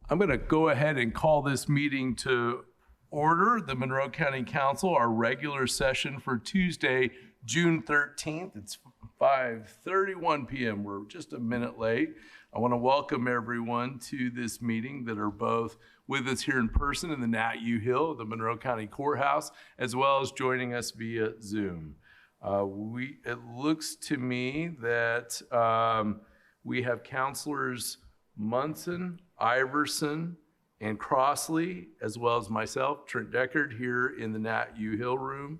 I'm going to go ahead and call this meeting to order, the Monroe County Council, our regular session for Tuesday, June 13th. It's 5:31 p.m. We're just a minute late. I want to welcome everyone to this meeting that are both with us here in person in the Nat U Hill, the Monroe County Courthouse, as well as joining us via Zoom. It looks to me that we have Councilors Munson, Iverson, and Crossley, as well as myself, Trent Deckard, here in the Nat U Hill room.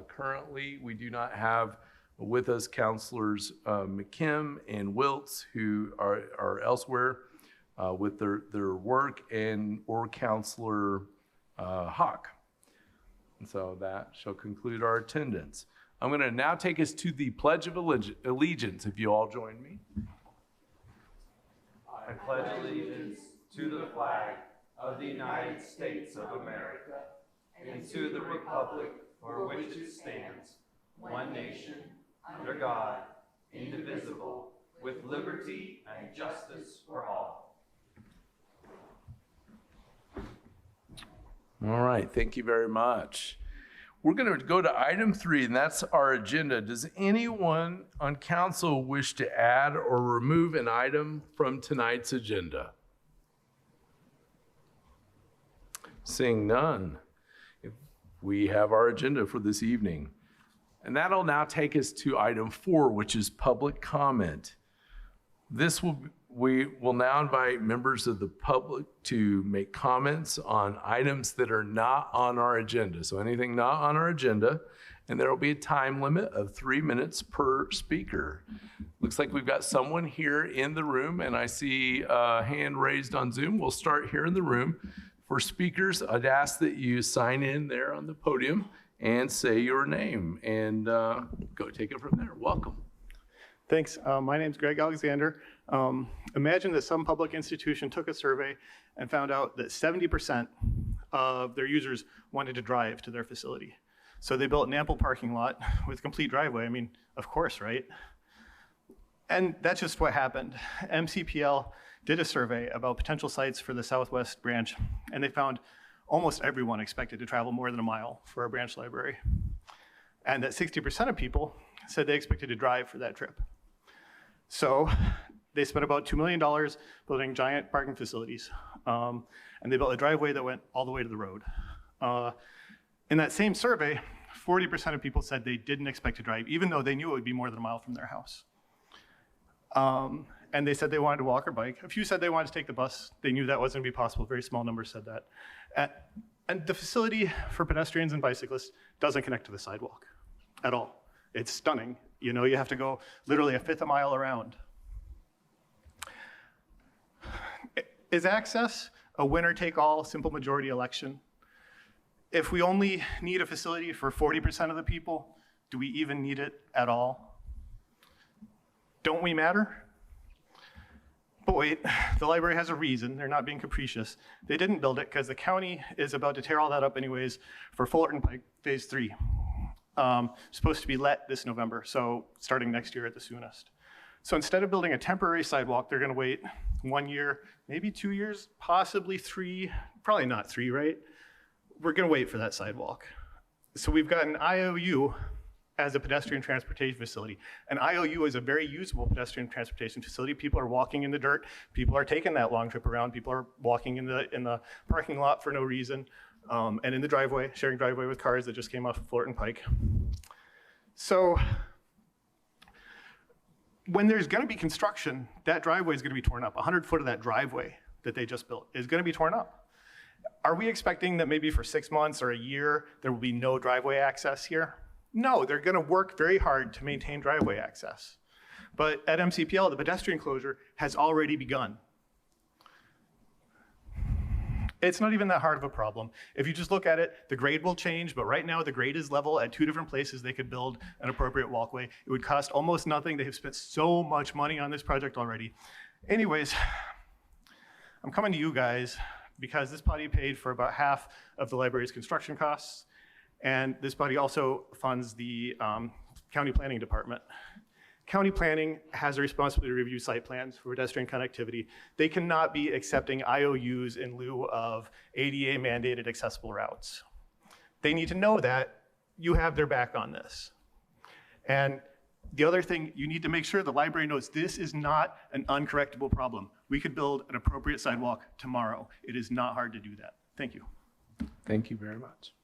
Currently, we do not have with us Councilors McKim and Wiltz, who are elsewhere with their work, or Councilor Hawk. And so that shall conclude our attendance. I'm going to now take us to the Pledge of Allegiance, if you all join me. I pledge allegiance to the flag of the United States of America and to the republic for which it stands, one nation, under God, indivisible, with liberty and justice for all. All right, thank you very much. We're going to go to item 3, and that's our agenda. Does anyone on council wish to add or remove an item from tonight's agenda? Seeing none, we have our agenda for this evening. And that'll now take us to item 4, which is public comment. We will now invite members of the public to make comments on items that are not on our agenda. So anything not on our agenda, and there will be a time limit of 3 minutes per speaker. Looks like we've got someone here in the room, and I see a hand raised on Zoom. We'll start here in the room. For speakers, I'd ask that you sign in there on the podium and say your name, and go take it from there. Welcome. Thanks. My name's Greg Alexander. Imagine that some public institution took a survey and found out that 70% of their users wanted to drive to their facility. So they built an ample parking lot with complete driveway. I mean, of course, right? And that's just what happened. MCPL did a survey about potential sites for the Southwest branch, and they found almost everyone expected to travel more than a mile for our branch library. And that 60% of people said they expected to drive for that trip. So they spent about $2 million building giant parking facilities. And they built a driveway that went all the way to the road. In that same survey, 40% of people said they didn't expect to drive, even though they knew it would be more than a mile from their house. And they said they wanted to walk or bike. A few said they wanted to take the bus. They knew that wasn't going to be possible. Very small numbers said that. And the facility for pedestrians and bicyclists doesn't connect to the sidewalk at all. It's stunning. You know, you have to go literally a fifth a mile around. Is access a winner-take-all simple majority election? If we only need a facility for 40% of the people, do we even need it at all? Don't we matter? But wait, the library has a reason. They're not being capricious. They didn't build it because the county is about to tear all that up anyways for Fullerton Pike Phase 3. Supposed to be let this November, so starting next year at the soonest. So instead of building a temporary sidewalk, they're gonna wait 1 year, maybe 2 years, possibly 3, probably not 3, right? We're gonna wait for that sidewalk. So we've got an IOU as a pedestrian transportation facility. An IOU is a very usable pedestrian transportation facility. People are walking in the dirt. People are taking that long trip around. People are walking in the parking lot for no reason, and in the driveway, sharing driveway with cars that just came off of Fullerton Pike. So when there's gonna be construction, that driveway is gonna be torn up. 100 foot of that driveway that they just built is gonna be torn up. Are we expecting that maybe for 6 months or a year, there will be no driveway access here? No, they're gonna work very hard to maintain driveway access. But at MCPL, the pedestrian closure has already begun. It's not even that hard of a problem. If you just look at it, the grade will change, but right now the grade is level. At 2 different places they could build an appropriate walkway. It would cost almost nothing. They have spent so much money on this project already. Anyways, I'm coming to you guys because this body paid for about half of the library's construction costs. And this body also funds the county planning department. County planning has a responsibility to review site plans for pedestrian connectivity. They cannot be accepting IOUs in lieu of ADA mandated accessible routes. They need to know that you have their back on this. And the other thing, you need to make sure the library knows this is not an uncorrectable problem. We could build an appropriate sidewalk tomorrow. It is not hard to do that. Thank you. Thank you very much.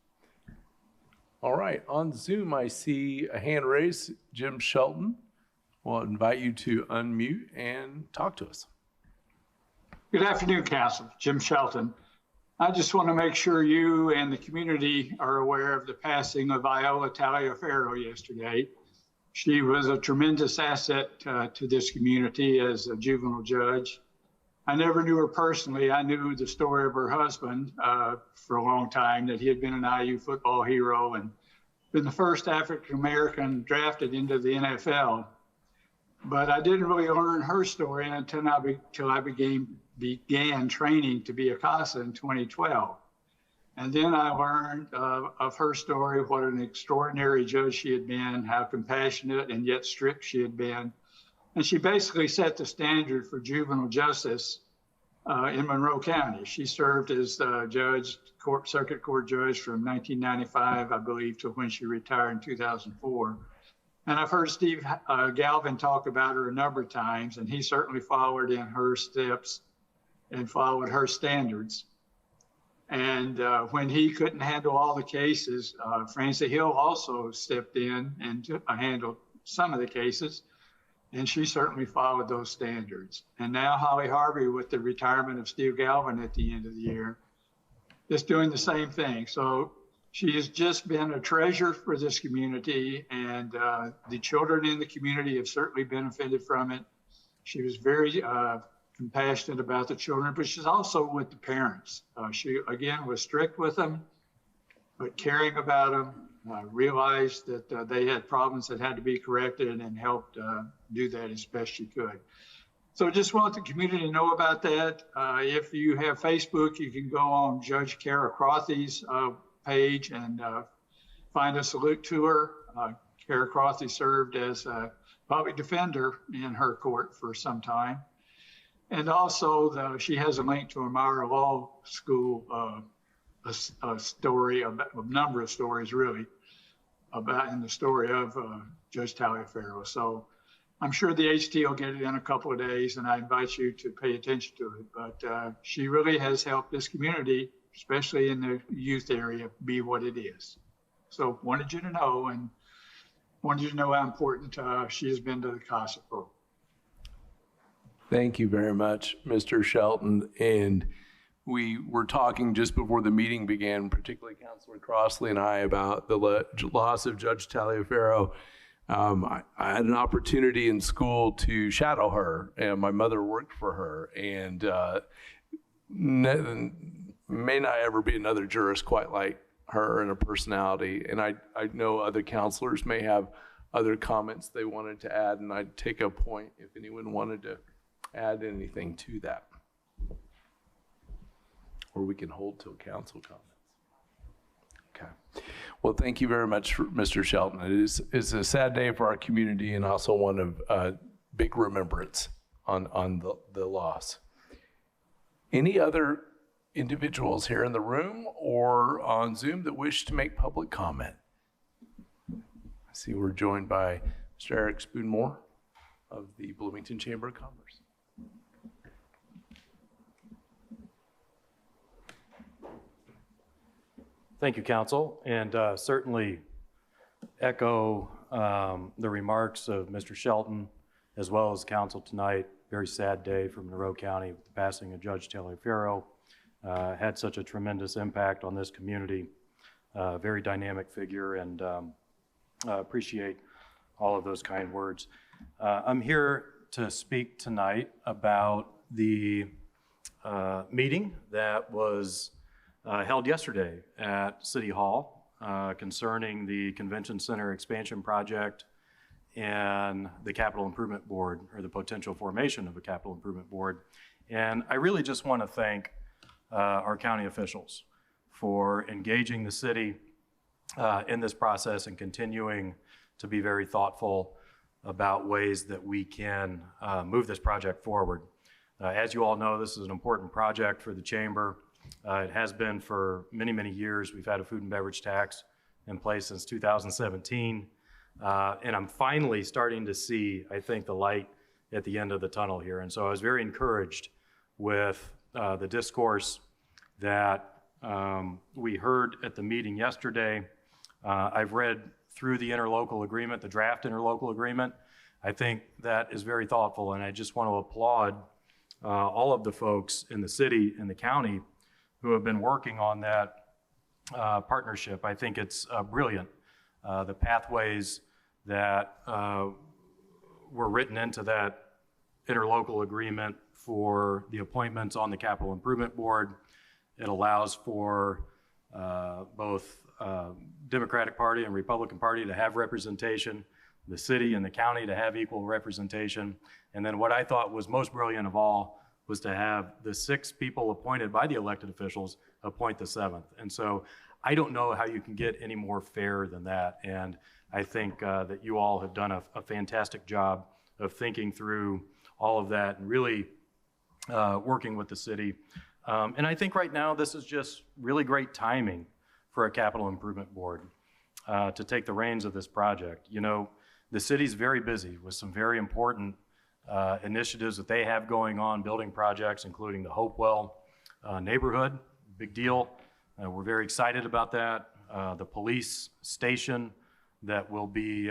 All right, on Zoom, I see a hand raised. Jim Shelton. We'll invite you to unmute and talk to us. Good afternoon, Council. Jim Shelton. I just want to make sure you and the community are aware of the passing of Viola Taliaferro yesterday. She was a tremendous asset to this community as a juvenile judge. I never knew her personally. I knew the story of her husband for a long time, that he had been an IU football hero and been the first African-American drafted into the NFL. But I didn't really learn her story until I began training to be a CASA in 2012. And then I learned of her story, what an extraordinary judge she had been, how compassionate and yet strict she had been. And she basically set the standard for juvenile justice in Monroe County. She served as judge, circuit court judge from 1995, I believe, to when she retired in 2004. And I've heard Steve Galvin talk about her a number of times, and he certainly followed in her steps and followed her standards. And when he couldn't handle all the cases, Francie Hill also stepped in and handled some of the cases, and she certainly followed those standards. And now Holly Harvey, with the retirement of Steve Galvin at the end of the year, is doing the same thing. So she has just been a treasure for this community, and the children in the community have certainly benefited from it. She was very compassionate about the children, but she's also with the parents. She, again, was strict with them, but caring about them, realized that they had problems that had to be corrected, and helped do that as best she could. So just want the community to know about that. If you have Facebook, you can go on Judge Kara Crothy's page and find a salute to her. Kara Crothy served as a public defender in her court for some time. And also, she has a link to a Monroe Law School, a story, a number of stories really, about in the story of Judge Taliaferro. So I'm sure the HT will get it in a couple of days, and I invite you to pay attention to it. But she really has helped this community, especially in the youth area, be what it is. So wanted you to know, and wanted you to know how important she has been to the CASA program. Thank you very much, Mr. Shelton. And we were talking just before the meeting began, particularly Councilor Crossley and I, about the loss of Judge Taliaferro. I had an opportunity in school to shadow her, and my mother worked for her, and may not ever be another jurist quite like her in a personality. And I know other counselors may have other comments they wanted to add, and I'd take a point if anyone wanted to add anything to that. Or we can hold till council comments. Okay. Well, thank you very much, Mr. Shelton. It's a sad day for our community, and also one of big remembrance on the loss. Any other individuals here in the room or on Zoom that wish to make public comment? I see we're joined by Mr. Eric Spoonmore of the Bloomington Chamber of Commerce. Thank you, Council, and certainly echo the remarks of Mr. Shelton, as well as Council tonight. Very sad day for Monroe County with the passing of Judge Taliaferro. Had such a tremendous impact on this community. Very dynamic figure, and appreciate all of those kind words. I'm here to speak tonight about the meeting that was held yesterday at City Hall concerning the Convention Center expansion project and the Capital Improvement Board, or the potential formation of a Capital Improvement Board. And I really just want to thank our county officials for engaging the city in this process and continuing to be very thoughtful about ways that we can move this project forward. As you all know, this is an important project for the chamber. It has been for many, many years. We've had a food and beverage tax in place since 2017. And I'm finally starting to see, I think, the light at the end of the tunnel here. And so I was very encouraged with the discourse that we heard at the meeting yesterday. I've read through the interlocal agreement, the draft interlocal agreement. I think that is very thoughtful, and I just want to applaud all of the folks in the city and the county who have been working on that partnership. I think it's brilliant. The pathways that were written into that interlocal agreement for the appointments on the Capital Improvement Board. It allows for both Democratic Party and Republican Party to have representation, the city and the county to have equal representation. And then what I thought was most brilliant of all was to have the 6 people appointed by the elected officials appoint the 7th. And so I don't know how you can get any more fair than that. And I think that you all have done a fantastic job of thinking through all of that and really working with the city. And I think right now this is just really great timing for a capital improvement board to take the reins of this project. You know, the city's very busy with some very important initiatives that they have going on, building projects, including the Hopewell neighborhood, big deal. We're very excited about that. The police station that will be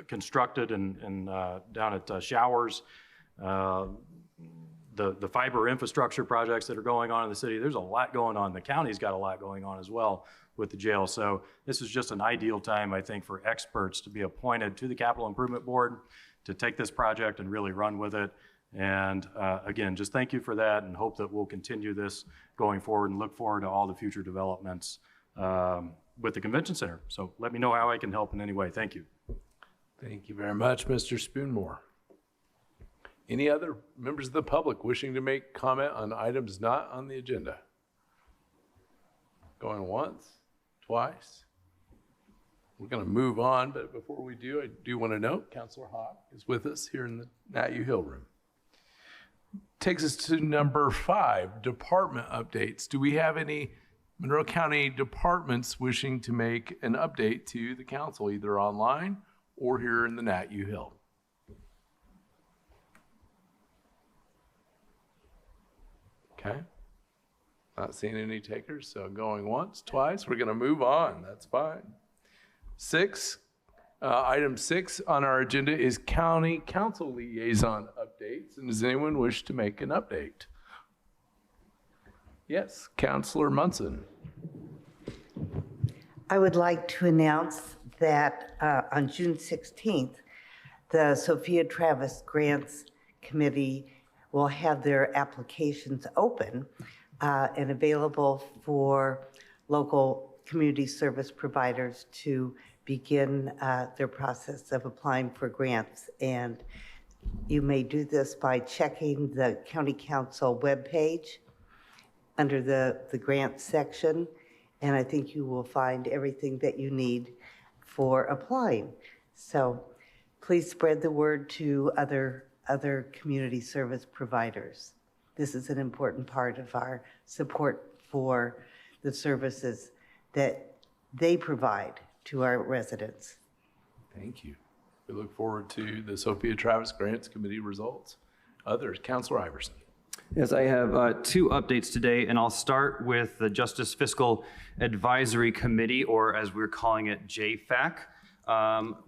constructed and down at Showers, the fiber infrastructure projects that are going on in the city. There's a lot going on. The county's got a lot going on as well with the jail. So this is just an ideal time, I think, for experts to be appointed to the Capital Improvement Board to take this project and really run with it. And again, just thank you for that, and hope that we'll continue this going forward and look forward to all the future developments with the convention center. So let me know how I can help in any way. Thank you. Thank you very much, Mr. Spoonmore. Any other members of the public wishing to make comment on items not on the agenda? Going once, twice? We're going to move on, but before we do, I do want to note Councilor Hawk is with us here in the Nat U. Hill room. Takes us to number 5, department updates. Do we have any Monroe County departments wishing to make an update to the council, either online or here in the Nat U. Hill? Okay. Not seeing any takers, so going once, twice. We're going to move on. That's fine. 6, item 6 on our agenda is county council liaison updates. And does anyone wish to make an update? Yes, Councilor Munson. I would like to announce that on June 16th, the Sophia Travis Grants Committee will have their applications open and available for local community service providers to begin their process of applying for grants. And you may do this by checking the County Council webpage under the grants section, and I think you will find everything that you need for applying. So please spread the word to other community service providers. This is an important part of our support for the services that they provide to our residents. Thank you. We look forward to the Sophia Travis Grants Committee results. Others, Councilor Iverson. Yes, I have 2 updates today, and I'll start with the Justice Fiscal Advisory Committee, or as we're calling it, JFAC.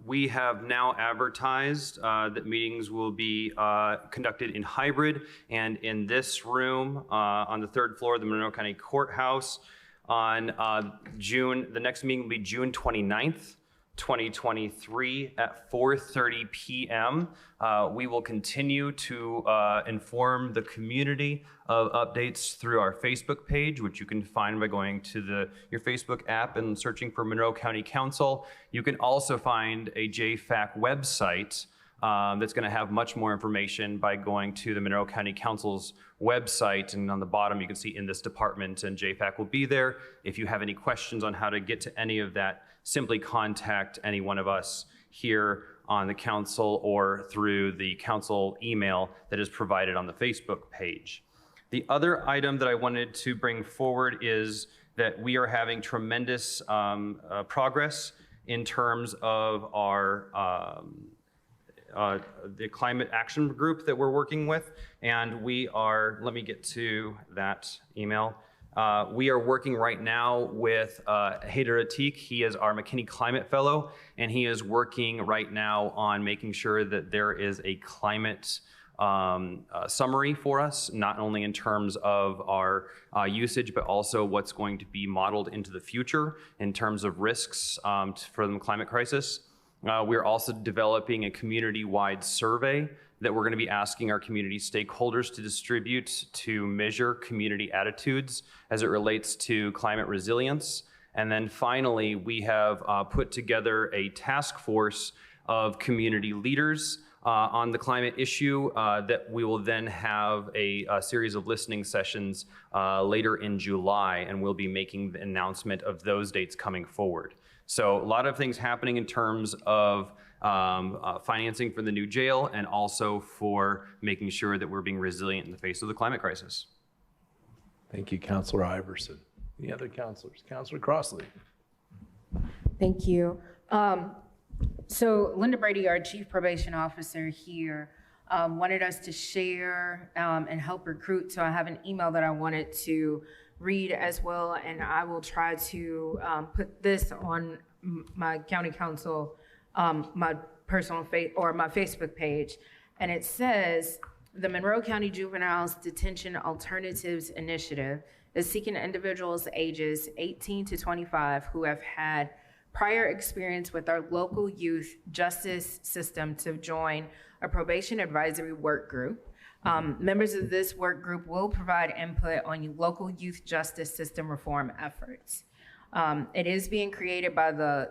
We have now advertised that meetings will be conducted in hybrid and in this room on the 3rd floor of the Monroe County Courthouse on the next meeting will be June 29th, 2023 at 4:30 p.m. We will continue to inform the community of updates through our Facebook page, which you can find by going to your Facebook app and searching for Monroe County Council. You can also find a JFAC website that's going to have much more information by going to the Monroe County Council's website, and on the bottom you can see in this department, and JFAC will be there. If you have any questions on how to get to any of that, simply contact any one of us here on the council or through the council email that is provided on the Facebook page. The other item that I wanted to bring forward is that we are having tremendous progress in terms of our the climate action group that we're working with. And we are, let me get to that email. We are working right now with Haider Atik. He is our McKinney Climate Fellow, and he is working right now on making sure that there is a climate summary for us, not only in terms of our usage, but also what's going to be modeled into the future in terms of risks for the climate crisis. We're also developing a community-wide survey that we're going to be asking our community stakeholders to distribute to measure community attitudes as it relates to climate resilience. And then finally, we have put together a task force of community leaders on the climate issue that we will then have a series of listening sessions later in July, and we'll be making the announcement of those dates coming forward. So a lot of things happening in terms of financing for the new jail and also for making sure that we're being resilient in the face of the climate crisis. Thank you, Councilor Iverson. Any other councilors? Councilor Crossley. Thank you. So Linda Brady, our Chief Probation Officer here, wanted us to share and help recruit. So I have an email that I wanted to read as well, and I will try to put this on my county council, my personal my Facebook page. And it says, the Monroe County Juveniles Detention Alternatives Initiative is seeking individuals ages 18 to 25 who have had prior experience with our local youth justice system to join a probation advisory work group. Members of this work group will provide input on local youth justice system reform efforts. It is being created by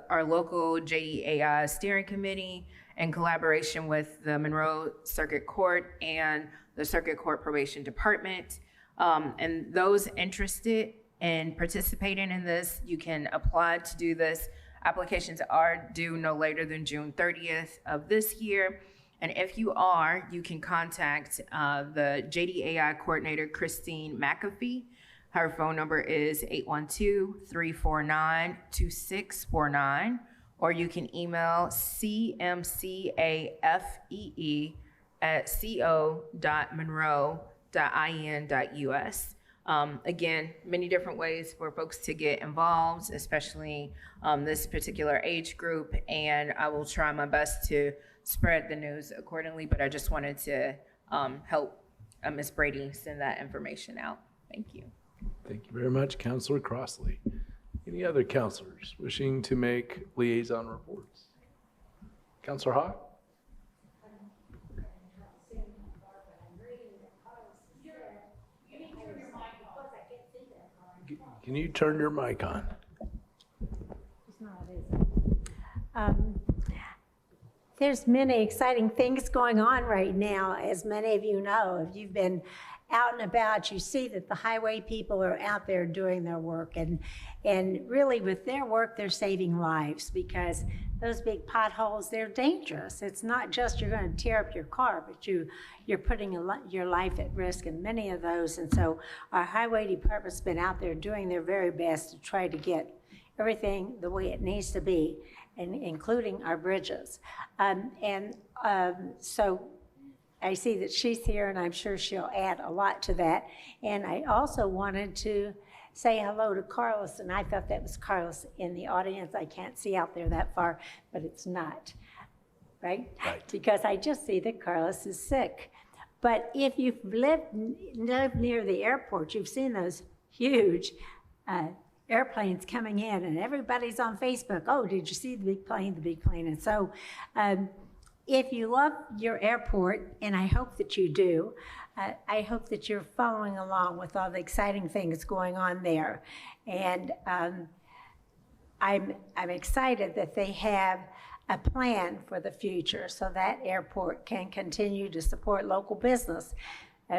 our local JDAI steering committee in collaboration with the Monroe Circuit Court and the Circuit Court Probation Department. And those interested in participating in this, you can apply to do this. Applications are due no later than June 30th of this year. And if you are, you can contact the JDAI coordinator, Christine McAfee. Her phone number is 812-349-2649, or you can email cmcafee@co.monroe.in.us. Again, many different ways for folks to get involved, especially this particular age group, and I will try my best to spread the news accordingly, but I just wanted to help Ms. Brady send that information out. Thank you. Thank you very much, Councilor Crossley. Any other councilors wishing to make liaison reports? Councilor Hawk? Can you turn your mic on? There's many exciting things going on right now, as many of you know. If you've been out and about, you see that the highway people are out there doing their work, and really with their work, they're saving lives, because those big potholes, they're dangerous. It's not just you're going to tear up your car, but you're putting your life at risk in many of those. And so our highway department's been out there doing their very best to try to get everything the way it needs to be, and including our bridges. So I see that she's here, and I'm sure she'll add a lot to that. And I also wanted to say hello to Carlos, and I thought that was Carlos in the audience. I can't see out there that far, but it's not, right? Because I just see that Carlos is sick. But if you've lived near the airport, you've seen those huge airplanes coming in, and everybody's on Facebook. Oh, did you see the big plane, the big plane? And so if you love your airport, and I hope that you do, I hope that you're following along with all the exciting things going on there. And I'm excited that they have a plan for the future so that airport can continue to support local business.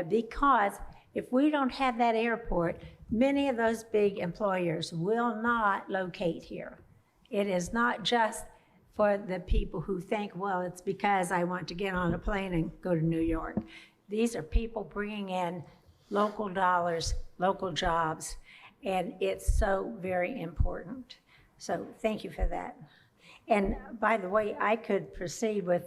Because if we don't have that airport, many of those big employers will not locate here. It is not just for the people who think, well, it's because I want to get on a plane and go to New York. These are people bringing in local dollars, local jobs, and it's so very important. So thank you for that. And by the way, I could proceed with,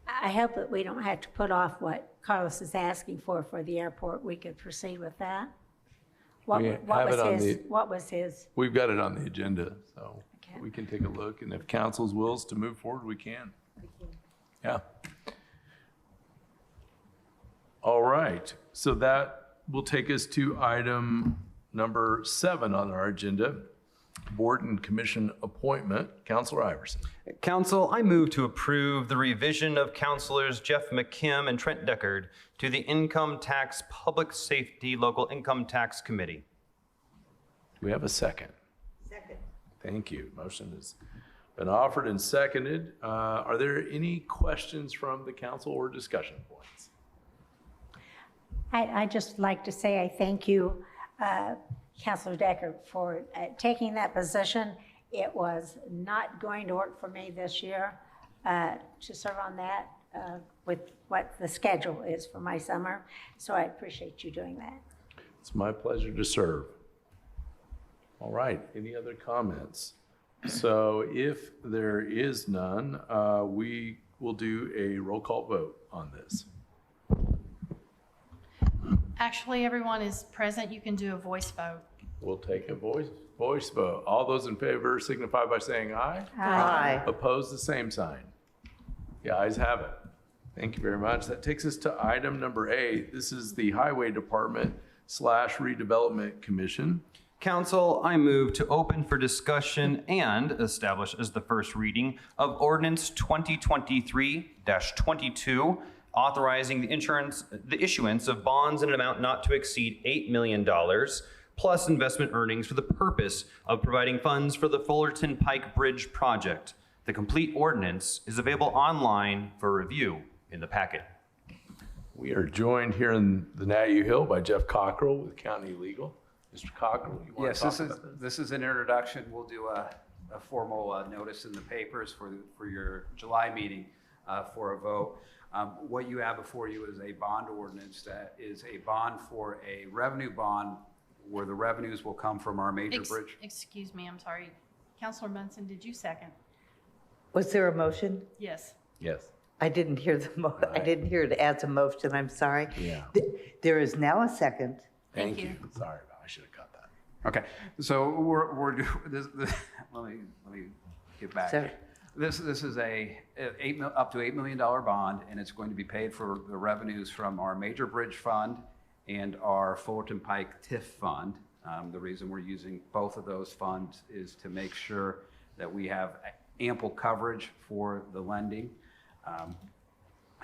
I hope that we don't have to put off what Carlos is asking for the airport. We could proceed with that. What was his? We've got it on the agenda, so Okay. we can take a look, and if council's wills to move forward, we can. Yeah. All right, so that will take us to item number 7 on our agenda, board and commission appointment. Councilor Iverson. Council, I move to approve the revision of Councilors Jeff McKim and Trent Deckard to the Income Tax Public Safety Local Income Tax Committee. Do we have a second? Second. Thank you. Motion has been offered and seconded. Are there any questions from the council or discussion points? I'd just like to say I thank you, Councilor Decker, for taking that position. It was not going to work for me this year to serve on that with what the schedule is for my summer. So I appreciate you doing that. It's my pleasure to serve. All right, any other comments? So if there is none, we will do a roll call vote on this. Actually, everyone is present. You can do a voice vote. We'll take a voice vote. All those in favor signify by saying aye. Aye. Opposed, the same sign. The ayes have it. Thank you very much. That takes us to item number 8. This is the Highway Department / Redevelopment Commission. Council, I move to open for discussion and establish as the first reading of Ordinance 2023-22, authorizing the issuance of bonds in an amount not to exceed $8 million, plus investment earnings for the purpose of providing funds for the Fullerton Pike Bridge project. The complete ordinance is available online for review in the packet. We are joined here in the Nayu Hill by Jeff Cockrell with County Legal. Mr. Cockrell, you want Yes, to talk about this? this is an introduction. We'll do a formal notice in the papers for your July meeting for a vote. What you have before you is a bond ordinance that is a bond for a revenue bond where the revenues will come from our major bridge. Excuse me, I'm sorry. Councilor Munson, did you second? Was there a motion? Yes. Yes. I didn't hear I didn't hear it as a motion, I'm sorry. Yeah. There is now a second. Thank you. you. Sorry, I should have caught that. Okay, so we're doing this, let me get back. Sorry. This is up to $8 million bond, and it's going to be paid for the revenues from our major bridge fund and our Fullerton Pike TIF fund. The reason we're using both of those funds is to make sure that we have ample coverage for the lending.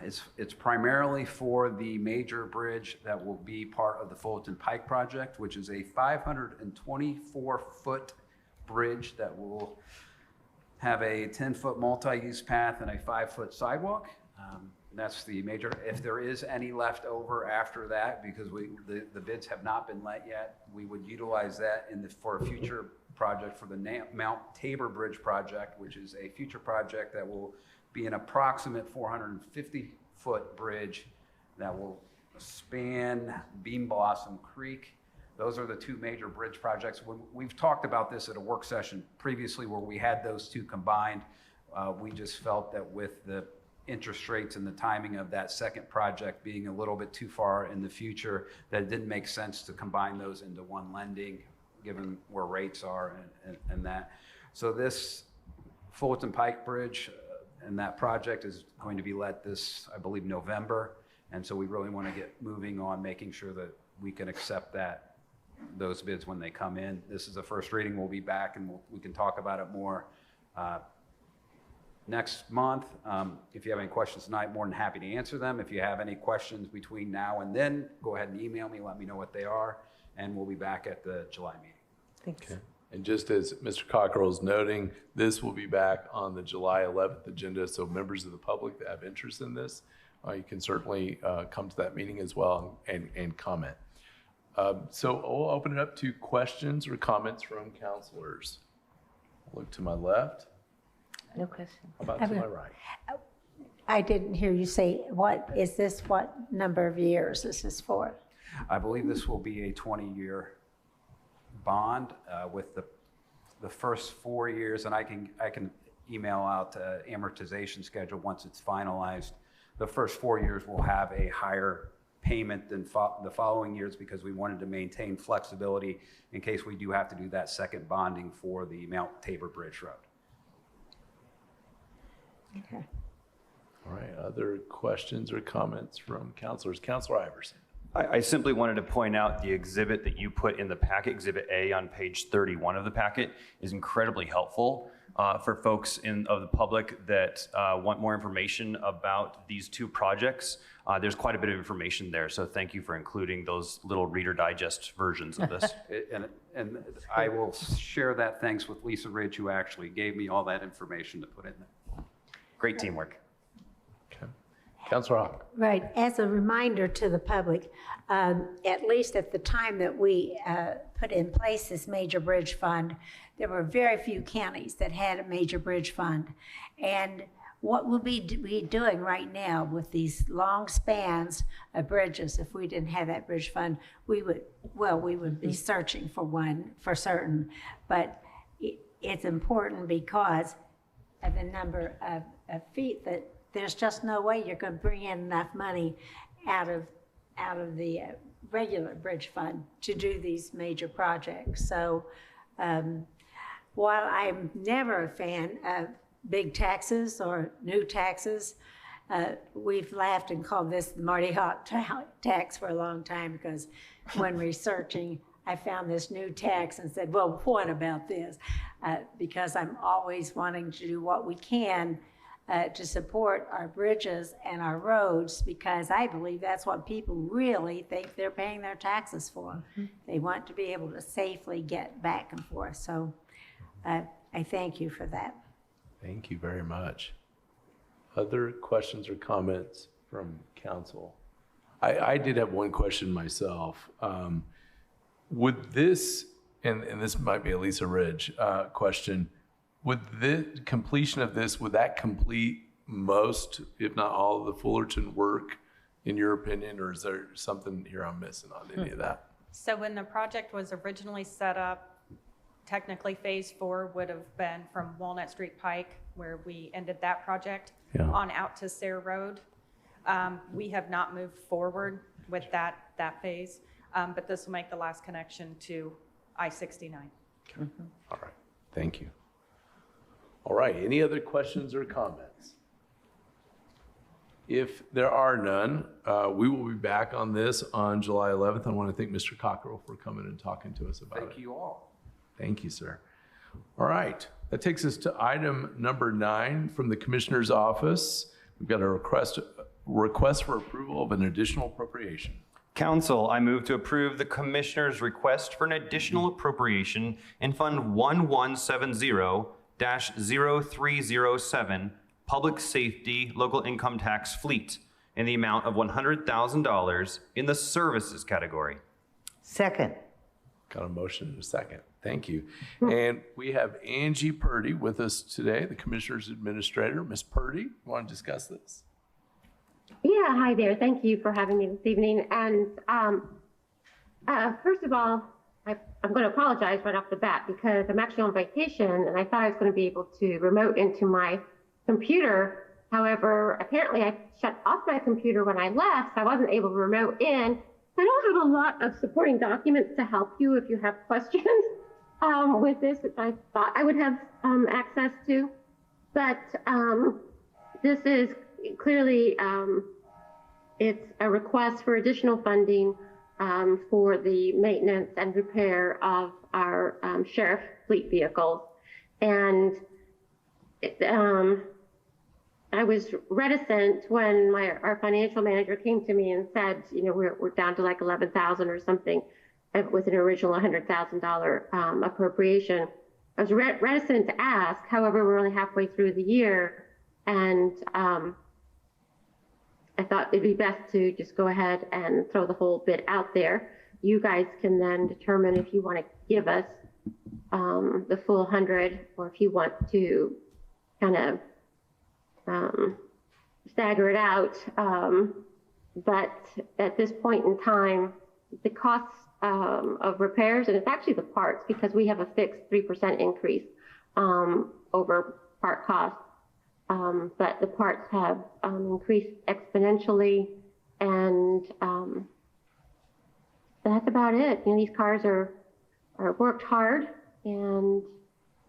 It's primarily for the major bridge that will be part of the Fullerton Pike project, which is a 524-foot bridge that will have a 10-foot multi-use path and a 5-foot sidewalk. That's the major. If there is any left over after that, because the bids have not been let yet, we would utilize that for a future project for the Mount Tabor Bridge project, which is a future project that will be an approximate 450-foot bridge that will span Bean Blossom Creek. Those are the two major bridge projects. We've talked about this at a work session previously where we had those two combined. We just felt that with the interest rates and the timing of that second project being a little bit too far in the future, that it didn't make sense to combine those into one lending, given where rates are and that. So this Fullerton Pike Bridge and that project is going to be let this, I believe, November. And so we really want to get moving on making sure that we can accept those bids when they come in. This is the first reading. We'll be back and we can talk about it more next month. If you have any questions tonight, more than happy to answer them. If you have any questions between now and then, go ahead and email me, let me know what they are, and we'll be back at the July meeting. Thanks. Okay. And just as Mr. Cockrell is noting, this will be back on the July 11th agenda. So members of the public that have interest in this, you can certainly come to that meeting as well and comment. So I'll open it up to questions or comments from counselors. Look to my left. No question. How about to my right? I didn't hear you say, what number of years is this for? I believe this will be a 20-year bond with the first 4 years, and I can email out amortization schedule once it's finalized. The first 4 years will have a higher payment than the following years because we wanted to maintain flexibility in case we do have to do that second bonding for the Mount Tabor Bridge Road. Okay. All right, other questions or comments from counselors? Counselor Iverson. I simply wanted to point out the exhibit that you put in the packet, Exhibit A on page 31 of the packet, is incredibly helpful for folks of the public that want more information about these two projects. There's quite a bit of information there, so thank you for including those little Reader Digest versions of this. And I will share that thanks with Lisa Ridge, who actually gave me all that information to put in there. Great teamwork. Councilor Hawk. Right. As a reminder to the public, at least at the time that we put in place this major bridge fund, there were very few counties that had a major bridge fund. And what we'll be doing right now with these long spans of bridges, if we didn't have that bridge fund, we would be searching for one for certain. But it's important because of the number of feet that there's just no way you're going to bring in enough money out of the regular bridge fund to do these major projects. So while I'm never a fan of big taxes or new taxes, we've laughed and called this the Marty Hawk tax for a long time because when researching, I found this new tax and said, well, what about this? Because I'm always wanting to do what we can to support our bridges and our roads, because I believe that's what people really think they're paying their taxes for. Mm-hmm. They want to be able to safely get back and forth. So I thank you for that. Thank you very much. Other questions or comments from council? I did have one question myself. Would this, and this might be a Lisa Ridge question, would the completion of this, would that complete most, if not all, of the Fullerton work, in your opinion, or is there something here I'm missing on any of that? So when the project was originally set up, technically phase 4 would have been from Walnut Street Pike, where we ended that project, on out to Sayre Road. We have not moved forward with that phase, but this will make the last connection to I-69. Okay. All right, thank you. All right, any other questions or comments? If there are none, we will be back on this on July 11th. I want to thank Mr. Cockrell for coming and talking to us about it. Thank you all. Thank you, sir. All right, that takes us to item number 9 from the Commissioner's Office. We've got a request for approval of an additional appropriation. Council, I move to approve the Commissioner's request for an additional appropriation in Fund 1170-0307, Public Safety Local Income Tax Fleet, in the amount of $100,000 in the services category. Second. Got a motion and a second. Thank you. And we have Angie Purdy with us today, the Commissioner's Administrator. Ms. Purdy, you want to discuss this? Yeah, hi there. Thank you for having me this evening. And first of all, I'm going to apologize right off the bat because I'm actually on vacation and I thought I was going to be able to remote into my computer. However, apparently I shut off my computer when I left, so I wasn't able to remote in. I don't have a lot of supporting documents to help you if you have questions with this, which I thought I would have access to. But this is clearly, it's a request for additional funding for the maintenance and repair of our sheriff fleet vehicles. And I was reticent when our financial manager came to me and said, you know, we're down to like 11,000 or something with an original $100,000 appropriation. I was reticent to ask. However, we're only halfway through the year, and I thought it'd be best to just go ahead and throw the whole bit out there. You guys can then determine if you want to give us the full 100, or if you want to kind of stagger it out. But at this point in time, the costs of repairs, and it's actually the parts, because we have a fixed 3% increase over part cost. But the parts have increased exponentially, and that's about it. You know, these cars are worked hard, and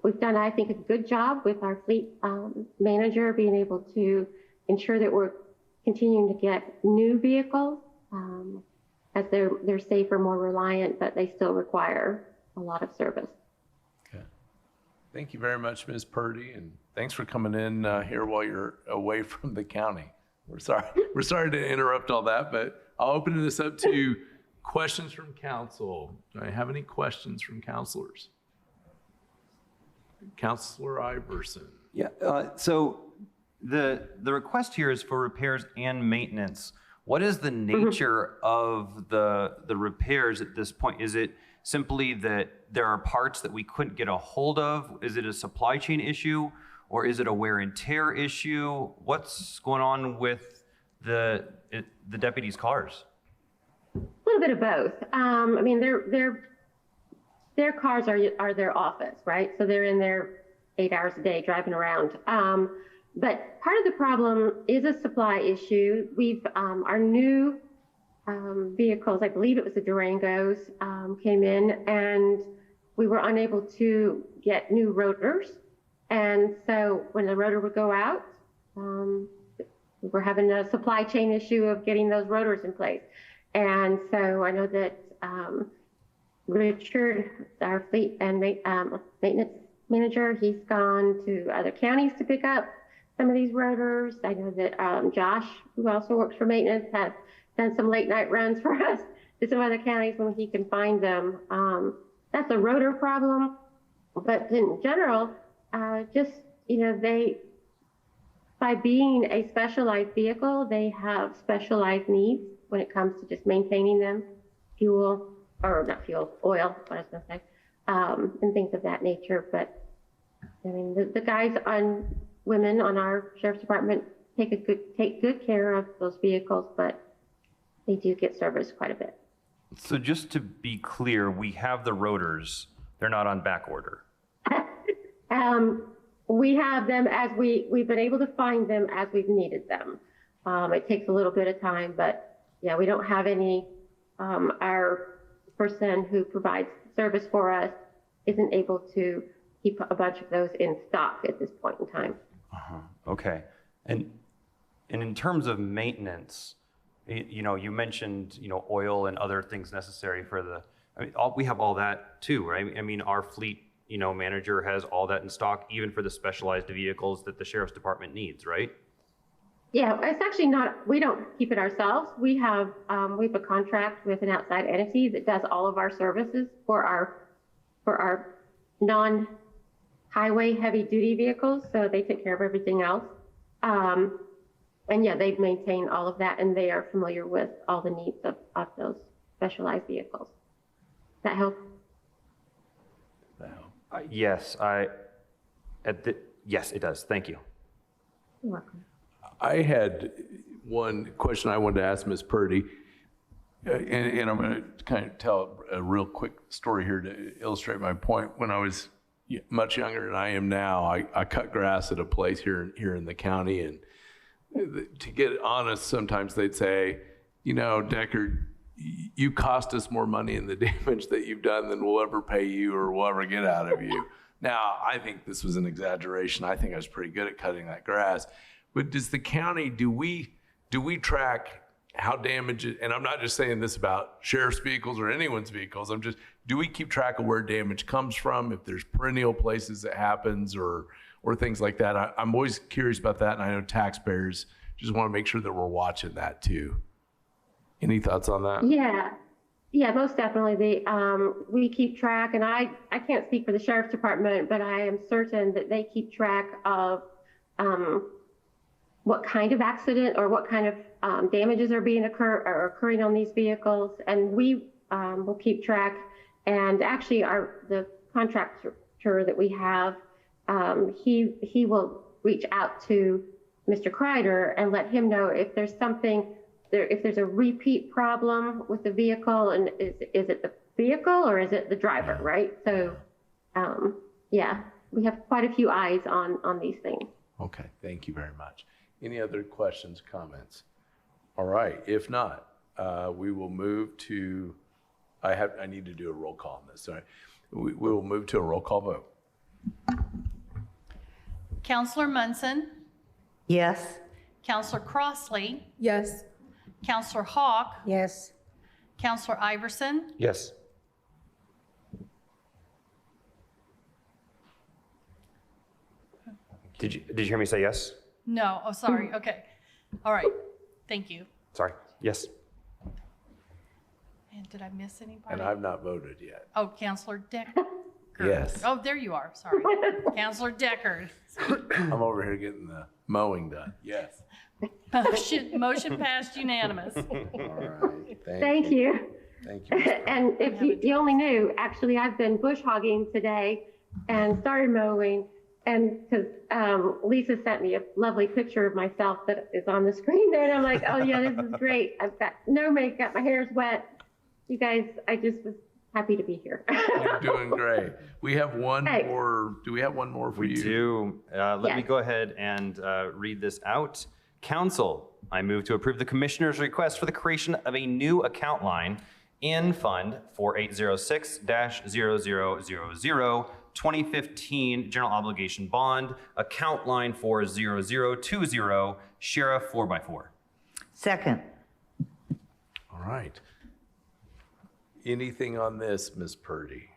we've done, I think, a good job with our fleet manager being able to ensure that we're continuing to get new vehicles as they're safer, more reliant, but they still require a lot of service. Okay. Thank you very much, Ms. Purdy, and thanks for coming in here while you're away from the county. We're sorry to interrupt all that, but I'll open this up to questions from council. Do I have any questions from councilors? Councilor Iverson. Yeah, so the request here is for repairs and maintenance. What is the nature of the repairs at this point? Is it simply that there are parts that we couldn't get a hold of? Is it a supply chain issue, or is it a wear and tear issue? What's going on with the deputies' cars? A little bit of both. I mean, their cars are their office, right? So they're in there 8 hours a day driving around. But part of the problem is a supply issue. We've our new vehicles, I believe it was the Durangos, came in, and we were unable to get new rotors. And so when the rotor would go out, we're having a supply chain issue of getting those rotors in place. And so I know that Richard, our fleet and maintenance manager, he's gone to other counties to pick up some of these rotors. I know that Josh, who also works for maintenance, has done some late night runs for us to some other counties when he can find them. That's a rotor problem, but in general, just, you know, by being a specialized vehicle, they have specialized needs when it comes to just maintaining them, oil, what I was going to say, and things of that nature. But I mean, the guys women on our sheriff's department take good care of those vehicles, but they do get serviced quite a bit. So just to be clear, we have the rotors. They're not on back order. We have them as we've been able to find them as we've needed them. It takes a little bit of time, but yeah, we don't have any. Our person who provides service for us isn't able to keep a bunch of those in stock at this point in time. Okay. And in terms of maintenance, you know, you mentioned, you know, oil and other things necessary for the, I mean, we have all that too, right? I mean, our fleet, you know, manager has all that in stock, even for the specialized vehicles that the sheriff's department needs, right? Yeah, it's actually not, we don't keep it ourselves. We have a contract with an outside entity that does all of our services for our non-highway heavy duty vehicles. So they take care of everything else. And yeah, they maintain all of that, and they are familiar with all the needs of those specialized vehicles. Does that help? Yes, yes, it does. Thank you. You're welcome. I had one question I wanted to ask Ms. Purdy, and I'm going to kind of tell a real quick story here to illustrate my point. When I was much younger than I am now, I cut grass at a place here in the county, and to get honest, sometimes they'd say, you know, Decker, you cost us more money in the damage that you've done than we'll ever pay you or we'll ever get out of you. Now, I think this was an exaggeration. I think I was pretty good at cutting that grass. But does the county, do we track how damage, and I'm not just saying this about sheriff's vehicles or anyone's vehicles, do we keep track of where damage comes from, if there's perennial places it happens or things like that? I'm always curious about that, and I know taxpayers just want to make sure that we're watching that too. Any thoughts on that? Yeah, most definitely. We keep track, and I can't speak for the sheriff's department, but I am certain that they keep track of what kind of accident or what kind of damages are occurring on these vehicles, and we will keep track. And actually, the contractor that we have, he will reach out to Mr. Kreider and let him know if there's something there, if there's a repeat problem with the vehicle, and is it the vehicle or is it the driver, right? So, yeah, we have quite a few eyes on these things. Okay, thank you very much. Any other questions, comments? All right, if not, we will move to, I need to do a roll call on this, sorry. We will move to a roll call vote. Counselor Munson, Yes? Counselor Crossley, Yes. Counselor Hawk, Yes. Counselor Iverson, Yes. Did you hear me say yes? no, oh, sorry, okay. All right, thank you. Sorry. Yes. And did I miss anybody? And I've not voted yet. Oh, Counselor Deckard. Yes. Oh, there you are, sorry. Counselor Deckard. I'm over here getting the mowing done. Yes. Motion passed unanimous. All right, Thank you. Thank you. And if you only knew, actually, I've been bush hogging today and started mowing. And because Lisa sent me a lovely picture of myself that is on the screen there. And I'm like, oh, yeah, this is great. I've got no makeup. My hair's wet. You guys, I just was happy to be here. You're doing great. We have one more. Do we have one more for you? We do. Let me go ahead and read this out. Council, I move to approve the Commissioner's request for the creation of a new account line in Fund 4806-0000 2015 General Obligation Bond, account line 40020, Sheriff 4x4. Second? All right. Anything on this, Ms. Purdy?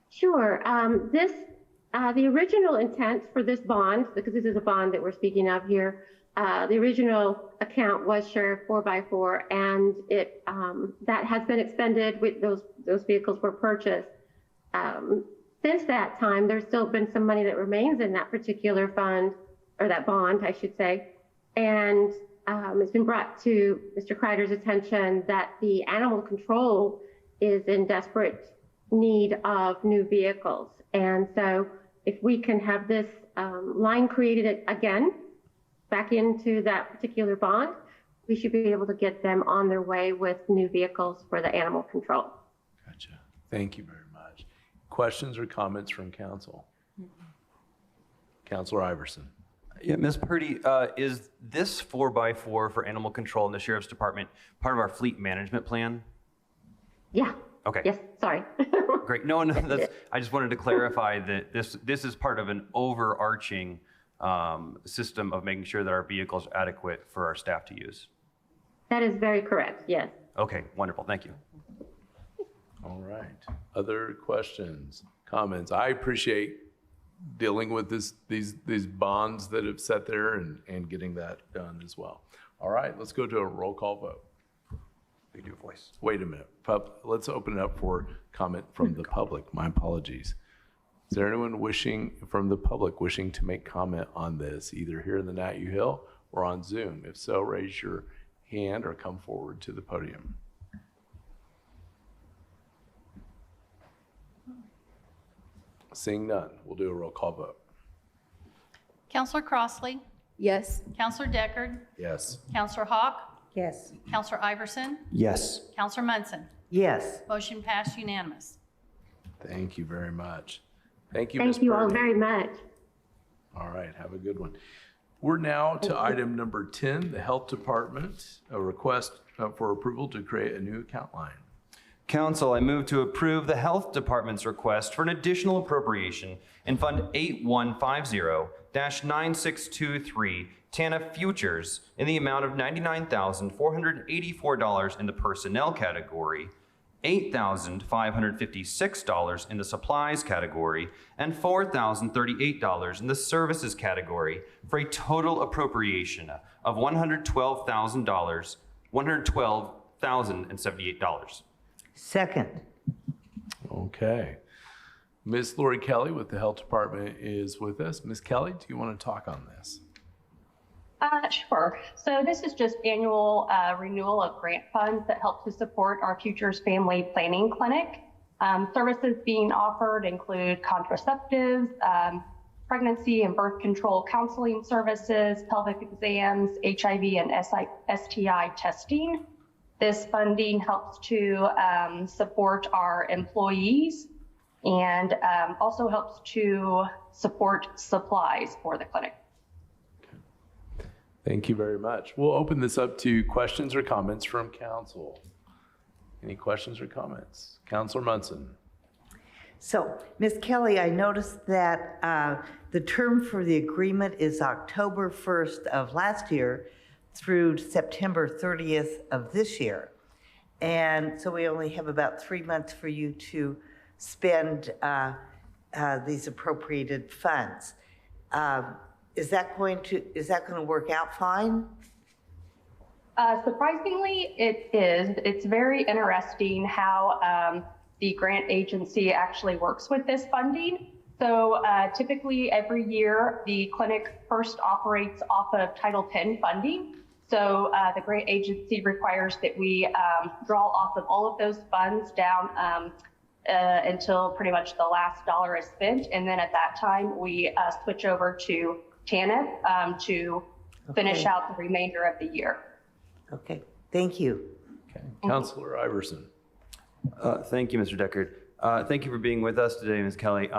Sure. The original intent for this bond, because this is a bond that we're speaking of here, the original account was Sheriff 4x4, and it that has been expended with those vehicles were purchased. Since that time, there's still been some money that remains in that particular fund, or that bond, I should say, and it's been brought to Mr. Kreider's attention that the animal control is in desperate need of new vehicles. And so if we can have this line created again, back into that particular bond, we should be able to get them on their way with new vehicles for the animal control. Gotcha. Thank you very much. Questions or comments from council? Councilor Iverson. Yeah, Ms. Purdy, is this 4x4 for animal control in the Sheriff's Department part of our fleet management plan? Yeah. Okay. Yes, sorry. Great. No, that's, I just wanted to clarify that this is part of an overarching system of making sure that our vehicles are adequate for our staff to use. That is very correct, yes. Okay, wonderful. Thank you. All right. Other questions, comments? I appreciate dealing with these bonds that have sat there and getting that done as well. All right, let's go to a roll call vote. We do voice. Wait a minute. Let's open it up for comment from the public. My apologies. Is there anyone from the public wishing to make comment on this, either here in the Nat U Hill or on Zoom? If so, raise your hand or come forward to the podium. Seeing none, we'll do a roll call vote. Counselor Crossley, Yes. Counselor Deckard, Yes. Counselor Hawk, Yes. Counselor Iverson, Yes. Counselor Munson. Yes. Motion passed unanimous. Thank you very much. Thank you, Thank you all very much. All right, have a good one. We're now to item number 10, the Health Department, a request for approval to create a new account line. Council, I move to approve the Health Department's request for an additional appropriation in Fund 8150-9623 TANF Futures in the amount of $99,484 in the personnel category, $8,556 in the supplies category, and $4,038 in the services category for a total appropriation of $112,078. Second? Okay. Ms. Lori Kelly with the Health Department is with us. Ms. Kelly, do you want to talk on this? Sure. So this is just annual renewal of grant funds that help to support our Futures Family Planning Clinic. Services being offered include contraceptives, pregnancy and birth control counseling services, pelvic exams, HIV and STI testing. This funding helps to support our employees and also helps to support supplies for the clinic. Thank you very much. We'll open this up to questions or comments from council. Any questions or comments? Councilor Munson. So, Ms. Kelly, I noticed that the term for the agreement is October 1st of last year through September 30th of this year. And so we only have about 3 months for you to spend these appropriated funds. Is that going to work out fine? Surprisingly, it is. It's very interesting how the grant agency actually works with this funding. So typically every year, the clinic first operates off of Title X funding. So the grant agency requires that we draw off of all of those funds down until pretty much the last dollar is spent. And then at that time, we switch over to TANF to finish out the remainder of the year. Okay, thank you. Okay, Councilor Iverson. Thank you, Mr. Deckard. Thank you for being with us today, Ms. Kelly.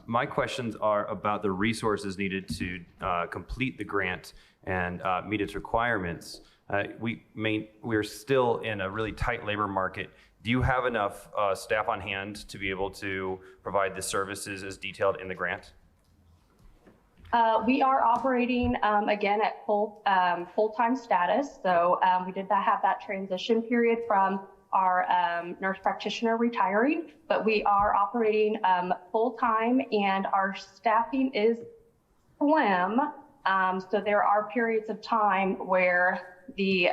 My questions are about the resources needed to complete the grant and meet its requirements. We're still in a really tight labor market. Do you have enough staff on hand to be able to provide the services as detailed in the grant? We are operating again at full-time status. So we did have that transition period from our nurse practitioner retiring, but we are operating full-time and our staffing is slim. So there are periods of time where the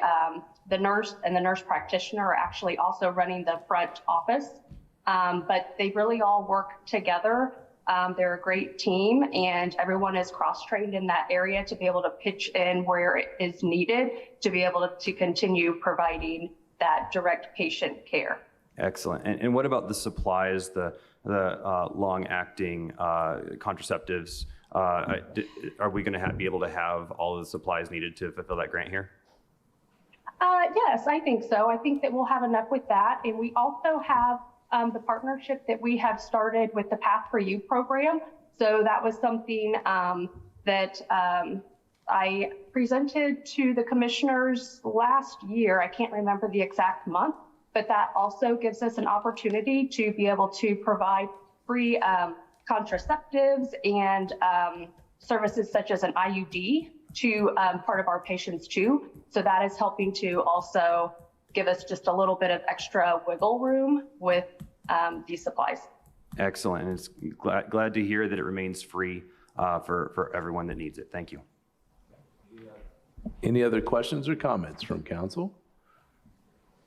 nurse and the nurse practitioner are actually also running the front office, but they really all work together. They're a great team and everyone is cross-trained in that area to be able to pitch in where it is needed to be able to continue providing that direct patient care. Excellent. And what about the supplies, the long-acting contraceptives? Are we going to be able to have all of the supplies needed to fulfill that grant here? Yes, I think so. I think that we'll have enough with that. And we also have the partnership that we have started with the Path for You program. So that was something that I presented to the commissioners last year. I can't remember the exact month, but that also gives us an opportunity to be able to provide free contraceptives and services such as an IUD to part of our patients too. So that is helping to also give us just a little bit of extra wiggle room with these supplies. Excellent. And it's glad to hear that it remains free for everyone that needs it. Thank you. Any other questions or comments from council?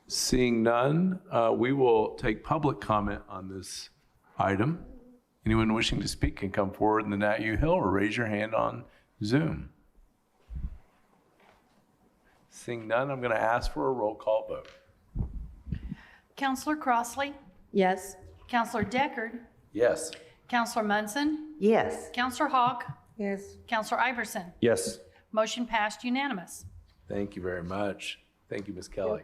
Seeing none, we will take public comment on this item. Anyone wishing to speak can come forward in the Nat U Hill or raise your hand on Zoom. Seeing none, I'm going to ask for a roll call vote. Counselor Crossley? Yes. Counselor Deckard? Yes. Counselor Munson? Yes. Counselor Hawk? Yes. Counselor Iverson? Yes. Motion passed unanimous. Thank you very much. Thank you, Ms. Kelly.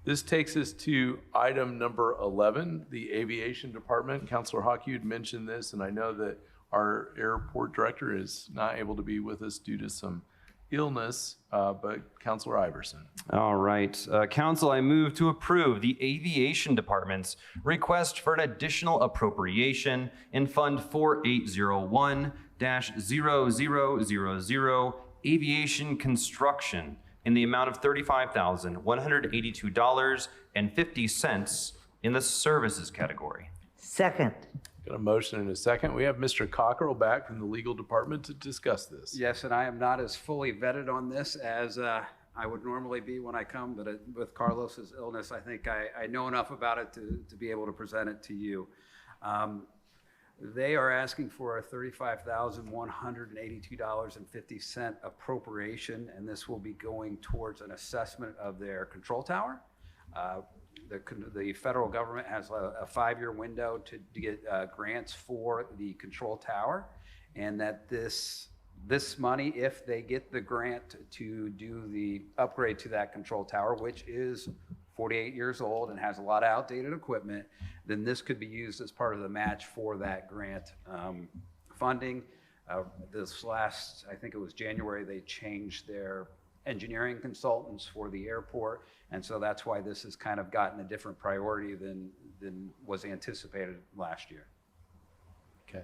This takes us to item number 11, the aviation department. Counselor Hawk, you had mentioned this, and I know that our airport director is not able to be with us due to some illness, but Counselor Iverson. All right. Council, I move to approve the aviation department's request for an additional appropriation in Fund 4801-0000 Aviation Construction in the amount of $35,182.50 in the services category. Second. Got a motion and a second. We have Mr. Cockrell back from the legal department to discuss this. Yes, and I am not as fully vetted on this as I would normally be when I come, but with Carlos's illness, I think I know enough about it to be able to present it to you. They are asking for a $35,182.50 appropriation, and this will be going towards an assessment of their control tower. the federal government has a 5-year window to get grants for the control tower, and that this money, if they get the grant to do the upgrade to that control tower, which is 48 years old and has a lot of outdated equipment, then this could be used as part of the match for that grant funding. This last, I think it was January, they changed their engineering consultants for the airport, and so that's why this has kind of gotten a different priority than was anticipated last year. Okay.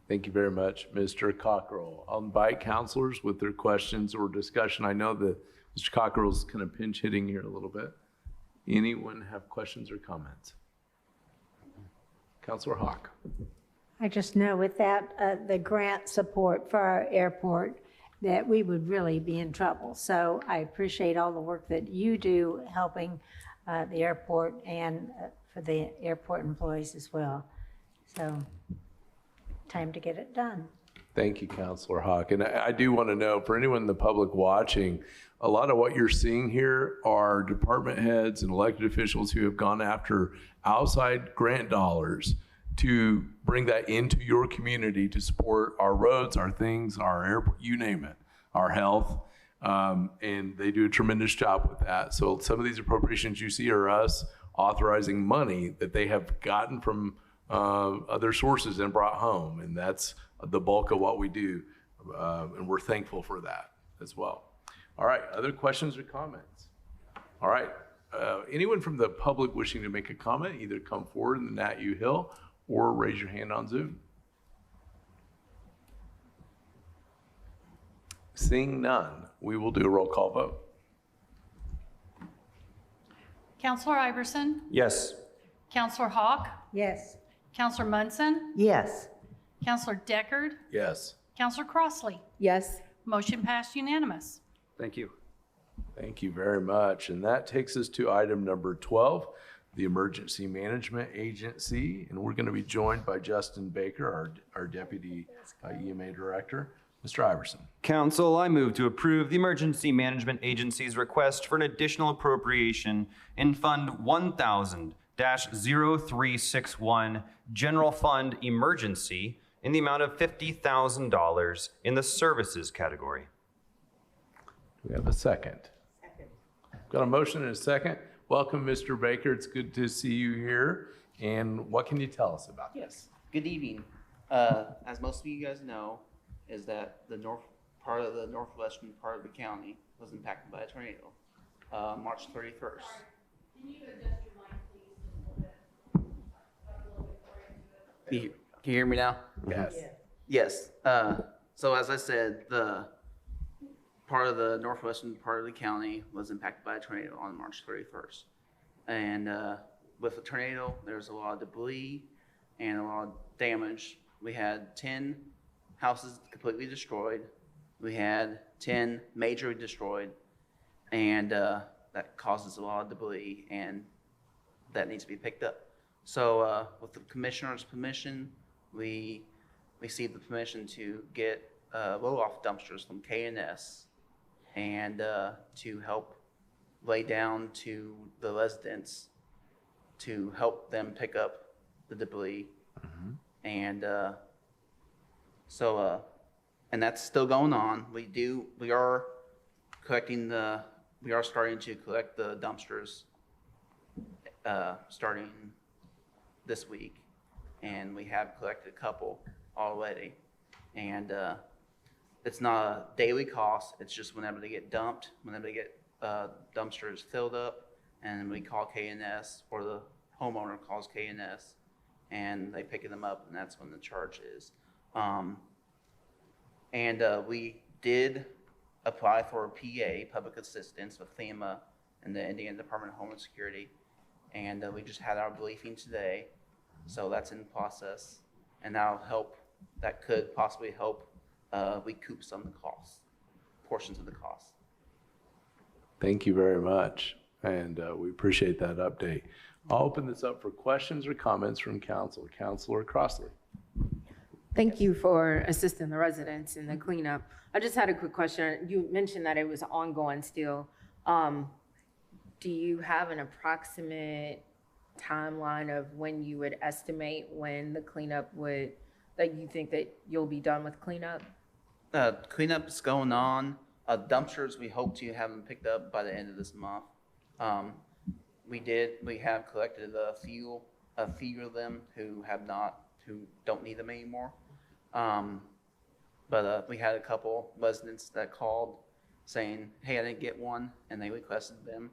Thank you very much, Mr. Cockrell. I'll invite counselors with their questions or discussion. I know that Mr. Cockrell's kind of pinch hitting here a little bit. Anyone have questions or comments? Counselor Hawk. I just know without the grant support for our airport, that we would really be in trouble. So I appreciate all the work that you do helping the airport and for the airport employees as well. So time to get it done. Thank you, Counselor Hawk. And I do want to know, for anyone in the public watching, a lot of what you're seeing here are department heads and elected officials who have gone after outside grant dollars to bring that into your community to support our roads, our things, our airport, you name it, our health. And they do a tremendous job with that. So some of these appropriations you see are us authorizing money that they have gotten from other sources and brought home. And that's the bulk of what we do. And we're thankful for that as well. All right, other questions or comments? All right, anyone from the public wishing to make a comment, either come forward in the Nat U Hill or raise your hand on Zoom. Seeing none, we will do a roll call vote. Counselor Iverson? Yes. Counselor Hawk? Yes. Counselor Munson? Yes. Counselor Deckard? Yes. Counselor Crossley? Yes. Motion passed unanimous. Thank you. Thank you very much. And that takes us to item number 12, the Emergency Management Agency. And we're going to be joined by Justin Baker, our Deputy EMA Director. Mr. Iverson. Council, I move to approve the Emergency Management Agency's request for an additional appropriation in Fund 1000-0361, General Fund Emergency, in the amount of $50,000 in the services category. Do we have a second? Second. Got a motion and a second. Welcome, Mr. Baker. It's good to see you here. And what can you tell us about this? Yes. Good evening. As most of you guys know, is that the northwestern part of the county was impacted by a tornado, March 31st. Can you adjust your mic, please, Can you hear me now? Yes. Yes. So as I said, the part of the northwestern part of the county was impacted by a tornado on March 31st. And with the tornado, there's a lot of debris and a lot of damage. We had 10 houses completely destroyed. We had 10 majorly destroyed, and that causes a lot of debris, and that needs to be picked up. So with the commissioner's permission, we received the permission to get roll-off dumpsters from K&S and to help lay down to the residents to help them pick up the debris. Mm-hmm. And and that's still going on. We are starting to collect the dumpsters starting this week, and we have collected a couple already. And it's not a daily cost. It's just whenever they get dumped, whenever they get dumpsters filled up, and we call K&S, or the homeowner calls K&S, and they pick them up, and that's when the charge is. And we did apply for a PA, public assistance, with FEMA and the Indiana Department of Homeland Security. And we just had our briefing today, so that's in process. And that could possibly help recoup some of the costs, portions of the costs. Thank you very much. And we appreciate that update. I'll open this up for questions or comments from council. Councilor Crossley. Thank you for assisting the residents in the cleanup. I just had a quick question. You mentioned that it was ongoing still. do you have an approximate timeline of when you would estimate when the cleanup that you think that you'll be done with cleanup? Cleanup is going on. Dumpsters, we hope to have them picked up by the end of this month. We have collected a few of them who don't need them anymore. But we had a couple residents that called saying, hey, I didn't get one, and they requested them,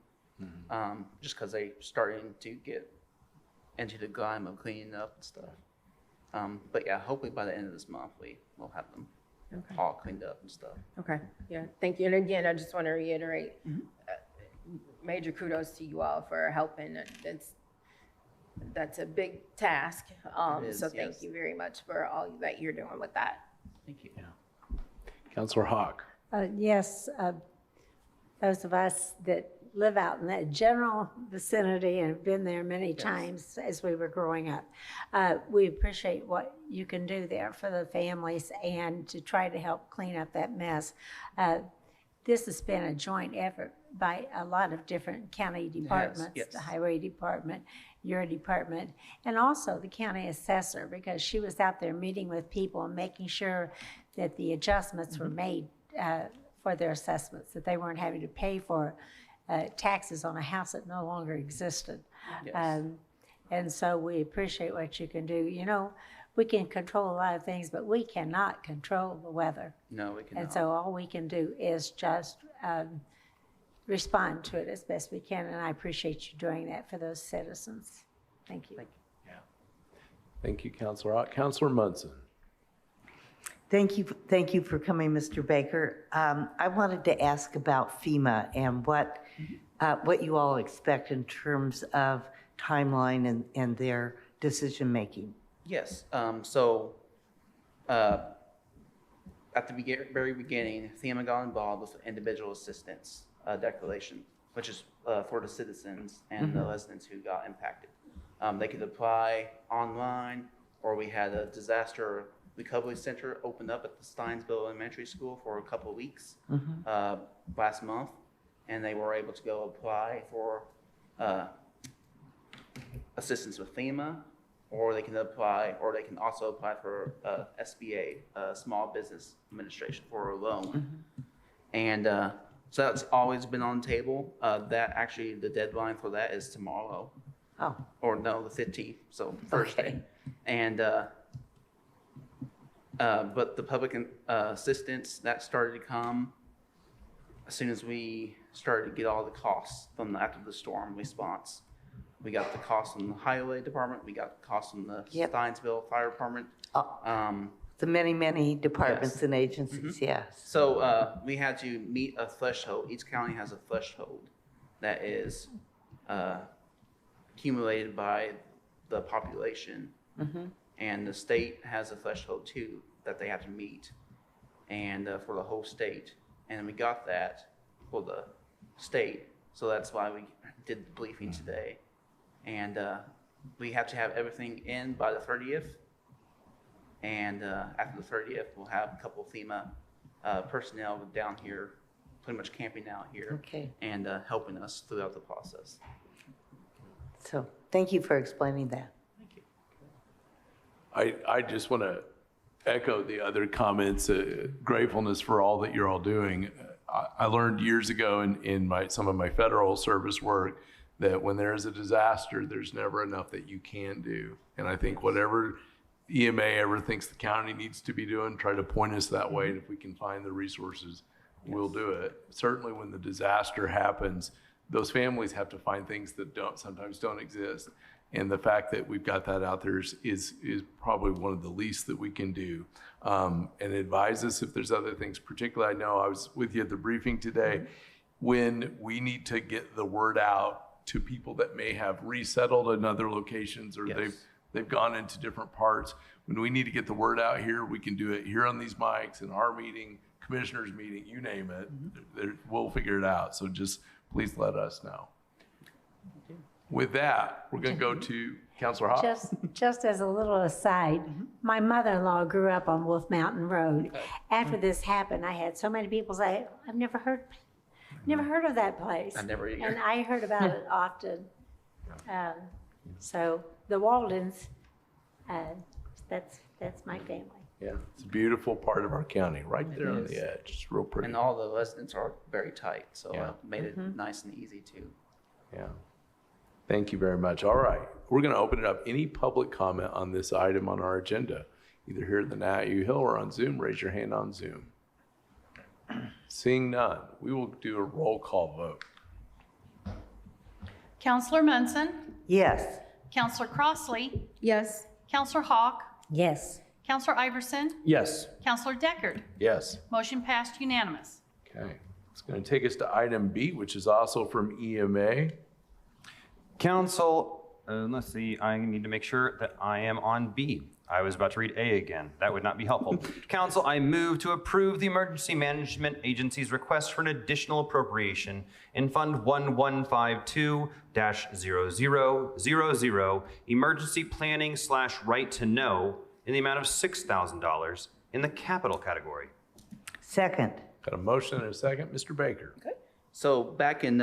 just because they're starting to get into the grime of cleaning up and stuff. But yeah, hopefully by the end of this month, we will have them all cleaned up and stuff. Okay, yeah, thank you. And again, I just want to reiterate, major kudos to you all for helping. That's a big task. So thank you very much for all that you're doing with that. Thank you. Yeah. Councilor Hawk. Yes, those of us that live out in that general vicinity and have been there many times as we were growing up, we appreciate what you can do there for the families and to try to help clean up that mess. This has been a joint effort by a lot of different county departments, the highway department, your department, and also the county assessor, because she was out there meeting with people and making sure that the adjustments were made for their assessments, that they weren't having to pay for taxes on a house that no longer existed. And so we appreciate what you can do. You know, we can control a lot of things, but we cannot control the weather. No, we cannot. And so all we can do is just respond to it as best we can, and I appreciate you doing that for those citizens. Thank you. Thank you, Councilor Hawk. Councilor Munson. Thank you for coming, Mr. Baker. I wanted to ask about FEMA and what you all expect in terms of timeline and their decision-making. Yes, so at the very beginning, FEMA got involved with individual assistance declaration, which is for the citizens and the residents who got impacted. They could apply online, or we had a disaster recovery center opened up at the Steinsville Elementary School for a couple of weeks last month, and they were able to go apply for assistance with FEMA, or they can also apply for SBA, Small Business Administration, for a loan. And so that's always been on the table. The deadline for that is tomorrow. Oh. Or no, the 15th, so Thursday. And but the public assistance, that started to come as soon as we started to get all the costs from after the storm response. We got the costs from the highway department. We got the costs from the Steinsville Fire Department. The many departments and agencies, yes. So we had to meet a threshold. Each county has a threshold that is accumulated by the population. And the state has a threshold too that they have to meet, and for the whole state. And we got that for the state, so that's why we did the briefing today. And we have to have everything in by the 30th. And after the 30th, we'll have a couple of FEMA personnel down here, pretty much camping out here, and helping us throughout the process. So thank you for explaining that. Thank you. I just want to echo the other comments, gratefulness for all that you're all doing. I learned years ago in some of my federal service work that when there is a disaster, there's never enough that you can do. And I think whatever EMA ever thinks the county needs to be doing, try to point us that way. And if we can find the resources, we'll do it. Certainly when the disaster happens, those families have to find things that sometimes don't exist. And the fact that we've got that out there is probably one of the least that we can do. And advise us if there's other things. Particularly, I know I was with you at the briefing today, when we need to get the word out to people that may have resettled in other locations, or they've gone into different parts. When we need to get the word out here, we can do it here on these mics, in our meeting, commissioners meeting, you name it. We'll figure it out. So just please let us know. With that, we're going to go to Councilor Hawk. Just as a little aside, my mother-in-law grew up on Wolf Mountain Road. After this happened, I had so many people say, I've never heard Never heard of that place. I never either. And I heard about it often. So the Waldens, that's my family. Yeah, it's a beautiful part of our county, right there on the edge. It's real pretty. And all the residents are very tight, so Yeah. it made it nice and easy too. Yeah. Thank you very much. All right, we're going to open it up. Any public comment on this item on our agenda, either here at the NAU Hill or on Zoom, raise your hand on Zoom. Seeing none, we will do a roll call vote. Counselor Munson, Yes. Counselor Crossley, Yes. Counselor Hawk, Yes. Counselor Iverson, Yes. Counselor Deckard. Yes. Motion passed unanimous. Okay. It's going to take us to item B, which is also from EMA. Council, let's see, I need to make sure that I am on B. I was about to read A again. That would not be helpful. Council, I move to approve the Emergency Management Agency's request for an additional appropriation in Fund 1152-0000, Emergency Planning / Right to Know, in the amount of $6,000 in the capital category. Second. Got a motion and a second. Mr. Baker. Okay. So back in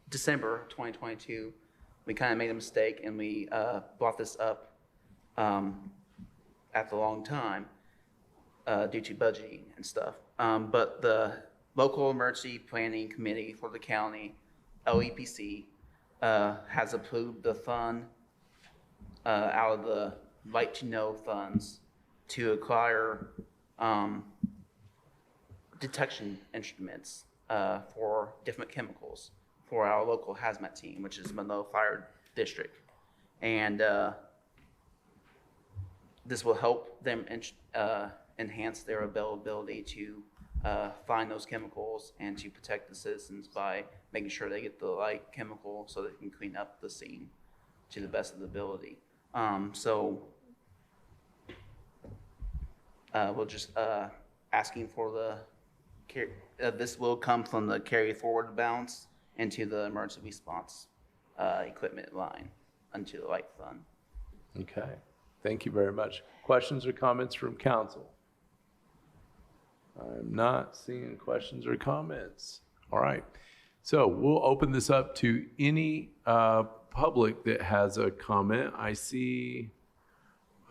December 2022, we kind of made a mistake and we brought this up at the wrong time due to budgeting and stuff. But the Local Emergency Planning Committee for the county, LEPC, has approved the fund out of the Right to Know funds to acquire detection instruments for different chemicals for our local hazmat team, which is Monroe Fire District. And this will help them enhance their availability to find those chemicals and to protect the citizens by making sure they get the right chemical so they can clean up the scene to the best of the ability. So we're just asking for this will come from the carry forward balance into the emergency response equipment line into the light fund. Okay. Thank you very much. Questions or comments from council? I'm not seeing questions or comments. All right. So we'll open this up to any public that has a comment. I see,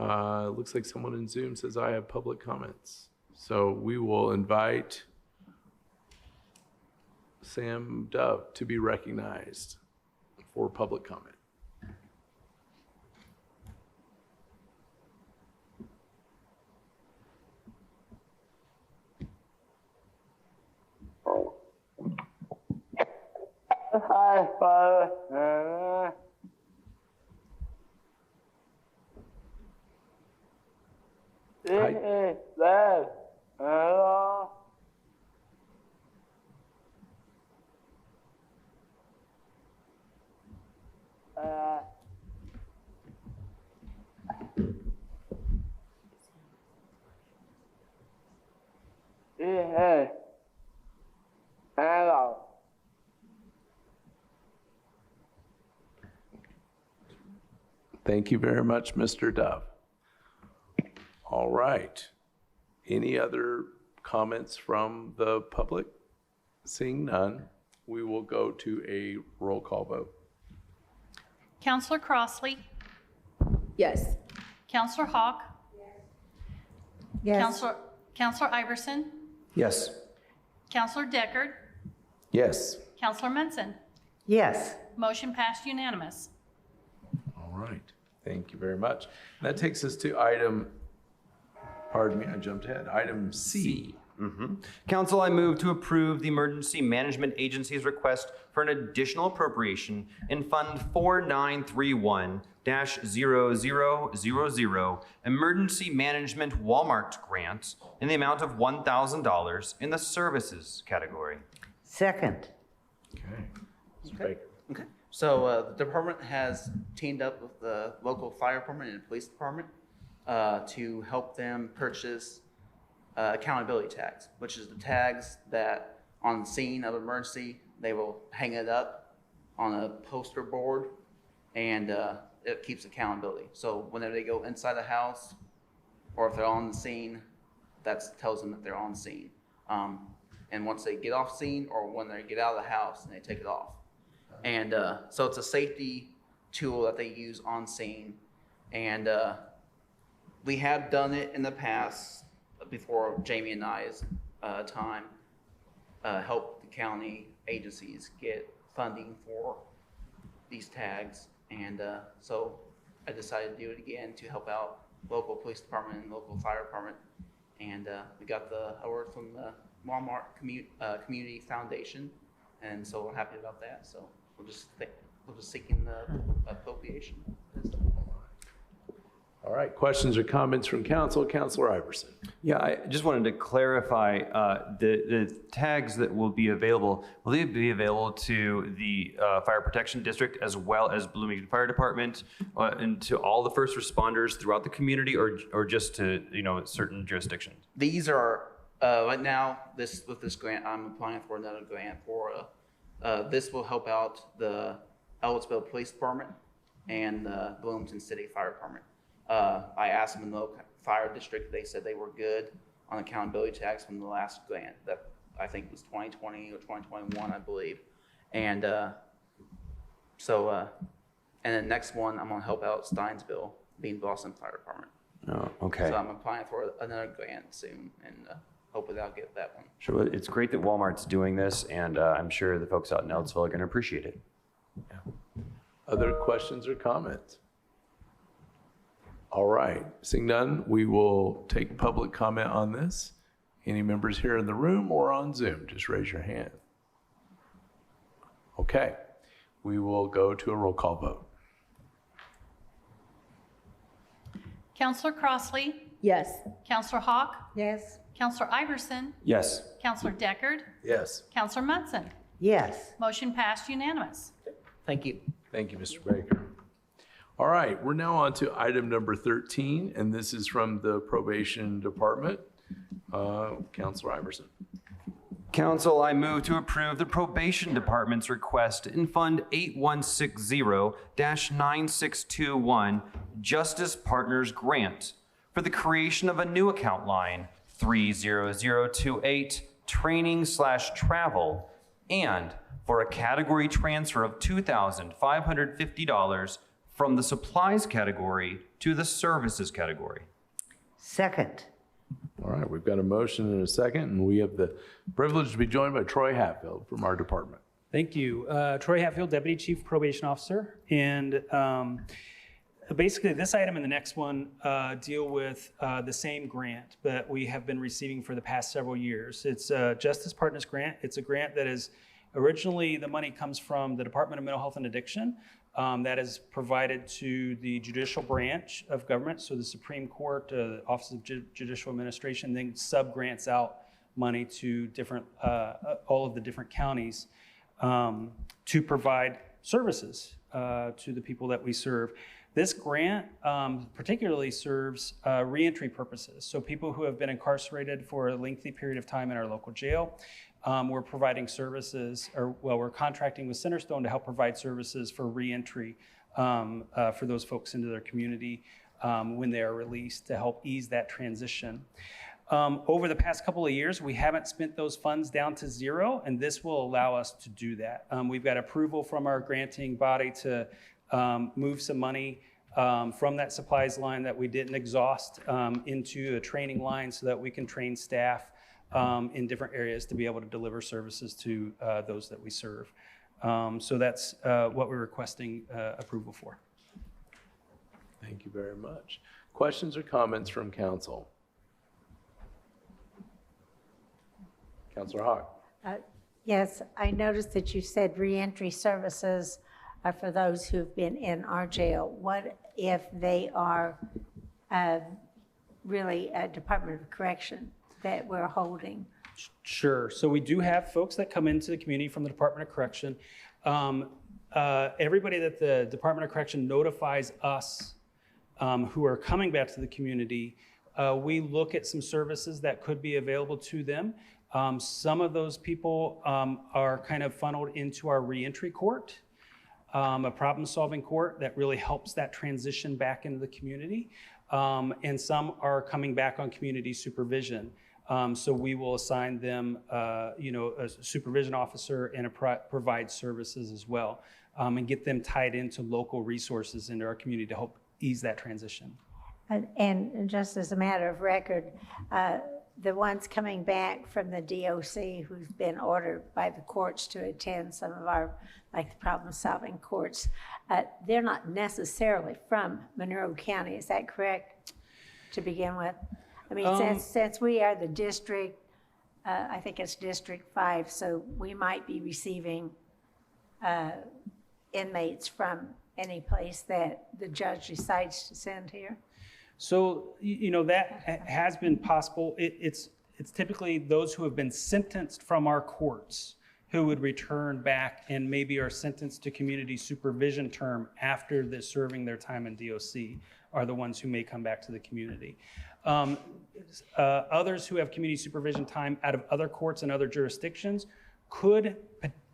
looks like someone in Zoom says I have public comments. So we will invite Sam Dove to be recognized for public comment. Hi, Father. This is Dad. Hello. Hey. Hello. Thank you very much, Mr. Dove. All right. Any other comments from the public? Seeing none, we will go to a roll call vote. Counselor Crossley, Yes. Counselor Hawk, Yes. Counselor Iverson, Yes. Counselor Deckard, Yes. Counselor Munson. Yes. Motion passed unanimous. All right. Thank you very much. That takes us to item, pardon me, I jumped ahead. Item C. Council, I move to approve the Emergency Management Agency's request for an additional appropriation in Fund 4931-0000, Emergency Management Walmart Grant, in the amount of $1,000 in the services category. Second. Okay. Mr. Baker. Okay. So the department has teamed up with the local fire department and police department to help them purchase accountability tags, which is the tags that on the scene of emergency, they will hang it up on a poster board and it keeps accountability. So whenever they go inside the house or if they're on the scene, that tells them that they're on scene. and once they get off scene or when they get out of the house and they take it off. And so it's a safety tool that they use on scene. And we have done it in the past before Jamie and I's time, help the county agencies get funding for these tags. And so I decided to do it again to help out local police department and local fire department. And we got the award from the Walmart Community Foundation. And so we're happy about that. So we're just seeking the appropriation. All right, questions or comments from council? Councilor Iverson. Yeah, I just wanted to clarify the tags that will be available. Will they be available to the Fire Protection District as well as Bloomington Fire Department and to all the first responders throughout the community, or just to certain jurisdictions? These are right now. With this grant, I'm applying for another grant for. This will help out the Ellisville Police Department and the Bloomington City Fire Department. I asked them in the fire district, they said they were good on accountability tags from the last grant that I think was 2020 or 2021, I believe. And and the next one, I'm gonna help out Steinsville, being Boston Fire Department. Oh, okay. So I'm applying for another grant soon, and hopefully I'll get that one. Sure, it's great that Walmart's doing this, and I'm sure the folks out in Ellisville are going to appreciate it. Yeah. Other questions or comments? All right, seeing none, we will take public comment on this. Any members here in the room or on Zoom, just raise your hand. Okay, we will go to a roll call vote. Counselor Crossley? Yes. Counselor Hawk? Yes. Counselor Iverson? Yes. Counselor Deckard? Yes. Counselor Munson? Yes. Motion passed unanimous. Thank you. Thank you, Mr. Baker. All right, we're now on to item number 13, and this is from the Probation Department. Counselor Iverson. Council, I move to approve the Probation Department's request in Fund 8160-9621 Justice Partners Grant for the creation of a new account line 30028 training/travel and for a category transfer of $2,550 from the supplies category to the services category. Second. All right, we've got a motion and a second, and we have the privilege to be joined by Troy Hatfield from our department. Thank you. Troy Hatfield, Deputy Chief Probation Officer. And basically this item and the next one deal with the same grant that we have been receiving for the past several years. It's a Justice Partners Grant. It's a grant that is originally, the money comes from the Department of Mental Health and Addiction. That is provided to the judicial branch of government, so the Supreme Court, the Office of Judicial Administration, then sub-grants out money to different, all of the different counties to provide services to the people that we serve. This grant particularly serves reentry purposes, so people who have been incarcerated for a lengthy period of time in our local jail. We're providing services, we're contracting with Centerstone to help provide services for reentry for those folks into their community when they are released to help ease that transition. Over the past couple of years, we haven't spent those funds down to zero, and this will allow us to do that. We've got approval from our granting body to move some money from that supplies line that we didn't exhaust into a training line so that we can train staff in different areas to be able to deliver services to those that we serve. So that's what we're requesting approval for. Thank you very much. Questions or comments from council? Councilor Hawk. Yes, I noticed that you said reentry services are for those who've been in our jail. What if they are really a Department of Correction that we're holding? Sure. So we do have folks that come into the community from the Department of Correction. Everybody that the Department of Correction notifies us who are coming back to the community, we look at some services that could be available to them. Some of those people are kind of funneled into our reentry court, a problem-solving court that really helps that transition back into the community. And some are coming back on community supervision. So we will assign them, a supervision officer and provide services as well, and get them tied into local resources into our community to help ease that transition. And just as a matter of record, the ones coming back from the DOC who've been ordered by the courts to attend some of our, like the problem-solving courts, they're not necessarily from Monroe County. Is that correct, to begin with? I mean, since we are the district, I think it's District 5, so we might be receiving inmates from any place that the judge decides to send here. So, that has been possible. It's typically those who have been sentenced from our courts who would return back and maybe are sentenced to community supervision term after serving their time in DOC are the ones who may come back to the community. Others who have community supervision time out of other courts and other jurisdictions could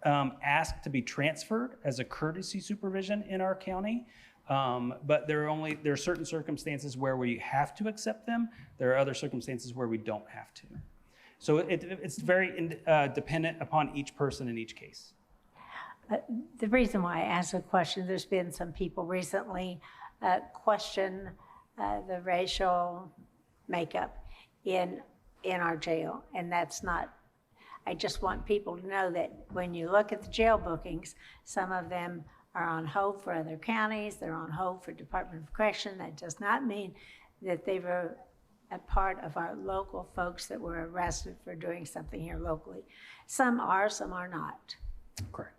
ask to be transferred as a courtesy supervision in our county. But there are certain circumstances where we have to accept them. There are other circumstances where we don't have to. So it's very dependent upon each person in each case. The reason why I asked the question, there's been some people recently question the racial makeup in our jail, and that's not. I just want people to know that when you look at the jail bookings, some of them are on hold for other counties, they're on hold for Department of Correction. That does not mean that they were a part of our local folks that were arrested for doing something here locally. Some are not. Correct.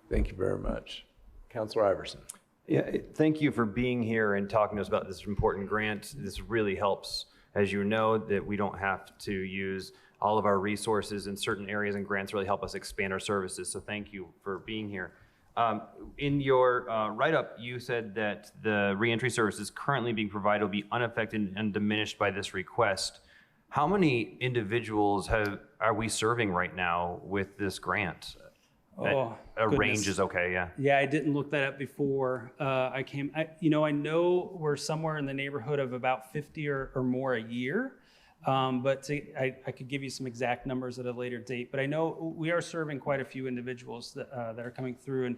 Thank you very much. Councilor Iverson. Yeah, thank you for being here and talking to us about this important grant. This really helps, as you know, that we don't have to use all of our resources in certain areas, and grants really help us expand our services. So thank you for being here. In your write-up, you said that the reentry services currently being provided will be unaffected and diminished by this request. How many individuals are we serving right now with this grant? Oh, a range is okay, yeah. Yeah, I didn't look that up before I came. I know we're somewhere in the neighborhood of about 50 or more a year. But I could give you some exact numbers at a later date. But I know we are serving quite a few individuals that are coming through.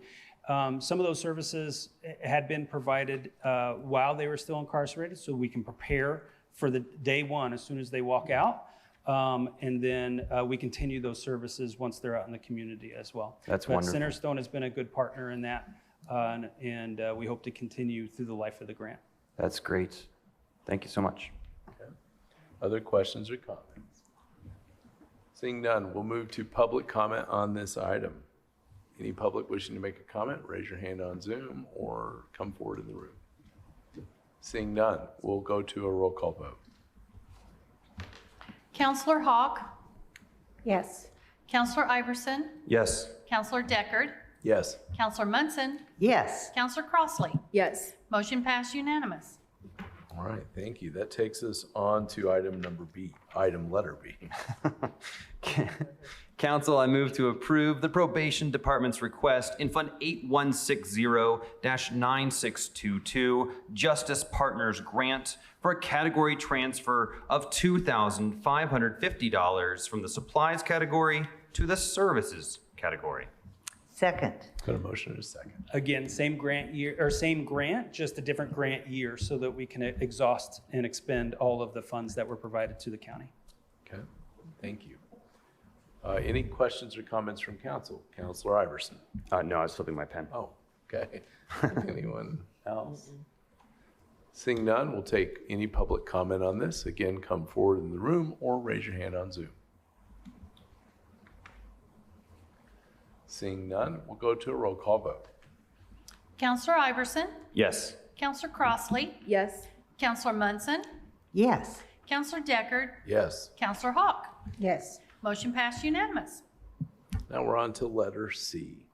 And some of those services had been provided while they were still incarcerated, so we can prepare for the day one as soon as they walk out. And then we continue those services once they're out in the community as well. That's wonderful. Centerstone has been a good partner in that, and we hope to continue through the life of the grant. That's great. Thank you so much. Other questions or comments? Seeing none, we'll move to public comment on this item. Any public wishing to make a comment, raise your hand on Zoom or come forward in the room. Seeing none, we'll go to a roll call vote. Counselor Hawk, Yes. Counselor Iverson, Yes. Counselor Deckard, Yes. Counselor Munson, Yes. Counselor Crossley. Yes. Motion passed unanimous. All right, thank you. That takes us on to item letter B. Council, I move to approve the probation department's request in Fund 8160-9622 Justice Partners Grant for a category transfer of $2,550 from the supplies category to the services category. Second. Got a motion in a second. Again, same grant year, or same grant, just a different grant year so that we can exhaust and expend all of the funds that were provided to the county. Okay, thank you. Any questions or comments from council? Councilor Iverson. No, I was flipping my pen. Oh, okay. Anyone else? Seeing none, we'll take any public comment on this. Again, come forward in the room or raise your hand on Zoom. Seeing none, we'll go to a roll call vote. Counselor Iverson, Yes. Counselor Crossley, Yes. Counselor Munson, Yes. Counselor Deckard, Yes. Counselor Hawk. Yes. Motion passed unanimous. Now we're on to letter C.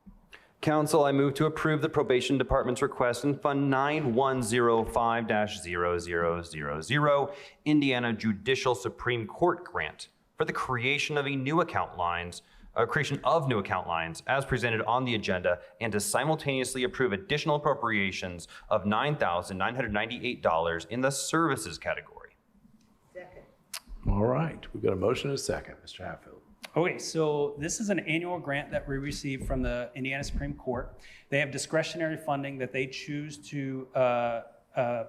Council, I move to approve the probation department's request in Fund 9105-0000 Indiana Judicial Supreme Court Grant for the creation of new account lines as presented on the agenda, and to simultaneously approve additional appropriations of $9,998 in the services category. Second. All right, we've got a motion and a second. Mr. Hatfield. Okay, so this is an annual grant that we receive from the Indiana Supreme Court. They have discretionary funding that they choose to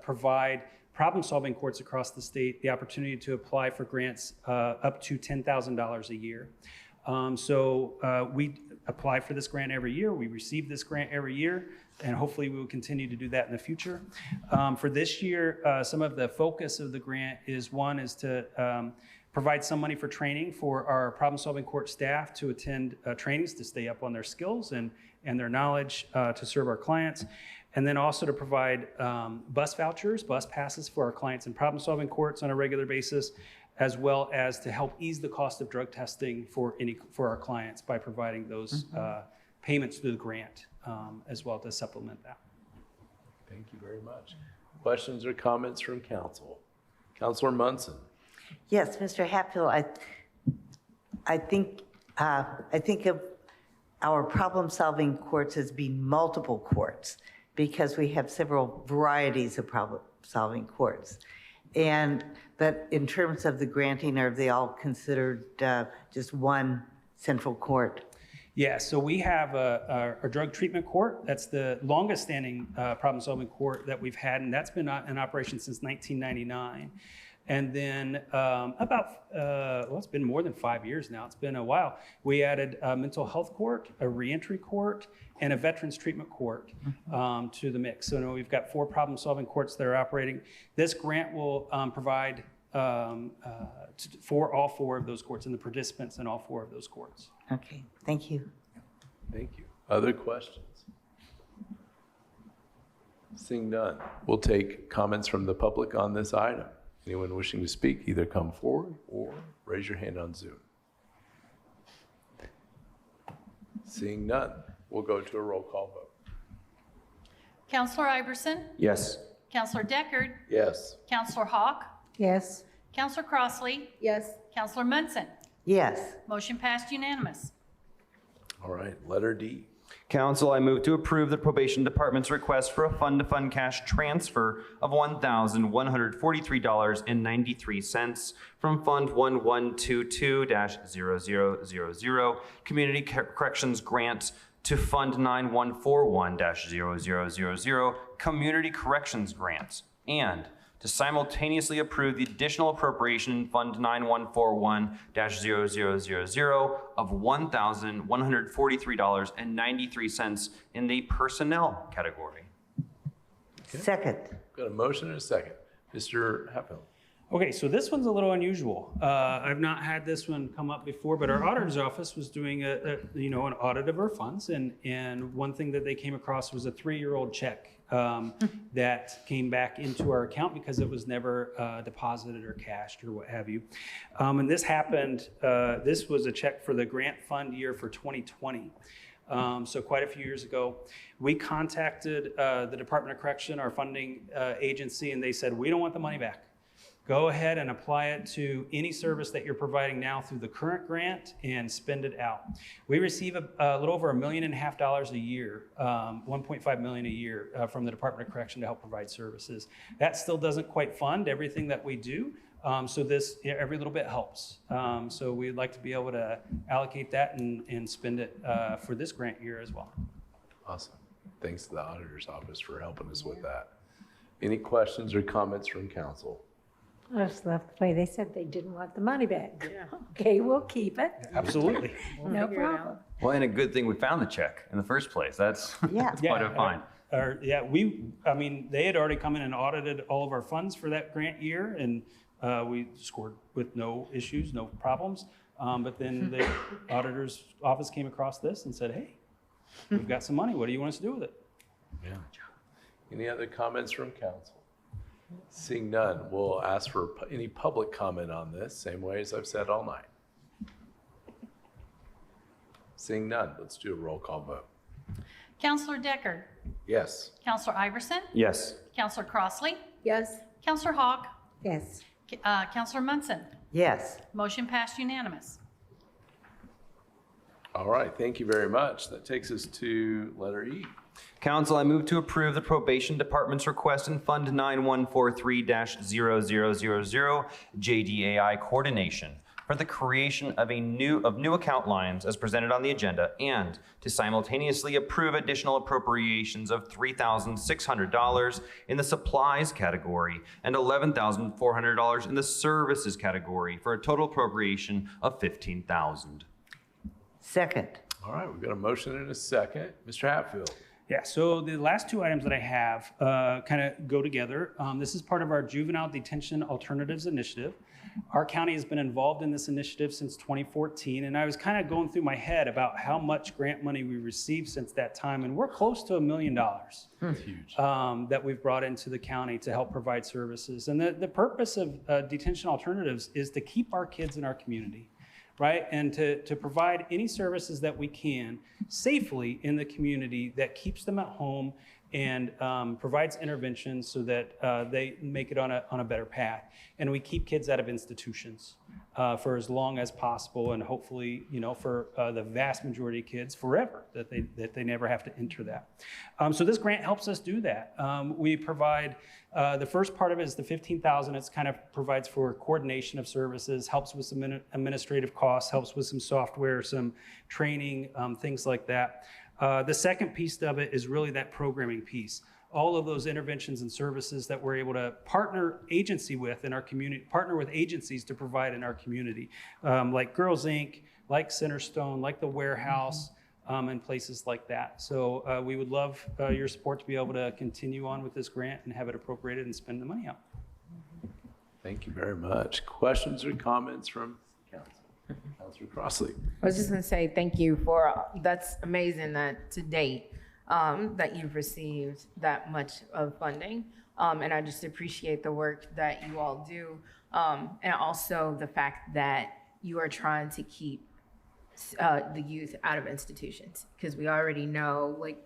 provide problem-solving courts across the state the opportunity to apply for grants up to $10,000 a year. We apply for this grant every year. We receive this grant every year, and hopefully we will continue to do that in the future. For this year, some of the focus of the grant is to provide some money for training for our problem-solving court staff to attend trainings to stay up on their skills and their knowledge to serve our clients. And then also to provide bus vouchers, bus passes for our clients in problem-solving courts on a regular basis, as well as to help ease the cost of drug testing for our clients by providing those payments through the grant as well to supplement that. Thank you very much. Questions or comments from council? Councilor Munson. Yes, Mr. Hatfield, I think of our problem-solving courts as being multiple courts because we have several varieties of problem-solving courts. But in terms of the granting, are they all considered just one central court? Yeah, so we have a drug treatment court. That's the longest standing problem-solving court that we've had, and that's been in operation since 1999. And then it's been more than 5 years now. It's been a while. We added a mental health court, a reentry court, and a veterans treatment court to the mix. So now we've got 4 problem-solving courts that are operating. This grant will provide for all 4 of those courts and the participants in all 4 of those courts. Okay, thank you. Thank you. Other questions? Seeing none, we'll take comments from the public on this item. Anyone wishing to speak, either come forward or raise your hand on Zoom. Seeing none, we'll go to a roll call vote. Counselor Iverson? Yes. Counselor Deckard? Yes. Counselor Hawk? Yes. Counselor Crossley? Yes. Counselor Munson? Yes. Motion passed unanimous. All right, letter D. Council, I move to approve the probation department's request for a fund-to-fund cash transfer of $1,143.93 from Fund 1122-0000 Community Corrections Grant to Fund 9141-0000 Community Corrections Grants, and to simultaneously approve the additional appropriation in Fund 9141-0000 of $1,143.93 in the personnel category. Okay. Second. Got a motion and a second. Mr. Hatfield. Okay, so this one's a little unusual. I've not had this one come up before, but our auditor's office was doing an audit of our funds, and one thing that they came across was a 3-year-old check that came back into our account because it was never deposited or cashed or what have you. And this happened, this was a check for the grant fund year for 2020. So quite a few years ago, we contacted the Department of Correction, our funding agency, and they said, we don't want the money back. Go ahead and apply it to any service that you're providing now through the current grant and spend it out. We receive a little over $1.5 million a year, $1.5 million a year from the Department of Correction to help provide services. That still doesn't quite fund everything that we do. So every little bit helps. So we'd like to be able to allocate that and spend it for this grant year as well. Awesome. Thanks to the auditor's office for helping us with that. Any questions or comments from council? I just love the way they said they didn't want the money back. Yeah. Okay, we'll keep it. Absolutely. No problem. Well, and a good thing we found the check in the first place. That's quite a find. They had already come in and audited all of our funds for that grant year, and we scored with no issues, no problems. But then the auditor's office came across this and said, hey, we've got some money. What do you want us to do with it? Yeah. Any other comments from council? Seeing none, we'll ask for any public comment on this, same way as I've said all night. Seeing none, let's do a roll call vote. Counselor Deckard? Yes. Counselor Iverson? Yes. Counselor Crossley? Yes. Counselor Hawk? Yes. Counselor Munson? Yes. Motion passed unanimous. All right, thank you very much. That takes us to letter E. Council, I move to approve the probation department's request in Fund 9143-0000 JDAI coordination for the creation of new account lines as presented on the agenda, and to simultaneously approve additional appropriations of $3,600 in the supplies category and $11,400 in the services category for a total appropriation of $15,000. Second. All right, we've got a motion and a second. Mr. Hatfield. Yeah, so the last two items that I have kind of go together. This is part of our Juvenile Detention Alternatives Initiative. Our county has been involved in this initiative since 2014, and I was kind of going through my head about how much grant money we received since that time, and we're close to $1 million Huge. that we've brought into the county to help provide services. And the purpose of Detention Alternatives is to keep our kids in our community, right? And to provide any services that we can safely in the community that keeps them at home and provides interventions so that they make it on a better path. And we keep kids out of institutions for as long as possible, and hopefully, for the vast majority of kids forever, that they never have to enter that. So this grant helps us do that. We provide, the first part of it is the $15,000. It's kind of provides for coordination of services, helps with some administrative costs, helps with some software, some training, things like that. The second piece of it is really that programming piece. All of those interventions and services that we're able to partner agency with in our community, partner with agencies to provide in our community, like Girls Inc., like Centerstone, like the Warehouse, and places like that. So we would love your support to be able to continue on with this grant and have it appropriated and spend the money out. Thank you very much. Questions or comments from council? Councilor Crossley. I was just going to say thank you for, that's amazing that to date that you've received that much of funding. And I just appreciate the work that you all do. And also the fact that you are trying to keep the youth out of institutions, because we already know like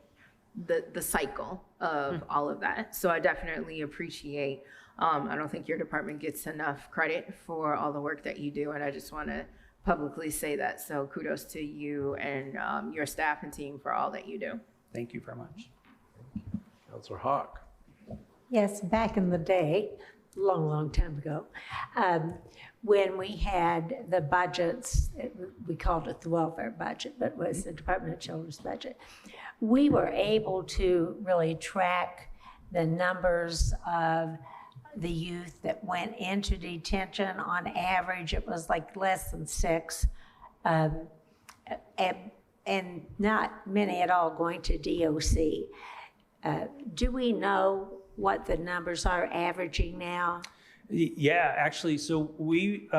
the cycle of all of that. So I definitely appreciate, I don't think your department gets enough credit for all the work that you do. And I just want to publicly say that. So kudos to you and your staff and team for all that you do. Thank you very much. Councilor Hawk. Yes, back in the day, long time ago, when we had the budgets, we called it the welfare budget, but it was the Department of Children's budget, we were able to really track the numbers of the youth that went into detention. On average, it was like less than 6, and not many at all going to DOC. Do we know what the numbers are averaging now? Yeah, actually, so we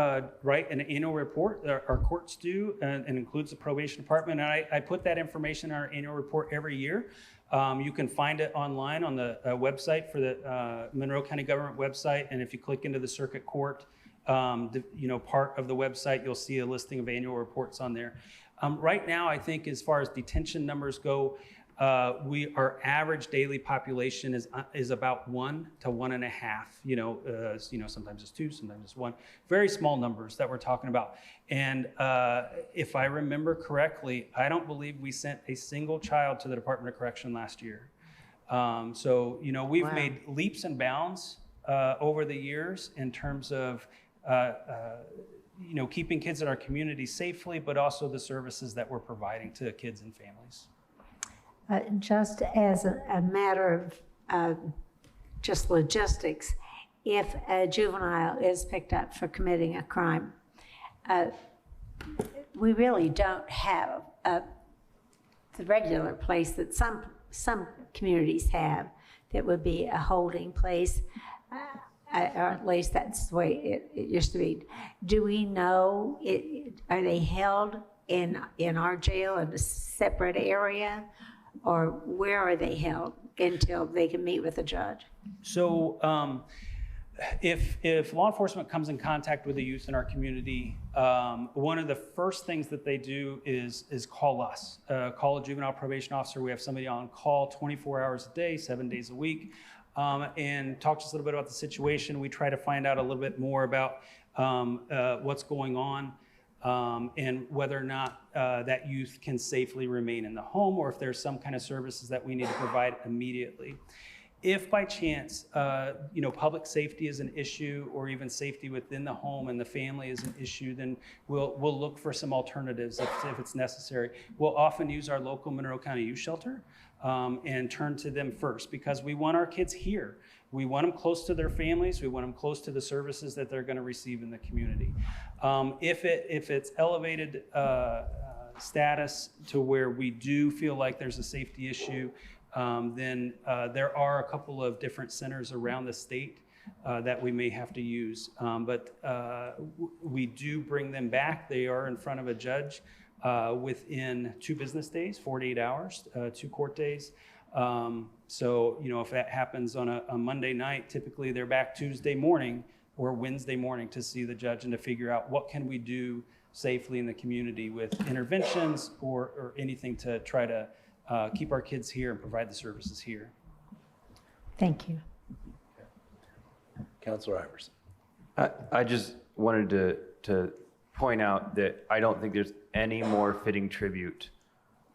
write an annual report, our courts do, and includes the probation department. And I put that information in our annual report every year. You can find it online on the website for the Monroe County Government website. And if you click into the circuit court, part of the website, you'll see a listing of annual reports on there. Right now, I think as far as detention numbers go, our average daily population is about 1 to 1.5. Sometimes it's 2, sometimes it's 1. Very small numbers that we're talking about. And if I remember correctly, I don't believe we sent a single child to the Department of Correction last year. We've made leaps and bounds over the years in terms of keeping kids in our community safely, but also the services that we're providing to kids and families. Just as a matter of just logistics, if a juvenile is picked up for committing a crime, we really don't have the regular place that some communities have that would be a holding place, or at least that's the way it used to be. Do we know, are they held in our jail in a separate area? Or where are they held until they can meet with a judge? So if law enforcement comes in contact with the youth in our community, one of the first things that they do is call us, call a juvenile probation officer. We have somebody on call 24 hours a day, 7 days a week, and talk to us a little bit about the situation. We try to find out a little bit more about what's going on. and whether or not that youth can safely remain in the home, or if there's some kind of services that we need to provide immediately. If by chance, public safety is an issue, or even safety within the home and the family is an issue, then we'll look for some alternatives if it's necessary. We'll often use our local Monroe County Youth Shelter and turn to them first, because we want our kids here. We want them close to their families. We want them close to the services that they're going to receive in the community. If it's elevated status to where we do feel like there's a safety issue, then there are a couple of different centers around the state that we may have to use. But we do bring them back. They are in front of a judge within 2 business days, 48 hours, 2 court days. So, if that happens on a Monday night, typically they're back Tuesday morning or Wednesday morning to see the judge and to figure out what can we do safely in the community with interventions or anything to try to keep our kids here and provide the services here. Thank you. Councilor Iverson. I just wanted to point out that I don't think there's any more fitting tribute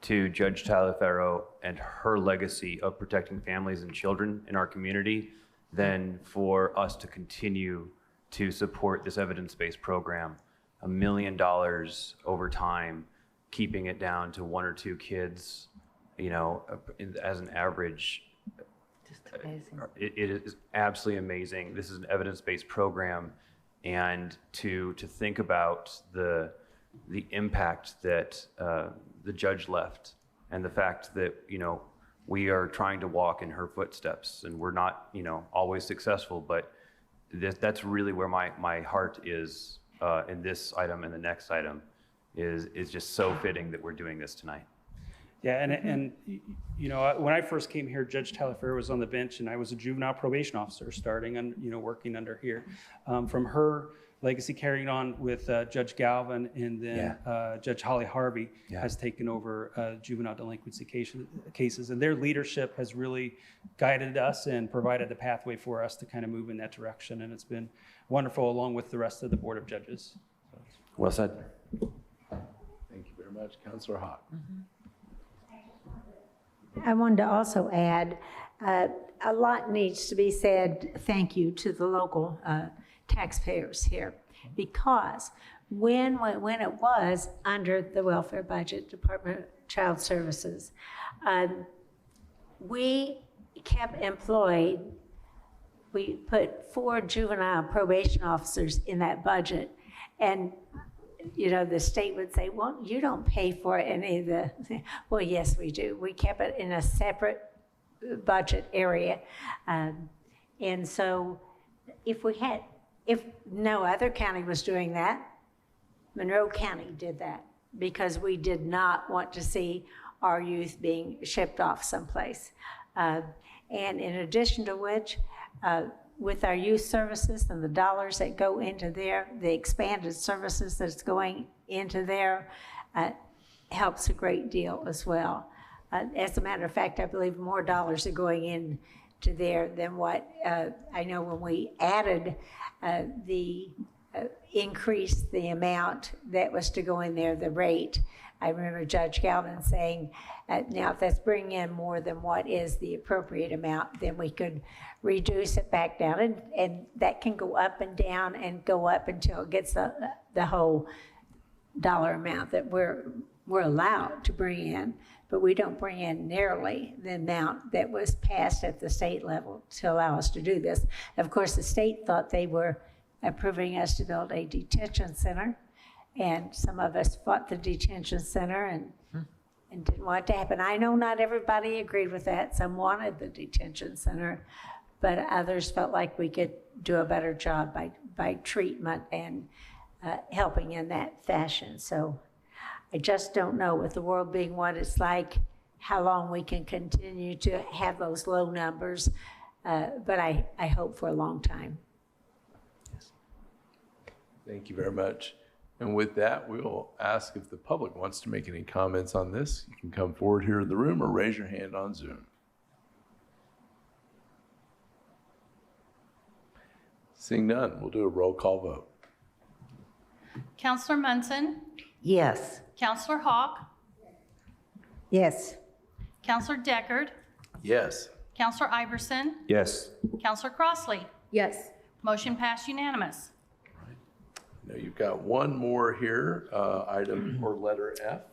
to Judge Taliaferro and her legacy of protecting families and children in our community than for us to continue to support this evidence-based program. $1 million over time, keeping it down to 1 or 2 kids, as an average. Just amazing. It is absolutely amazing. This is an evidence-based program, and to think about the impact that the judge left, and the fact that we are trying to walk in her footsteps, and we're not always successful, but that's really where my heart is in this item and the next item is just so fitting that we're doing this tonight. Yeah, and when I first came here, Judge Taliaferro was on the bench, and I was a juvenile probation officer starting and working under here. From her legacy carrying on with Judge Galvin, and then Judge Holly Harvey has taken over juvenile delinquency cases, and their leadership has really guided us and provided the pathway for us to kind of move in that direction, and it's been wonderful along with the rest of the Board of Judges. Well said. Thank you very much. Councilor Hawk. I wanted to also add, a lot needs to be said, thank you to the local taxpayers here, because when it was under the welfare budget, Department of Child Services, we kept employed. We put 4 juvenile probation officers in that budget, and the state would say, well, you don't pay for any of the, well, yes, we do. We kept it in a separate budget area. And so if no other county was doing that, Monroe County did that, because we did not want to see our youth being shipped off someplace. And in addition to which, with our youth services and the dollars that go into there, the expanded services that's going into there helps a great deal as well. As a matter of fact, I believe more dollars are going into there than what I know when we added increased the amount that was to go in there, the rate. I remember Judge Galvin saying, now if that's bringing in more than what is the appropriate amount, then we could reduce it back down. And that can go up and down and go up until it gets the whole dollar amount that we're allowed to bring in. But we don't bring in nearly the amount that was passed at the state level to allow us to do this. Of course, the state thought they were approving us to build a detention center. And some of us fought the detention center and didn't want it to happen. I know not everybody agreed with that. Some wanted the detention center, but others felt like we could do a better job by treatment and helping in that fashion. So I just don't know, with the world being what it's like, how long we can continue to have those low numbers, but I hope for a long time. Thank you very much. And with that, we will ask if the public wants to make any comments on this. You can come forward here in the room or raise your hand on Zoom. Seeing none, we'll do a roll call vote. Counselor Munson, Yes. Counselor Hawk, Yes. Counselor Deckard, Yes. Counselor Iverson, Yes. Counselor Crossley. Yes. Motion passed unanimous. Now you've got one more here, item or letter F.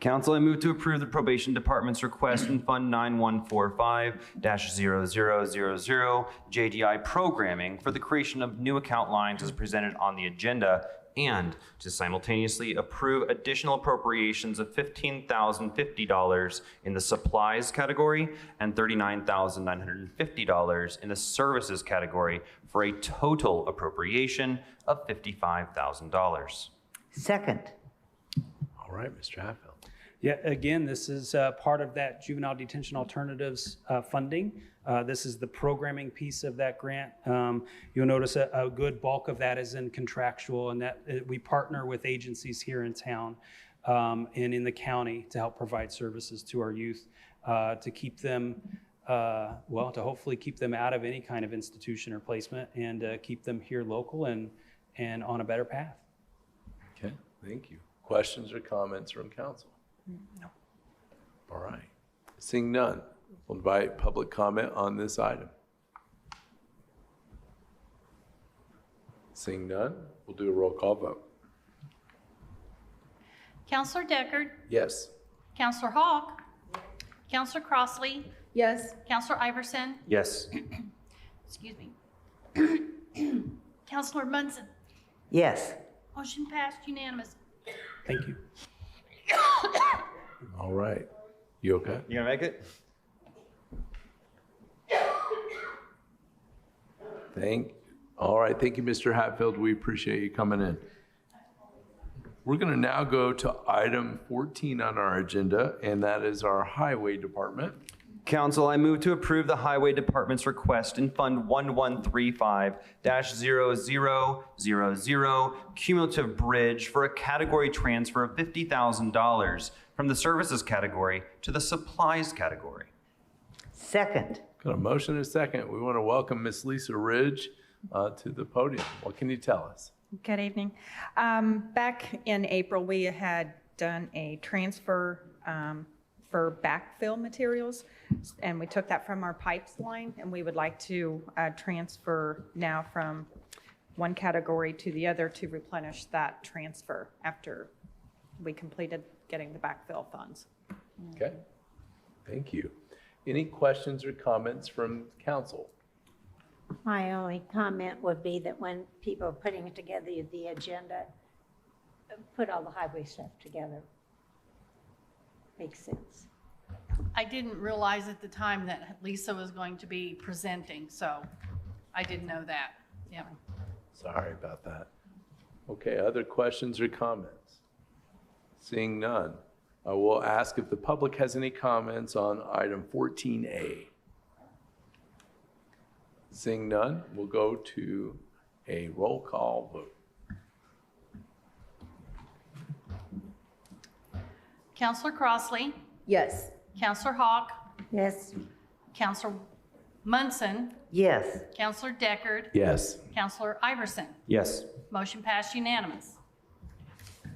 Council, I move to approve the probation department's request in Fund 9145-0000 JDI programming for the creation of new account lines as presented on the agenda, and to simultaneously approve additional appropriations of $15,050 in the supplies category and $39,950 in the services category for a total appropriation of $55,000. Second. All right, Mr. Hatfield. Yeah, again, this is part of that juvenile detention alternatives funding. This is the programming piece of that grant. You'll notice a good bulk of that is in contractual, and that we partner with agencies here in town and in the county to help provide services to our youth to keep them, to hopefully keep them out of any kind of institution or placement and keep them here local and on a better path. Okay, thank you. Questions or comments from council? No. All right. Seeing none, we'll invite public comment on this item. Seeing none, we'll do a roll call vote. Counselor Deckard, Yes. Counselor Hawk, Counselor Crossley, Yes. Counselor Iverson, Yes. excuse me, Counselor Munson. Yes. Motion passed unanimous. Thank you. All right. You okay? You gonna make it? All right. Thank you, Mr. Hatfield. We appreciate you coming in. We're going to now go to item 14 on our agenda, and that is our highway department. Council, I move to approve the Highway Department's request in Fund 1135-0000 cumulative bridge for a category transfer of $50,000 from the services category to the supplies category. Second. Got a motion and a second. We want to welcome Miss Lisa Ridge to the podium. What can you tell us? Good evening. Back in April, we had done a transfer for backfill materials, and we took that from our pipes line, and we would like to transfer now from one category to the other to replenish that transfer after we completed getting the backfill funds. Okay. Thank you. Any questions or comments from council? My only comment would be that when people are putting together the agenda, put all the highway stuff together. Makes sense. I didn't realize at the time that Lisa was going to be presenting, so I didn't know that. Yeah. Sorry about that. Okay, other questions or comments? Seeing none, I will ask if the public has any comments on item 14A. Seeing none, we'll go to a roll call vote. Counselor Crossley, Yes. Counselor Hawk, Yes. Counselor Munson, Yes. Counselor Deckard, Yes. Counselor Iverson. Yes. Motion passed unanimous.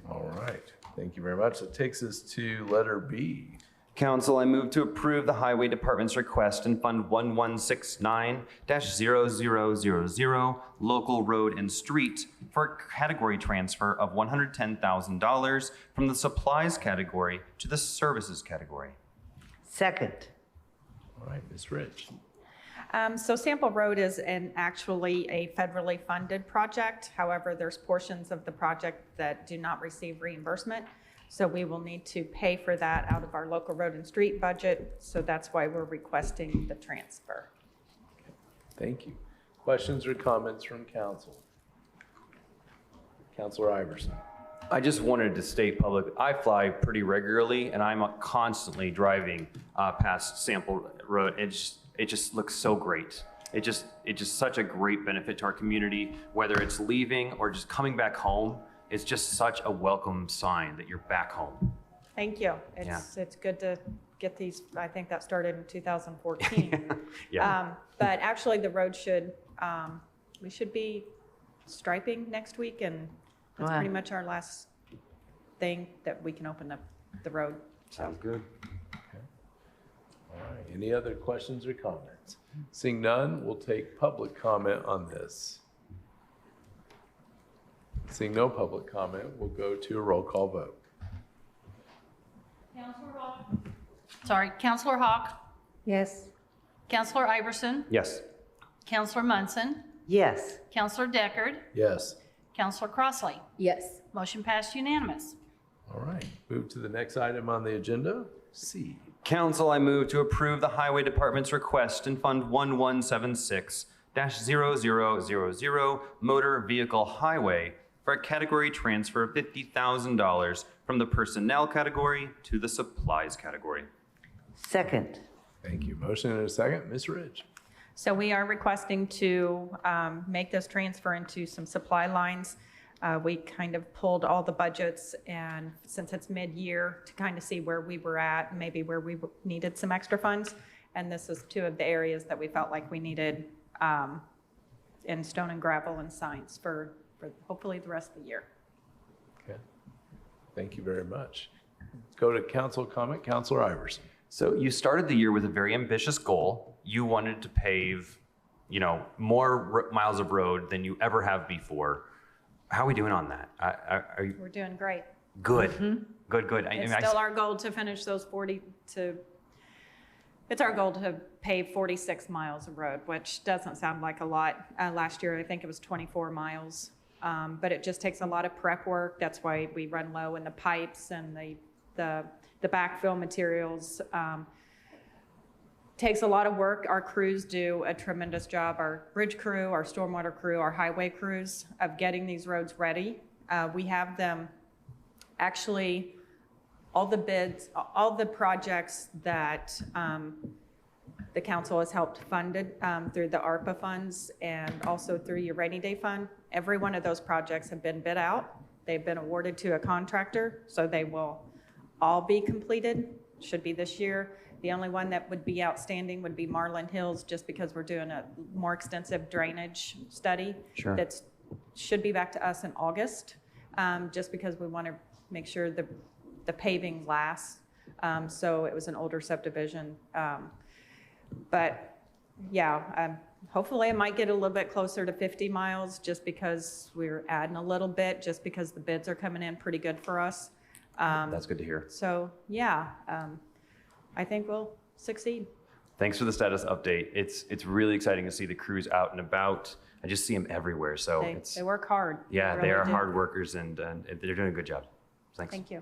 All right, thank you very much. That takes us to letter B. Council, I move to approve the Highway Department's request in Fund 1169-0000 Local Road and Street for a category transfer of $110,000 from the supplies category to the services category. Second. All right, Ms. Rich. So Sample Road is actually a federally funded project. However, there's portions of the project that do not receive reimbursement. So we will need to pay for that out of our local road and street budget. So that's why we're requesting the transfer. Thank you. Questions or comments from council? Councilor Iverson. I just wanted to state public, I fly pretty regularly and I'm constantly driving past Sample Road. It just looks so great. It's just such a great benefit to our community, whether it's leaving or just coming back home. It's just such a welcome sign that you're back home. Thank you. It's good to get these. I think that started in 2014. Yeah. But actually the road we should be striping next week and That's Wow. pretty much our last thing that we can open up the road. Sounds good. All right, any other questions or comments? Seeing none, we'll take public comment on this. Seeing no public comment, we'll go to a roll call vote. Counselor Hawk, Yes. Counselor Iverson, Yes. Counselor Munson, Yes. Counselor Deckard, Yes. Counselor Crossley. Yes. Motion passed unanimous. All right, move to the next item on the agenda, C. Council, I move to approve the Highway Department's request in Fund 1176-0000 Motor Vehicle Highway for a category transfer of $50,000 from the personnel category to the supplies category. Second. Thank you. Motion and a second. Ms. Ridge. So we are requesting to make this transfer into some supply lines. We kind of pulled all the budgets, and since it's mid-year, to kind of see where we were at, maybe where we needed some extra funds. And this is two of the areas that we felt like we needed in stone and gravel and signs for hopefully the rest of the year. Okay. Thank you very much. Let's go to council comment. Counselor Iverson. So you started the year with a very ambitious goal. You wanted to pave, more miles of road than you ever have before. How are we doing on that? Are you We're doing great. good? Good. It's still our goal to finish those it's our goal to pave 46 miles of road, which doesn't sound like a lot. Last year, I think it was 24 miles. But it just takes a lot of prep work. That's why we run low in the pipes and the backfill materials. Takes a lot of work. Our crews do a tremendous job. Our bridge crew, our stormwater crew, our highway crews of getting these roads ready. We have them actually, all the bids, all the projects that the council has helped funded through the ARPA funds and also through your rainy day fund. Every one of those projects have been bid out. They've been awarded to a contractor, so they will all be completed, should be this year. The only one that would be outstanding would be Marlin Hills, just because we're doing a more extensive drainage study. Sure. That should be back to us in August, just because we want to make sure the paving lasts. So it was an older subdivision. But yeah, hopefully I might get a little bit closer to 50 miles just because we're adding a little bit, just because the bids are coming in pretty good for us. That's good to hear. So yeah, I think we'll succeed. Thanks for the status update. It's really exciting to see the crews out and about. I just see them everywhere. So They work hard. Yeah, They they really are do. hard workers and they're doing a good job. Thanks. Thank you.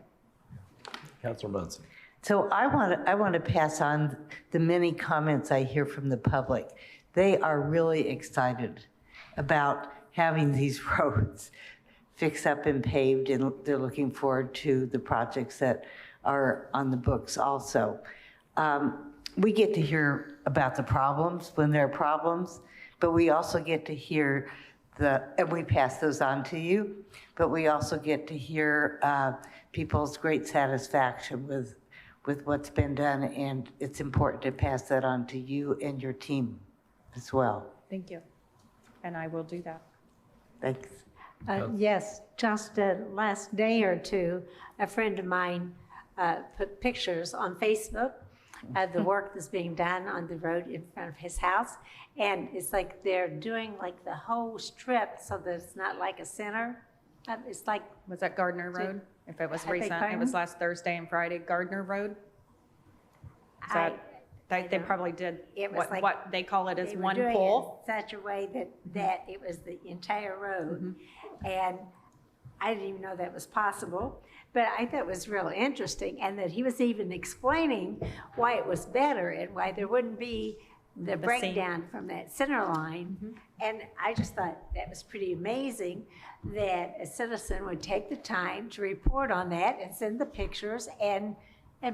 Councilor Munson. So I want to pass on the many comments I hear from the public. They are really excited about having these roads fixed up and paved, and they're looking forward to the projects that are on the books also. We get to hear about the problems when there are problems, but we also get to hear and we pass those on to you, but we also get to hear people's great satisfaction with what's been done, and it's important to pass that on to you and your team as well. Thank you. And I will do that. Thanks. Yes, just last day or two, a friend of mine put pictures on Facebook of the work that's being done on the road in front of his house. And it's like they're doing like the whole strip so that it's not like a center. It's like. Was that Gardner Road? If it was I beg recent, it pardon? was last Thursday and Friday, Gardner Road? Is they probably did It was like what they call it is they were one doing it pole. in such a way that it was the entire road. And I didn't even know that was possible, but I thought it was real interesting, and that he was even explaining why it was better and why there wouldn't be the seam. breakdown from that center line. And I just thought that was pretty amazing that a citizen would take the time to report on that and send the pictures and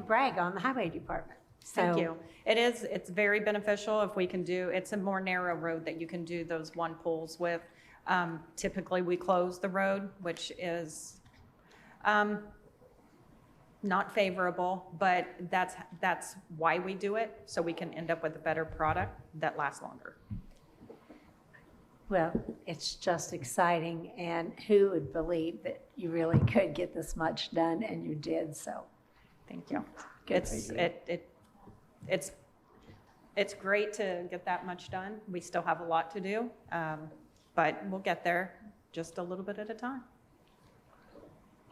brag on the highway department. Thank So- you. It's very beneficial if we can do, it's a more narrow road that you can do those one poles with. Typically, we close the road, which is not favorable, but that's why we do it, so we can end up with a better product that lasts longer. Well, it's just exciting, and who would believe that you really could get this much done, and you did, so. Thank you. Good It's great to get that much done. We still have a lot to do, but we'll get there just a little bit at a time.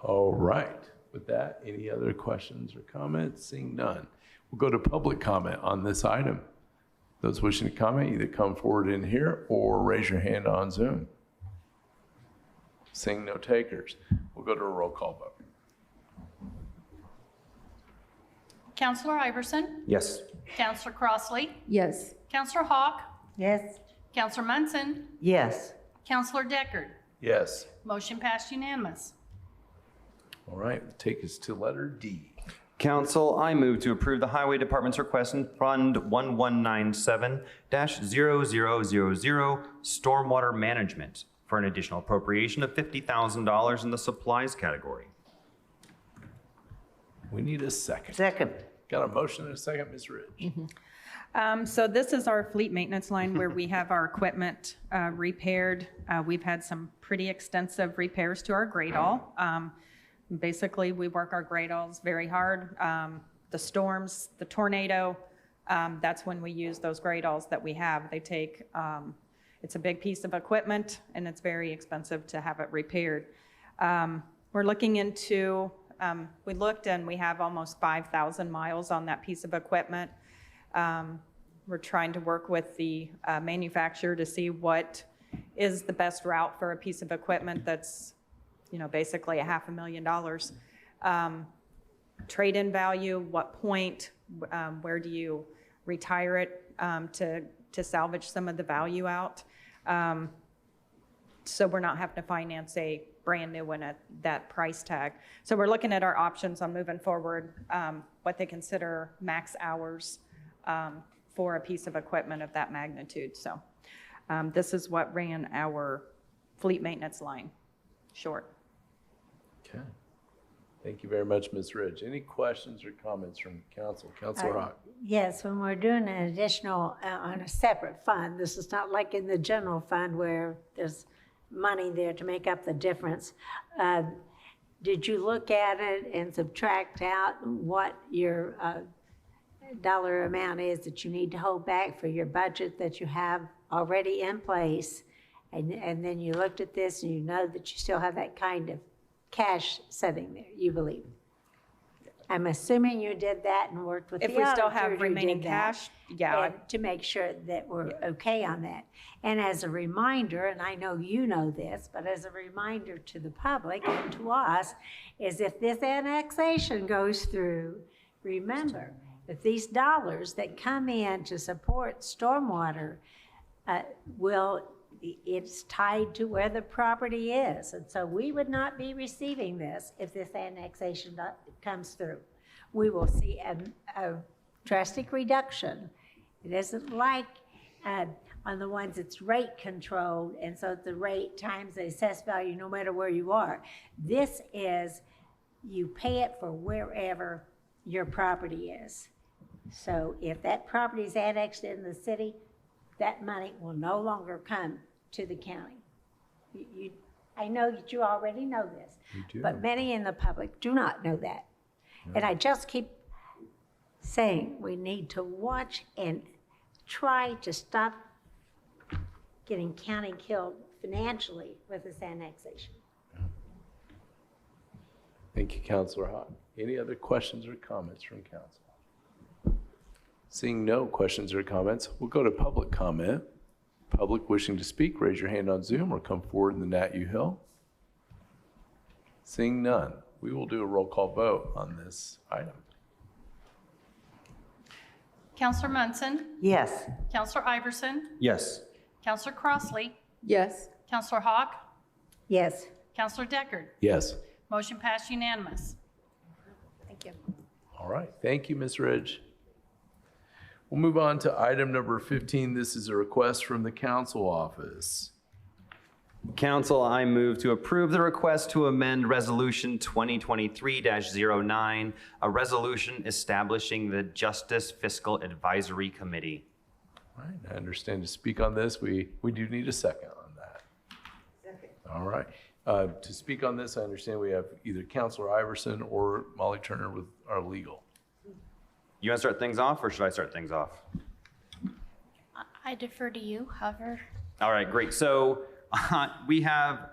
All right. With that, any other questions or comments? Seeing none, we'll go to public comment on this item. Those wishing to comment, either come forward in here or raise your hand on Zoom. Seeing no takers, we'll go to a roll call vote. Counselor Iverson? Yes. Counselor Crossley? Yes. Counselor Hawk? Yes. Counselor Munson? Yes. Counselor Deckard? Yes. Motion passed unanimous. All right, take us to letter D. Council, I move to approve the Highway Department's request in Fund 1197-0000 Stormwater Management for an additional appropriation of $50,000 in the supplies category. We need a second. Second. Got a motion and a second, Ms. Ridge. So this is our fleet maintenance line where we have our equipment repaired. We've had some pretty extensive repairs to our grade all. Basically, we work our grade alls very hard. The storms, the tornado, that's when we use those grade alls that we have. They take, it's a big piece of equipment and it's very expensive to have it repaired. We're looking into, we looked and we have almost 5,000 miles on that piece of equipment. We're trying to work with the manufacturer to see what is the best route for a piece of equipment that's, you know, basically $500,000. Trade-in value, what point, where do you retire it to salvage some of the value out? So we're not having to finance a brand new one at that price tag. So we're looking at our options on moving forward, what they consider max hours for a piece of equipment of that magnitude. So this is what ran our fleet maintenance line short. Okay. Thank you very much, Ms. Ridge. Any questions or comments from council? Councilor Hawk. Yes, when we're doing an additional on a separate fund, this is not like in the general fund where there's money there to make up the difference. Did you look at it and subtract out what your dollar amount is that you need to hold back for your budget that you have already in place? And then you looked at this and you know that you still have that kind of cash sitting there, you believe? I'm assuming you did that and worked with the If we still auditor have who remaining did that, cash, yeah. and to make sure that we're okay on that. And as a reminder, and I know you know this, but as a reminder to the public and to us, is if this annexation goes through, remember that these dollars that come in to support stormwater it's tied to where the property is. And so we would not be receiving this if this annexation comes through. We will see a drastic reduction. It isn't like on the ones it's rate controlled, and so the rate times the assessed value no matter where you are. This is, you pay it for wherever your property is. So if that property is annexed in the city, that money will no longer come to the county. I know that you already know this, but many in the public do not know that. No. And I just keep saying we need to watch and try to stop getting county killed financially with this annexation. Thank you, Councilor Hawk. Any other questions or comments from council? Seeing no questions or comments, we'll go to public comment. Public wishing to speak, raise your hand on Zoom or come forward in the Nat U Hill. Seeing none, we will do a roll call vote on this item. Counselor Munson? Yes. Counselor Iverson? Yes. Counselor Crossley? Yes. Counselor Hawk? Yes. Counselor Deckard? Yes. Motion passed unanimous. Thank you. All right, thank you, Ms. Ridge. We'll move on to item number 15. This is a request from the council office. Council, I move to approve the request to amend Resolution 2023-09, a resolution establishing the Justice Fiscal Advisory Committee. All right, I understand to speak on this, we do need a second on All right. To speak on this, I understand we have either Counselor Iverson or Molly Turner with our legal. You want to start things off, or should I start things off? I defer to you, however. All right, great. So we have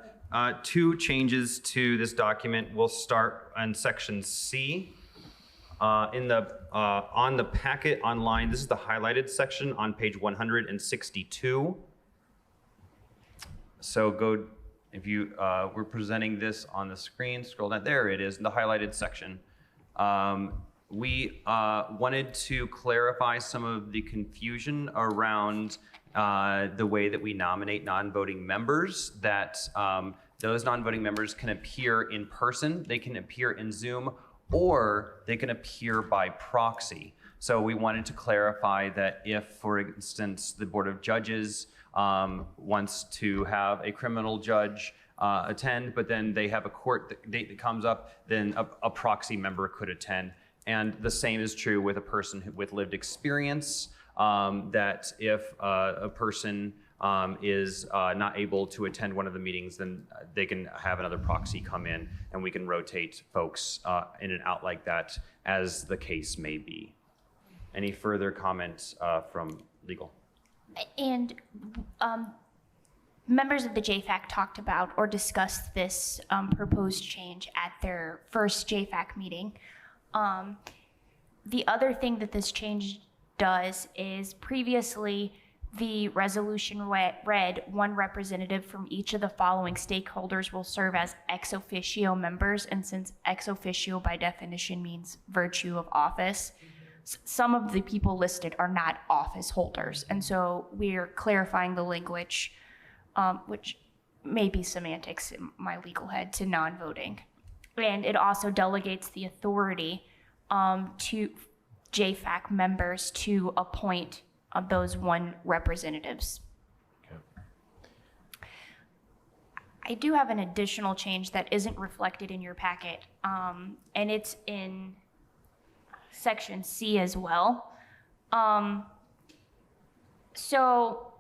two changes to this document. We'll start on section C. On the packet online, this is the highlighted section on page 162. So go, if you we're presenting this on the screen, scroll down, there it is, in the highlighted section. We wanted to clarify some of the confusion around the way that we nominate non-voting members, that those non-voting members can appear in person, they can appear in Zoom, or they can appear by proxy. So we wanted to clarify that if, for instance, the Board of Judges wants to have a criminal judge attend, but then they have a court date that comes up, then a proxy member could attend. And the same is true with a person with lived experience, that if a person is not able to attend one of the meetings, then they can have another proxy come in, and we can rotate folks in and out like that as the case may be. Any further comments from legal? And members of the JFAC talked about or discussed this proposed change at their first JFAC meeting. The other thing that this change does is previously the resolution read one representative from each of the following stakeholders will serve as ex officio members, and since ex officio by definition means virtue of office, some of the people listed are not office holders, and so we're clarifying the language, which may be semantics in my legal head, to non-voting. And it also delegates the authority to JFAC members to appoint those one representatives. Okay. I do have an additional change that isn't reflected in your packet, and it's in section C as well. So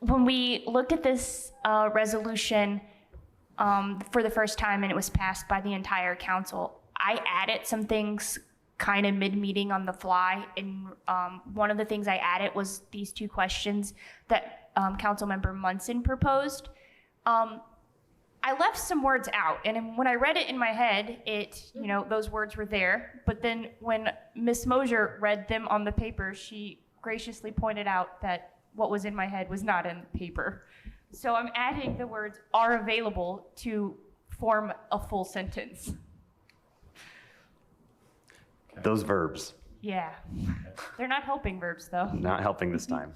when we looked at this resolution for the first time and it was passed by the entire council, I added some things kind of mid-meeting on the fly, and one of the things I added was these two questions that Councilmember Munson proposed. I left some words out, and when I read it in my head, those words were there, but then when Ms. Mosier read them on the paper, she graciously pointed out that what was in my head was not in paper. So I'm adding the words "are available" to form a full sentence. Those verbs. Yeah. They're not helping verbs, though. Not helping this time.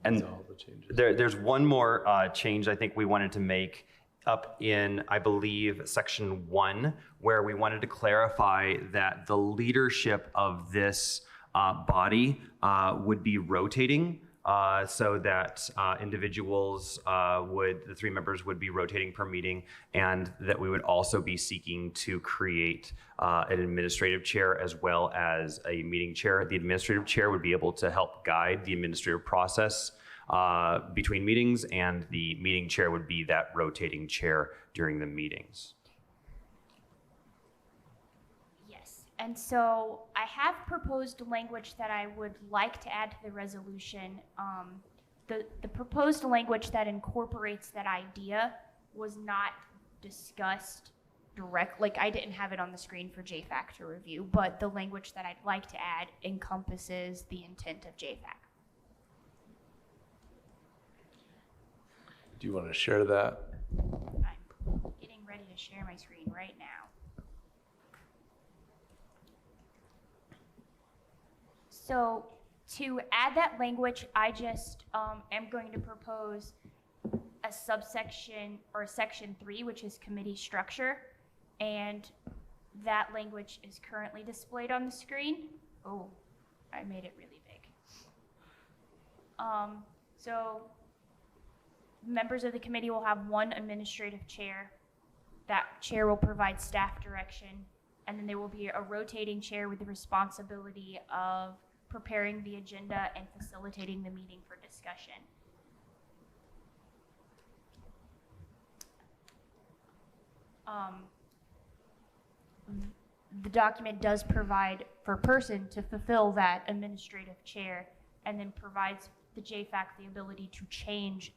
And there's one more change I think we wanted to make up in, I believe, section 1, where we wanted to clarify that the leadership of this body would be rotating, so that individuals the 3 members would be rotating per meeting, and that we would also be seeking to create an administrative chair as well as a meeting chair. The administrative chair would be able to help guide the administrative process between meetings, and the meeting chair would be that rotating chair during the meetings. And so I have proposed language that I would like to add to the resolution. The proposed language that incorporates that idea was not discussed like I didn't have it on the screen for JFAC to review, but the language that I'd like to add encompasses the intent of JFAC. Do you want to share that? I'm getting ready to share my screen right now. So to add that language, I just am going to propose a subsection or section 3, which is committee structure. And that language is currently displayed on the screen. Oh, I made it really big. So members of the committee will have one administrative chair. That chair will provide staff direction. And then there will be a rotating chair with the responsibility of preparing the agenda and facilitating the meeting for discussion. the document does provide for a person to fulfill that administrative chair and then provides the JFAC the ability to change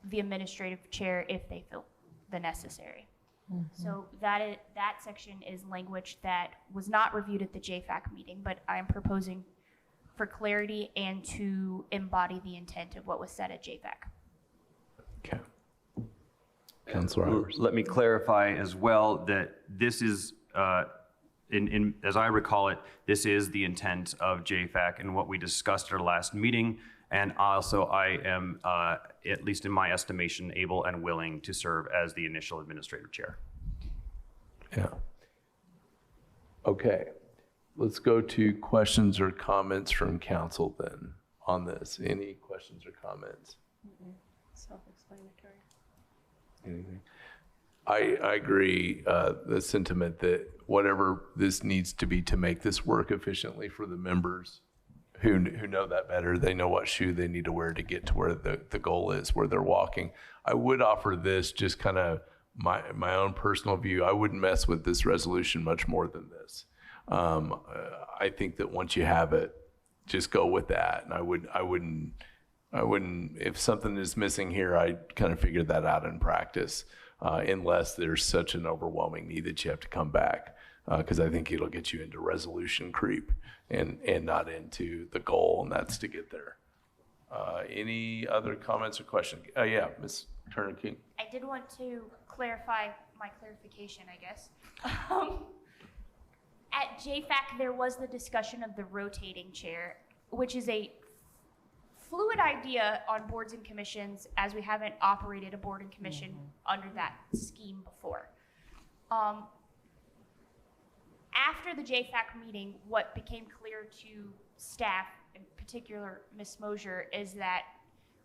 the administrative chair if they feel the necessary. So that section is language that was not reviewed at the JFAC meeting, but I am proposing for clarity and to embody the intent of what was said at JFAC. Okay. Councilor Iverson. Let me clarify as well that this is, as I recall it, this is the intent of JFAC and what we discussed at our last meeting. And also I am, at least in my estimation, able and willing to serve as the initial administrative chair. Yeah. Okay. Let's go to questions or comments from council then on this. Any questions or comments? Self-explanatory. Anything? I agree, the sentiment that whatever this needs to be to make this work efficiently for the members who know that better, they know what shoe they need to wear to get to where the goal is, where they're walking. I would offer this just kind of my own personal view. I wouldn't mess with this resolution much more than this. I think that once you have it, just go with that. And I wouldn't, if something is missing here, I'd kind of figure that out in practice, unless there's such an overwhelming need that you have to come back. Because I think it'll get you into resolution creep and not into the goal, and that's to get there. Any other comments or questions? Yeah, Ms. Turner King. I did want to clarify my clarification, I guess. At JFAC, there was the discussion of the rotating chair, which is a fluid idea on boards and commissions, as we haven't operated a board and commission under that scheme before. After the JFAC meeting, what became clear to staff, in particular Ms. Mosier, is that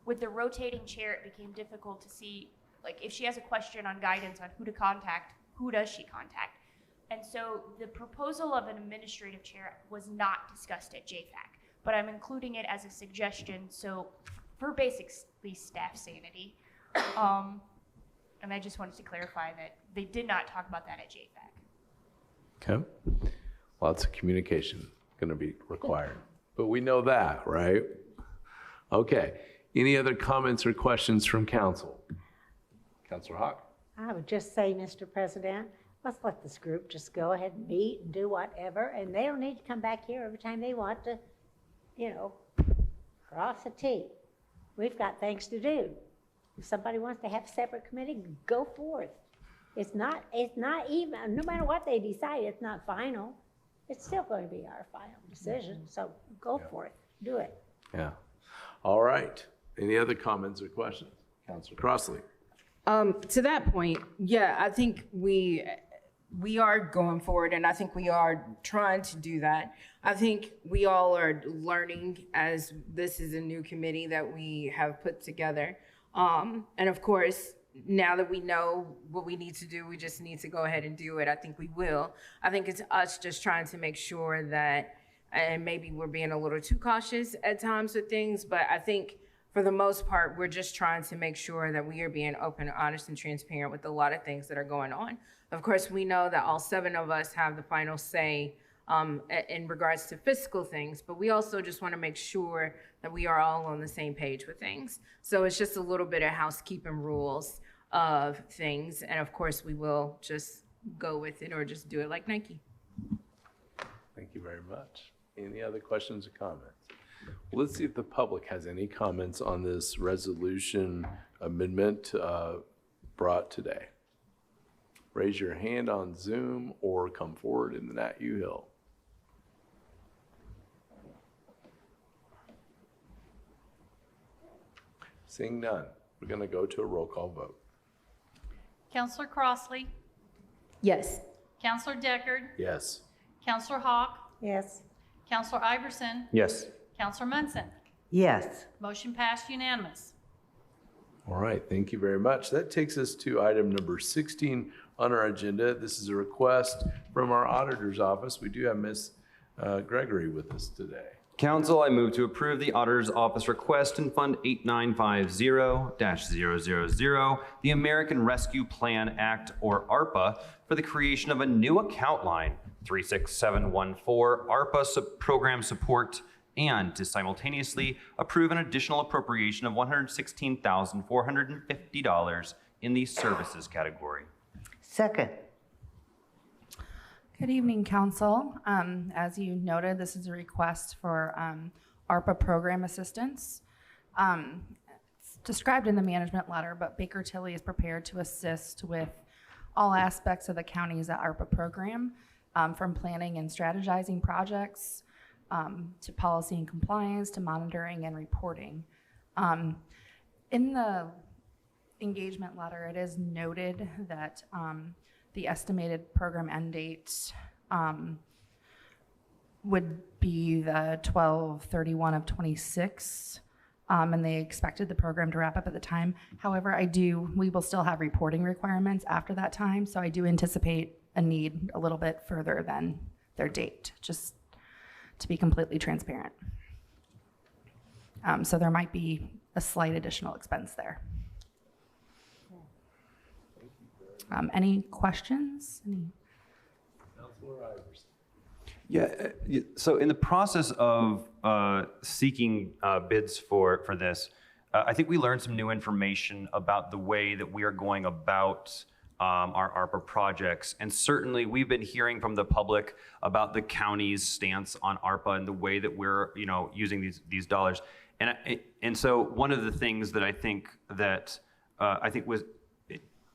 with the rotating chair, it became difficult to see, like, if she has a question on guidance on who to contact, who does she contact? And so the proposal of an administrative chair was not discussed at JFAC, but I'm including it as a suggestion, so for basically staff sanity. And I just wanted to clarify that they did not talk about that at JFAC. Okay. Lots of communication going to be required, but we know that, right? Okay. Any other comments or questions from council? Councilor Hawk. I would just say, Mr. President, let's let this group just go ahead and meet and do whatever, and they don't need to come back here every time they want to, cross a T. We've got things to do. If somebody wants to have a separate committee, go forth. It's not even, no matter what they decide, it's not final. It's still going to be our final decision, so go for it, do it. Yeah. All right. Any other comments or questions? Councilor Crossley. To that point, yeah, I think we are going forward, and I think we are trying to do that. I think we all are learning as this is a new committee that we have put together. And of course, now that we know what we need to do, we just need to go ahead and do it. I think we will. I think it's us just trying to make sure that, and maybe we're being a little too cautious at times with things, but I think for the most part, we're just trying to make sure that we are being open, honest, and transparent with a lot of things that are going on. Of course, we know that all 7 of us have the final say in regards to fiscal things, but we also just want to make sure that we are all on the same page with things. So it's just a little bit of housekeeping rules of things. And of course, we will just go with it or just do it like Nike. Thank you very much. Any other questions or comments? Well, let's see if the public has any comments on this resolution amendment brought today. Raise your hand on Zoom or come forward in the Nat U Hill. Seeing none, we're going to go to a roll call vote. Councilor Crossley, Yes. Councilor Deckard, Yes. Councilor Hawk, Yes. Councilor Iverson, Yes. Councilor Munson. Yes. Motion passed unanimous. All right, thank you very much. That takes us to item number 16 on our agenda. This is a request from our auditor's office. We do have Ms. Gregory with us today. Council, I move to approve the Auditor's Office request in Fund 8950-000, the American Rescue Plan Act, or ARPA, for the creation of a new account line, 36714, ARPA program support, and to simultaneously approve an additional appropriation of $116,450 in the services category. Second. Good evening, Council. As you noted, this is a request for ARPA program assistance. It's described in the management letter, but Baker Tilly is prepared to assist with all aspects of the county's ARPA program, from planning and strategizing projects, to policy and compliance, to monitoring and reporting. In the engagement letter, it is noted that the estimated program end date would be the 12/31 of 26, and they expected the program to wrap up at the time. However, we will still have reporting requirements after that time, so I do anticipate a need a little bit further than their date, just to be completely transparent. So there might be a slight additional expense there. Any questions? Councilor Iverson. Yeah, so in the process of seeking bids for this, I think we learned some new information about the way that we are going about our ARPA projects. And certainly we've been hearing from the public about the county's stance on ARPA and the way that we're using these dollars. And so one of the things that I think was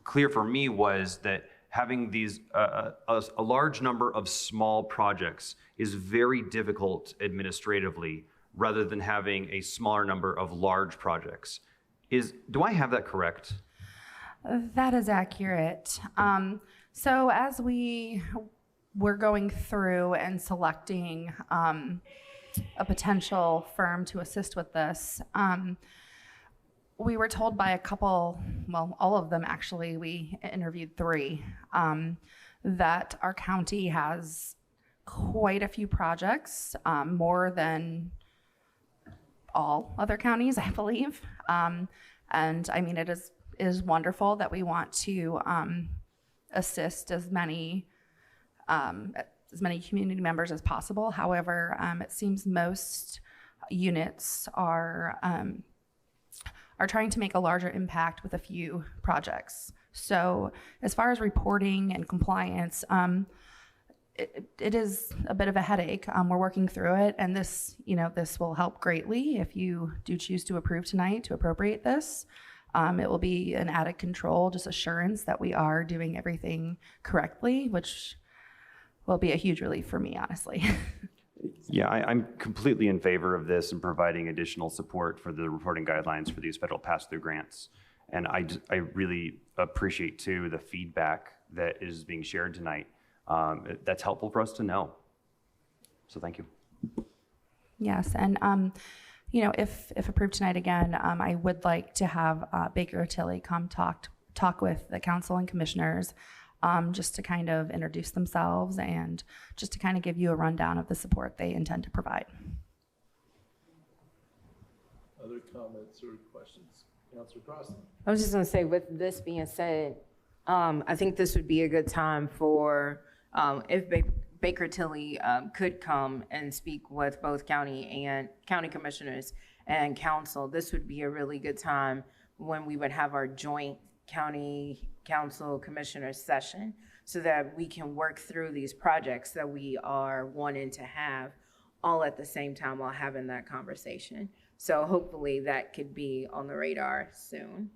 clear for me was that having these a large number of small projects is very difficult administratively, rather than having a smaller number of large projects. Do I have that correct? That is accurate. So as we were going through and selecting a potential firm to assist with this, we were told by a couple, well, all of them actually, we interviewed 3, that our county has quite a few projects, more than all other counties, I believe. And I mean, it is wonderful that we want to assist as many community members as possible. However, it seems most units are trying to make a larger impact with a few projects. So as far as reporting and compliance, it is a bit of a headache. We're working through it, and this will help greatly if you do choose to approve tonight to appropriate this. It will be an added control, just assurance that we are doing everything correctly, which will be a huge relief for me, honestly. Yeah, I'm completely in favor of this and providing additional support for the reporting guidelines for these federal pass-through grants. And I really appreciate, too, the feedback that is being shared tonight. That's helpful for us to know. So thank you. Yes, and if approved tonight again, I would like to have Baker Tilly come talk with the council and commissioners, just to kind of introduce themselves and just to kind of give you a rundown of the support they intend to provide. Other comments or questions? Councilor Crossan. I was just going to say, with this being said, I think this would be a good time for, if Baker Tilly could come and speak with both county commissioners and council. This would be a really good time when we would have our joint county council commissioners session, so that we can work through these projects that we are wanting to have all at the same time while having that conversation. So hopefully that could be on the radar soon.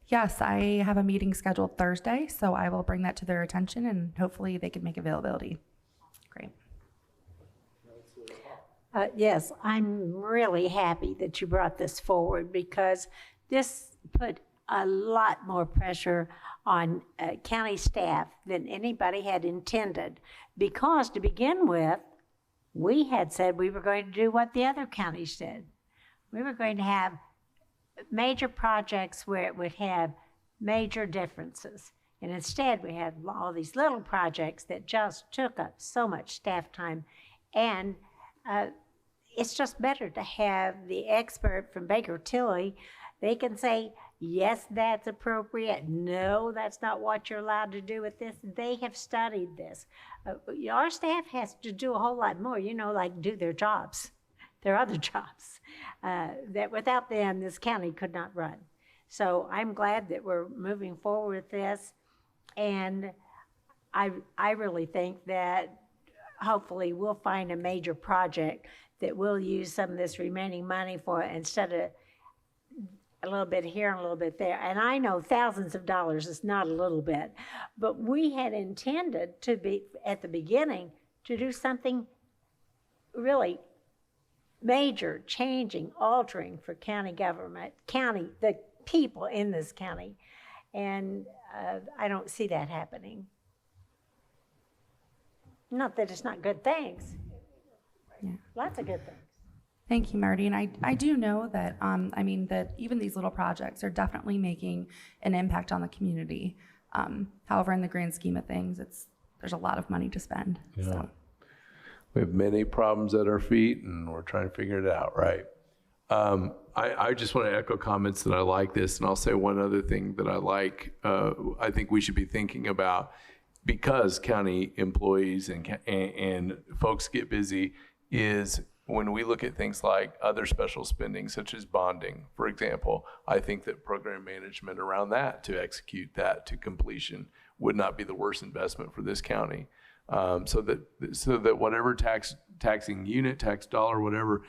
Yes, I have a meeting scheduled Thursday, so I will bring that to their attention and hopefully they can make availability. Great. Yes, I'm really happy that you brought this forward, because this put a lot more pressure on county staff than anybody had intended, because to begin with, we had said we were going to do what the other counties did. We were going to have major projects where it would have major differences. And instead, we had all these little projects that just took up so much staff time And it's just better to have the expert from Baker Tilly. They can say, yes, that's appropriate. No, that's not what you're allowed to do with this. They have studied this. Our staff has to do a whole lot more, like do their jobs, their other jobs, that without them, this county could not run. So I'm glad that we're moving forward with this. And I really think that hopefully we'll find a major project that we'll use some of this remaining money for instead of a little bit here and a little bit there. And I know thousands of dollars is not a little bit, but we had intended to be, at the beginning, to do something really major, changing, altering for county government, the people in this county. And I don't see that happening. Not that it's not good things. Yeah. Lots of good things. Thank you, Marty. And I do know that, that even these little projects are definitely making an impact on the community. However, in the grand scheme of things, there's a lot of money to spend. Yeah. So. We have many problems at our feet, and we're trying to figure it out, right? I just want to echo comments that I like this, and I'll say one other thing that I like. I think we should be thinking about, because county employees and folks get busy, is when we look at things like other special spending, such as bonding, for example. I think that program management around that, to execute that to completion, would not be the worst investment for this county. So that whatever taxing unit, tax dollar, whatever,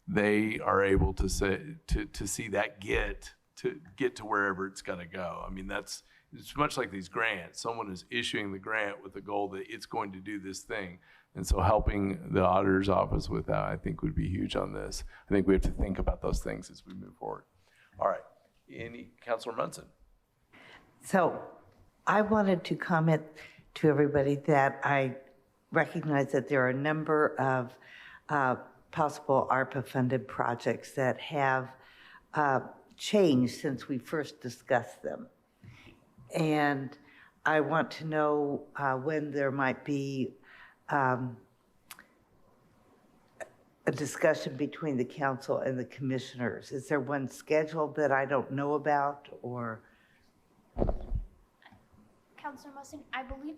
they are able to see that get to wherever it's going to go. I mean, it's much like these grants. Someone is issuing the grant with the goal that it's going to do this thing. And so helping the auditor's office with that, I think, would be huge on this. I think we have to think about those things as we move forward. All right. Councilor Munson. So I wanted to comment to everybody that I recognize that there are a number of possible ARPA-funded projects that have changed since we first discussed them. And I want to know when there might be a discussion between the council and the commissioners. Is there one scheduled that I don't know about, or? Councilor Mussing, I believe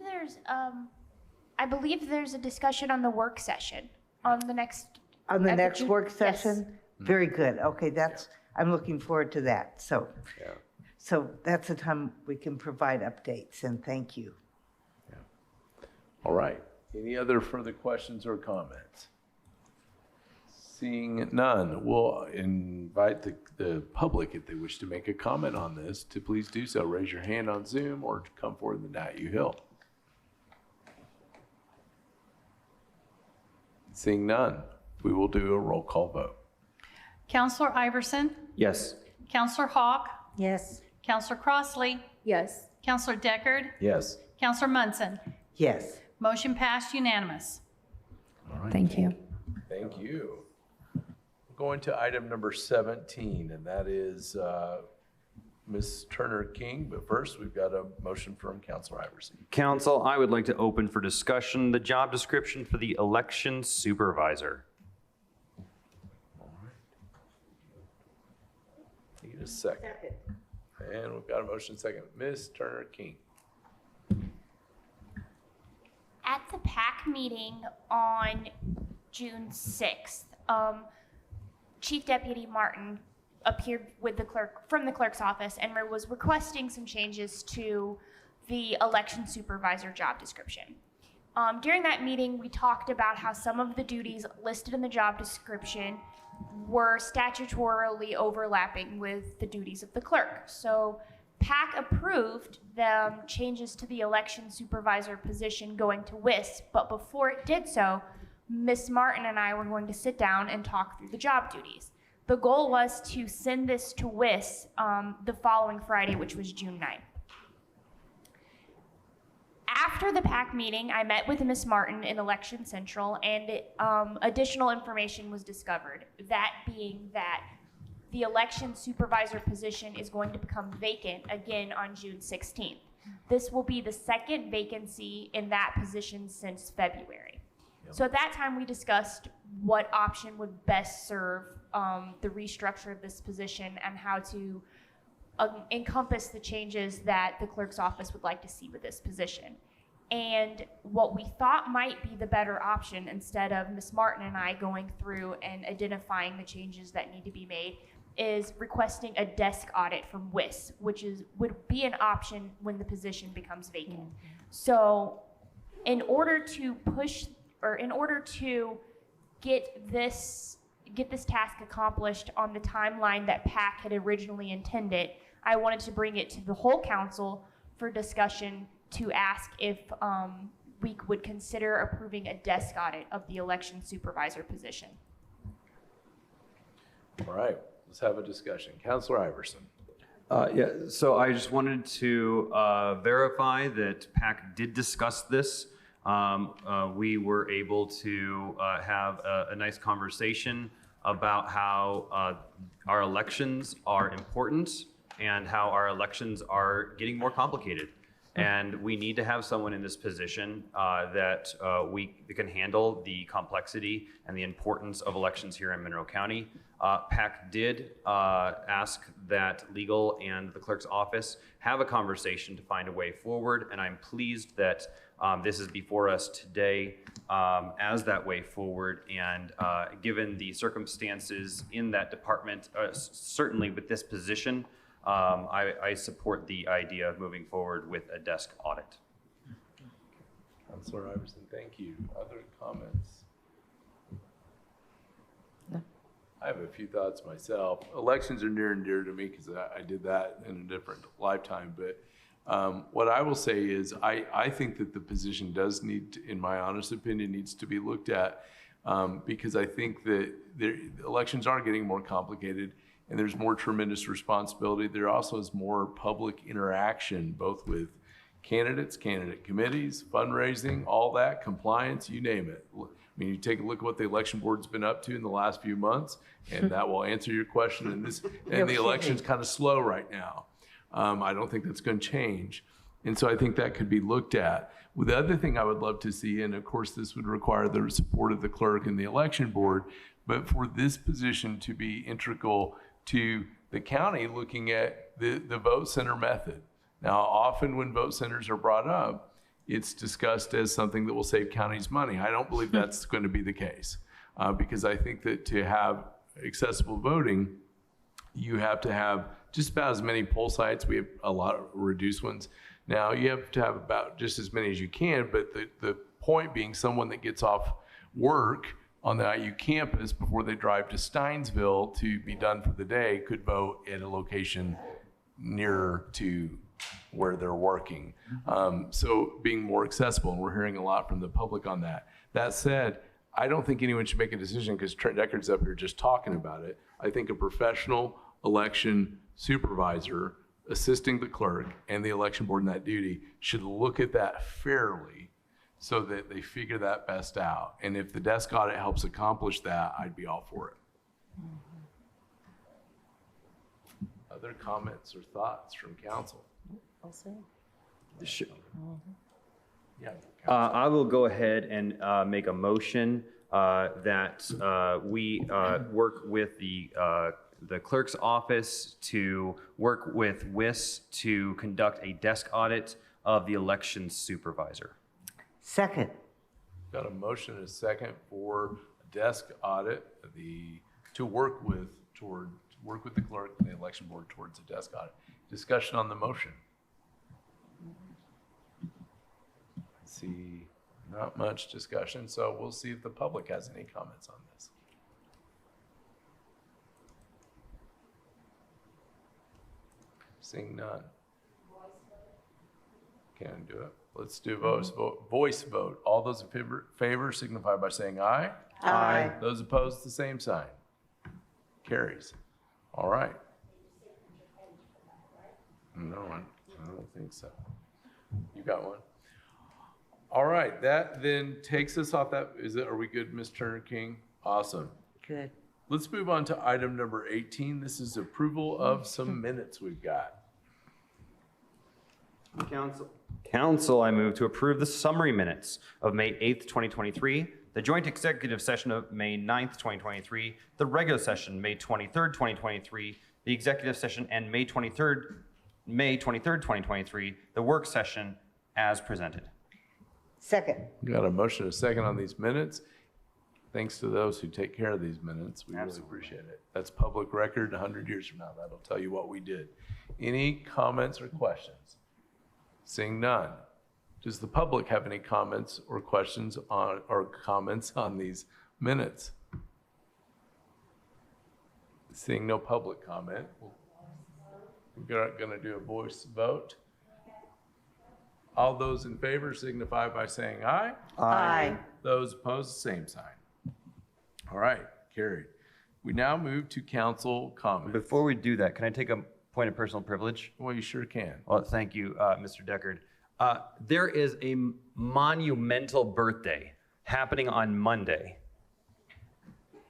there's a discussion on the work session on the next. On the next work session? Yes. Very good. Okay, I'm looking forward to that. So, yeah. So that's the time we can provide updates, and thank you. Yeah. All right. Any other further questions or comments? Seeing none, we'll invite the public, if they wish to make a comment on this, to please do so. Raise your hand on Zoom or to come forward in the Nat Hill. Seeing none, we will do a roll call vote. Counselor Iverson? Yes. Counselor Hawk? Yes. Counselor Crossley? Yes. Counselor Deckard? Yes. Counselor Munson? Yes. Motion passed unanimous. All right. Thank you. Thank you. We're going to item number 17, and that is Ms. Turner King. But first, we've got a motion from Councilor Iverson. Council, I would like to open for discussion the job description for the election supervisor. All right. Need a second. And we've got a motion second. Ms. Turner King. At the PAC meeting on June 6th, Chief Deputy Martin appeared with the clerk from the clerk's office and was requesting some changes to the election supervisor job description. During that meeting, we talked about how some of the duties listed in the job description were statutorily overlapping with the duties of the clerk. So PAC approved the changes to the election supervisor position going to WIS, but before it did so, Ms. Martin and I were going to sit down and talk through the job duties. The goal was to send this to WIS the following Friday, which was June 9th. After the PAC meeting, I met with Ms. Martin in Election Central, and additional information was discovered. That being that the election supervisor position is going to become vacant again on June 16th. This will be the second vacancy in that position since February. So at that time, we discussed what option would best serve the restructure of this position and how to encompass the changes that the clerk's office would like to see with this position. And what we thought might be the better option, instead of Ms. Martin and I going through and identifying the changes that need to be made, is requesting a desk audit from WIS, which would be an option when the position becomes vacant. So in order to get this task accomplished on the timeline that PAC had originally intended, I wanted to bring it to the whole council for discussion to ask if we would consider approving a desk audit of the election supervisor position. All right, let's have a discussion. Councilor Iverson. Yeah, so I just wanted to verify that PAC did discuss this. We were able to have a nice conversation about how our elections are important and how our elections are getting more complicated. And we need to have someone in this position that can handle the complexity and the importance of elections here in Monroe County. PAC did ask that legal and the clerk's office have a conversation to find a way forward, and I'm pleased that this is before us today as that way forward. And given the circumstances in that department, certainly with this position, I support the idea of moving forward with a desk audit. Councilor Iverson, thank you. Other comments? No. I have a few thoughts myself. Elections are near and dear to me because I did that in a different lifetime. But what I will say is I think that the position does need to, in my honest opinion, needs to be looked at because I think that elections are getting more complicated. And there's more tremendous responsibility. There also is more public interaction, both with candidates, candidate committees, fundraising, all that, compliance, you name it. I mean, you take a look at what the election board's been up to in the last few months, and that will answer your question. And the election's kind of slow right now. I don't think that's going to change. And so I think that could be looked at. Well, the other thing I would love to see, and of course this would require the support of the clerk and the election board, but for this position to be integral to the county looking at the vote center method. Now, often when vote centers are brought up, it's discussed as something that will save counties money. I don't believe that's going to be the case because I think that to have accessible voting, you have to have just about as many poll sites. We have a lot of reduced ones. Now, you have to have about just as many as you can, but the point being someone that gets off work on the IU campus before they drive to Steinsville to be done for the day could vote at a location nearer to where they're working. So being more accessible, and we're hearing a lot from the public on that. That said, I don't think anyone should make a decision because Trent Deckard's up here just talking about it. I think a professional election supervisor assisting the clerk and the election board in that duty should look at that fairly so that they figure that best out. And if the desk audit helps accomplish that, I'd be all for it. Other comments or thoughts from council? Sure. Yeah. I will go ahead and make a motion that we work with the clerk's office to work with WIS to conduct a desk audit of the election supervisor. Second. Got a motion and a second for a desk audit to work with the clerk and the election board towards a desk audit. Discussion on the motion. See, not much discussion, so we'll see if the public has any comments on this. Seeing none. Can't do it. Let's do voice vote. All those in favor signify by saying aye. Aye. Those opposed, the same sign. Carries. All right. No, I don't think so. You got one? All right, that then takes us off that. Are we good, Ms. Turner King? Awesome. Good. Let's move on to item number 18. This is approval of some minutes we've got. Council, I move to approve the summary minutes of May 8th, 2023, the joint executive session of May 9th, 2023, the regular session, May 23rd, 2023, the executive session, and May 23rd, 2023, the work session as presented. Second. We got a motion and a second on these minutes. Thanks to those who take care of these minutes. We really appreciate it. That's public record 100 years from now. That'll tell you what we did. Any comments or questions? Seeing none. Does the public have any comments or questions on or comments on these minutes? Seeing no public comment, we're going to do a voice vote. All those in favor signify by saying aye. Aye. Those opposed, same sign. All right, carried. We now move to council comments. Before we do that, can I take a point of personal privilege? Well, you sure can. Well, thank you, Mr. Deckard. There is a monumental birthday happening on Monday.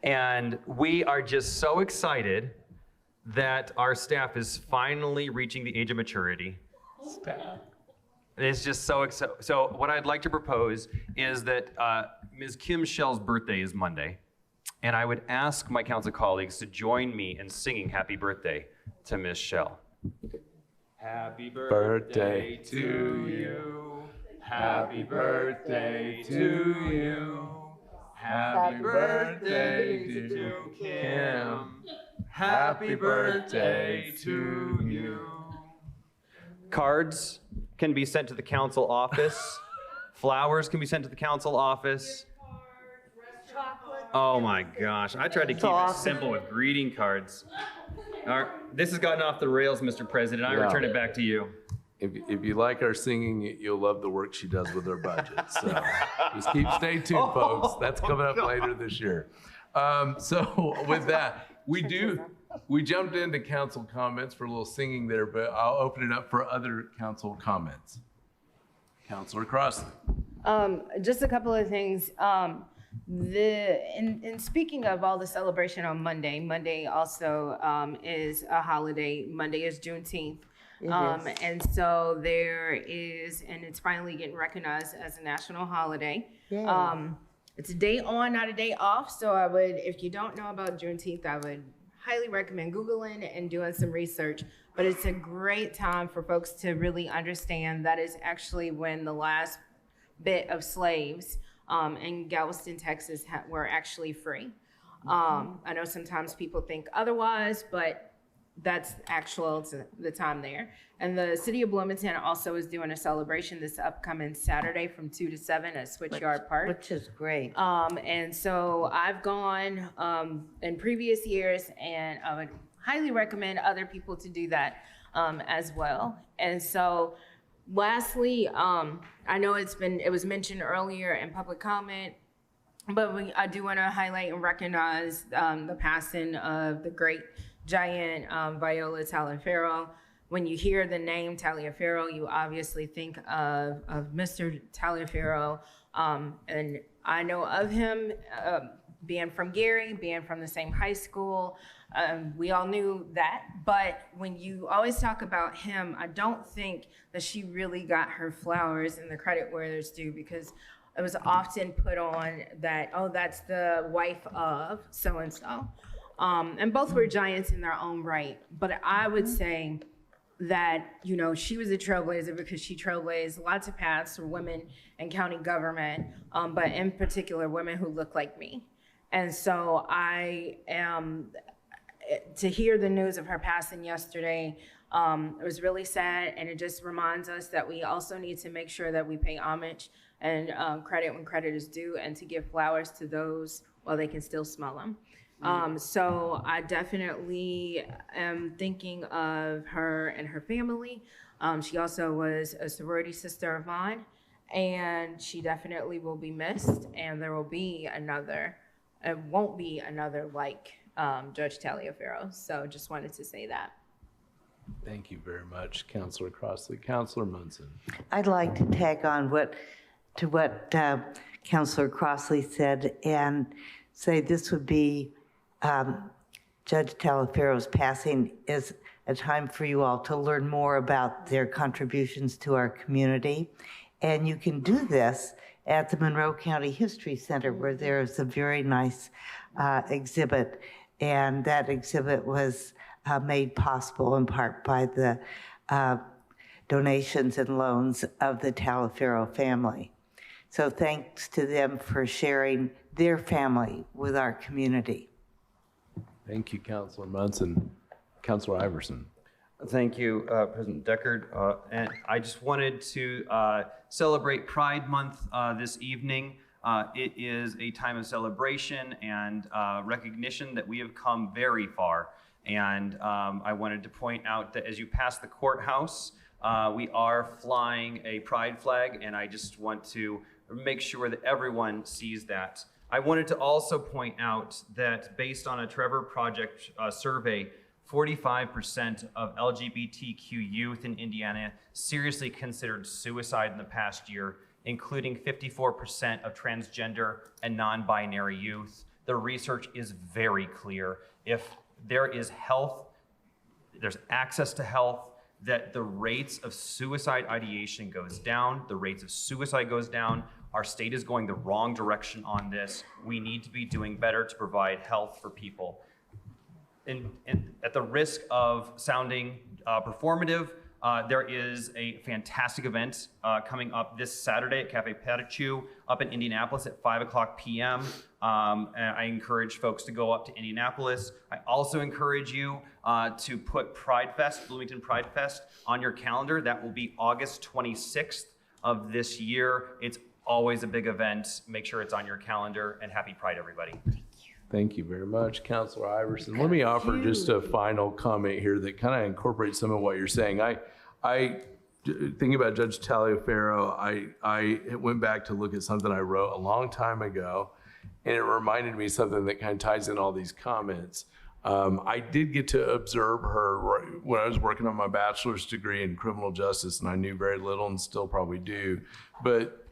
And we are just so excited that our staff is finally reaching the age of maturity. Staff. It's just so exciting. So what I'd like to propose is that Ms. Kim Shell's birthday is Monday. And I would ask my council colleagues to join me in singing happy birthday to Ms. Shell. Happy birthday to you. Happy birthday to you. Happy birthday to Kim. Happy birthday to you. Cards can be sent to the council office. Flowers can be sent to the council office. Oh my gosh, I tried to keep it simple with greeting cards. All right, this has gotten off the rails, Mr. President. I return it back to you. If you like our singing, you'll love the work she does with her budget. So just stay tuned, folks. That's coming up later this year. So with that, we jumped into council comments for a little singing there, but I'll open it up for other council comments. Councilor Crossley. Just a couple of things. In speaking of all the celebration on Monday also is a holiday. Monday is Juneteenth. And so there is, and it's finally getting recognized as a national holiday. It's a day on, not a day off. So I would, if you don't know about Juneteenth, I would highly recommend Googling and doing some research. But it's a great time for folks to really understand that is actually when the last bit of slaves in Galveston, Texas were actually free. I know sometimes people think otherwise, but that's the time there. And the city of Bloomington also is doing a celebration this upcoming Saturday from 2 to 7 at Switchyard Park. Which is great. And so I've gone in previous years, and I would highly recommend other people to do that as well. And so lastly, I know it was mentioned earlier in public comment, but I do want to highlight and recognize the passing of the great giant Viola Taliaferro. When you hear the name Taliaferro, you obviously think of Mr. Taliaferro, and I know of him being from Gary, being from the same high school. We all knew that, but when you always talk about him, I don't think that she really got her flowers and the credit where there's due, because it was often put on that, oh, that's the wife of so-and-so. And both were giants in their own right. But I would say that, she was a trailblazer because she trailblazed lots of paths for women in county government, but in particular, women who look like me. And so to hear the news of her passing yesterday, it was really sad, and it just reminds us that we also need to make sure that we pay homage and credit when credit is due, and to give flowers to those while they can still smell them. So I definitely am thinking of her and her family. She also was a sorority sister of mine, and she definitely will be missed, and there will be it won't be another like Judge Taliaferro. So just wanted to say that. Thank you very much, Councilor Crossley. Councilor Munson. I'd like to tag on what Councilor Crossley said and say this would be Judge Taliaferro's passing is a time for you all to learn more about their contributions to our community. And you can do this at the Monroe County History Center, where there's a very nice exhibit. And that exhibit was made possible in part by the donations and loans of the Talaferro family. So thanks to them for sharing their family with our community. Thank you, Councilor Munson. Councilor Iverson. Thank you, President Deckard. And I just wanted to celebrate Pride Month this evening. It is a time of celebration and recognition that we have come very far. And I wanted to point out that as you pass the courthouse, we are flying a pride flag, and I just want to make sure that everyone sees that. I wanted to also point out that based on a Trevor Project survey, 45% of LGBTQ youth in Indiana seriously considered suicide in the past year, including 54% of transgender and non-binary youth. The research is very clear. If there is health, there's access to health, that the rates of suicide ideation goes down, the rates of suicide goes down. Our state is going the wrong direction on this. We need to be doing better to provide health for people. And at the risk of sounding performative, there is a fantastic event coming up this Saturday at Cafe Patachu up in Indianapolis at 5:00 p.m. And I encourage folks to go up to Indianapolis. I also encourage you to put Pride Fest, Bloomington Pride Fest, on your calendar. That will be August 26th of this year. It's always a big event. Make sure it's on your calendar, and happy Pride, everybody. Thank you very much, Councilor Iverson. Let me offer just a final comment here that kind of incorporates some of what you're saying. I thinking about Judge Taliaferro, I went back to look at something I wrote a long time ago, and it reminded me of something that kind of ties in all these comments. I did get to observe her when I was working on my bachelor's degree in criminal justice, and I knew very little and still probably do. But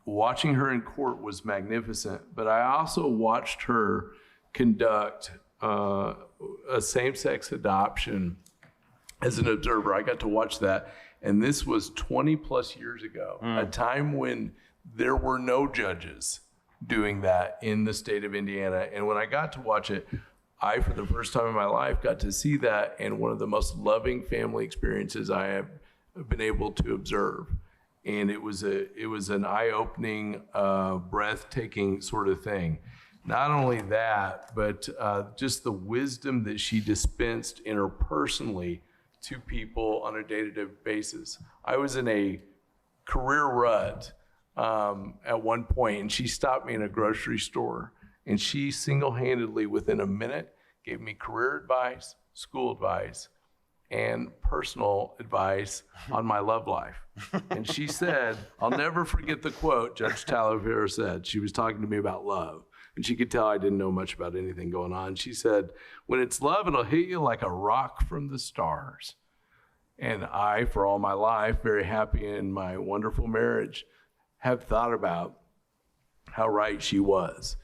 watching her in court was magnificent. But I also watched her conduct a same-sex adoption as an observer. I got to watch that. And this was 20 plus years ago, a time when there were no judges doing that in the state of Indiana. And when I got to watch it, I, for the first time in my life, got to see that, and one of the most loving family experiences I have been able to observe. And it was an eye-opening, breathtaking sort of thing. Not only that, but just the wisdom that she dispensed interpersonally to people on a day-to-day basis. I was in a career rut at one point, and she stopped me in a grocery store, and she single-handedly, within a minute, gave me career advice, school advice, and personal advice on my love life. And she said, I'll never forget the quote Judge Taliaferro said. She was talking to me about love, and she could tell I didn't know much about anything going on. She said, when it's love, it'll hit you like a rock from the stars. And I, for all my life, very happy in my wonderful marriage, have thought about how right she was.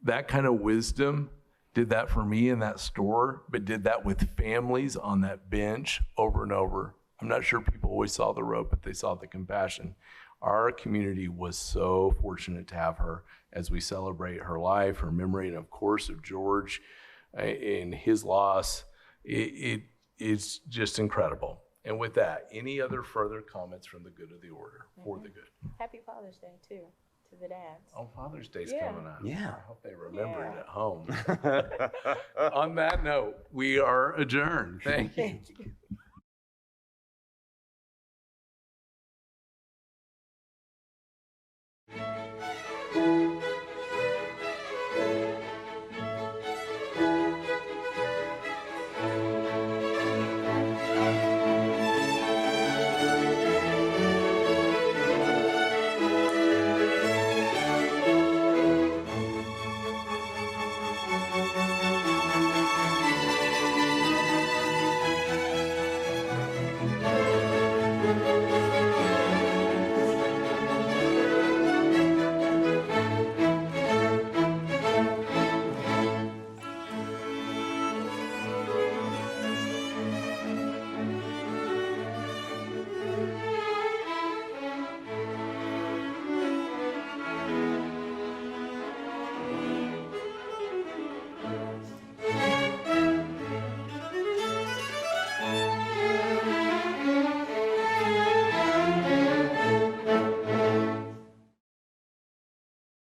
That kind of wisdom did that for me in that store, but did that with families on that bench over and over. I'm not sure people always saw the rope, but they saw the compassion. Our community was so fortunate to have her as we celebrate her life, her memory, and of course of George in his loss. It's just incredible. And with that, any other further comments from the good of the order, for the good? Happy Father's Day, too, to the dads. Oh, Father's Day's Yeah. coming up. Yeah. I hope they remember it at home. On that note, we are adjourned. Thank you. Thank you.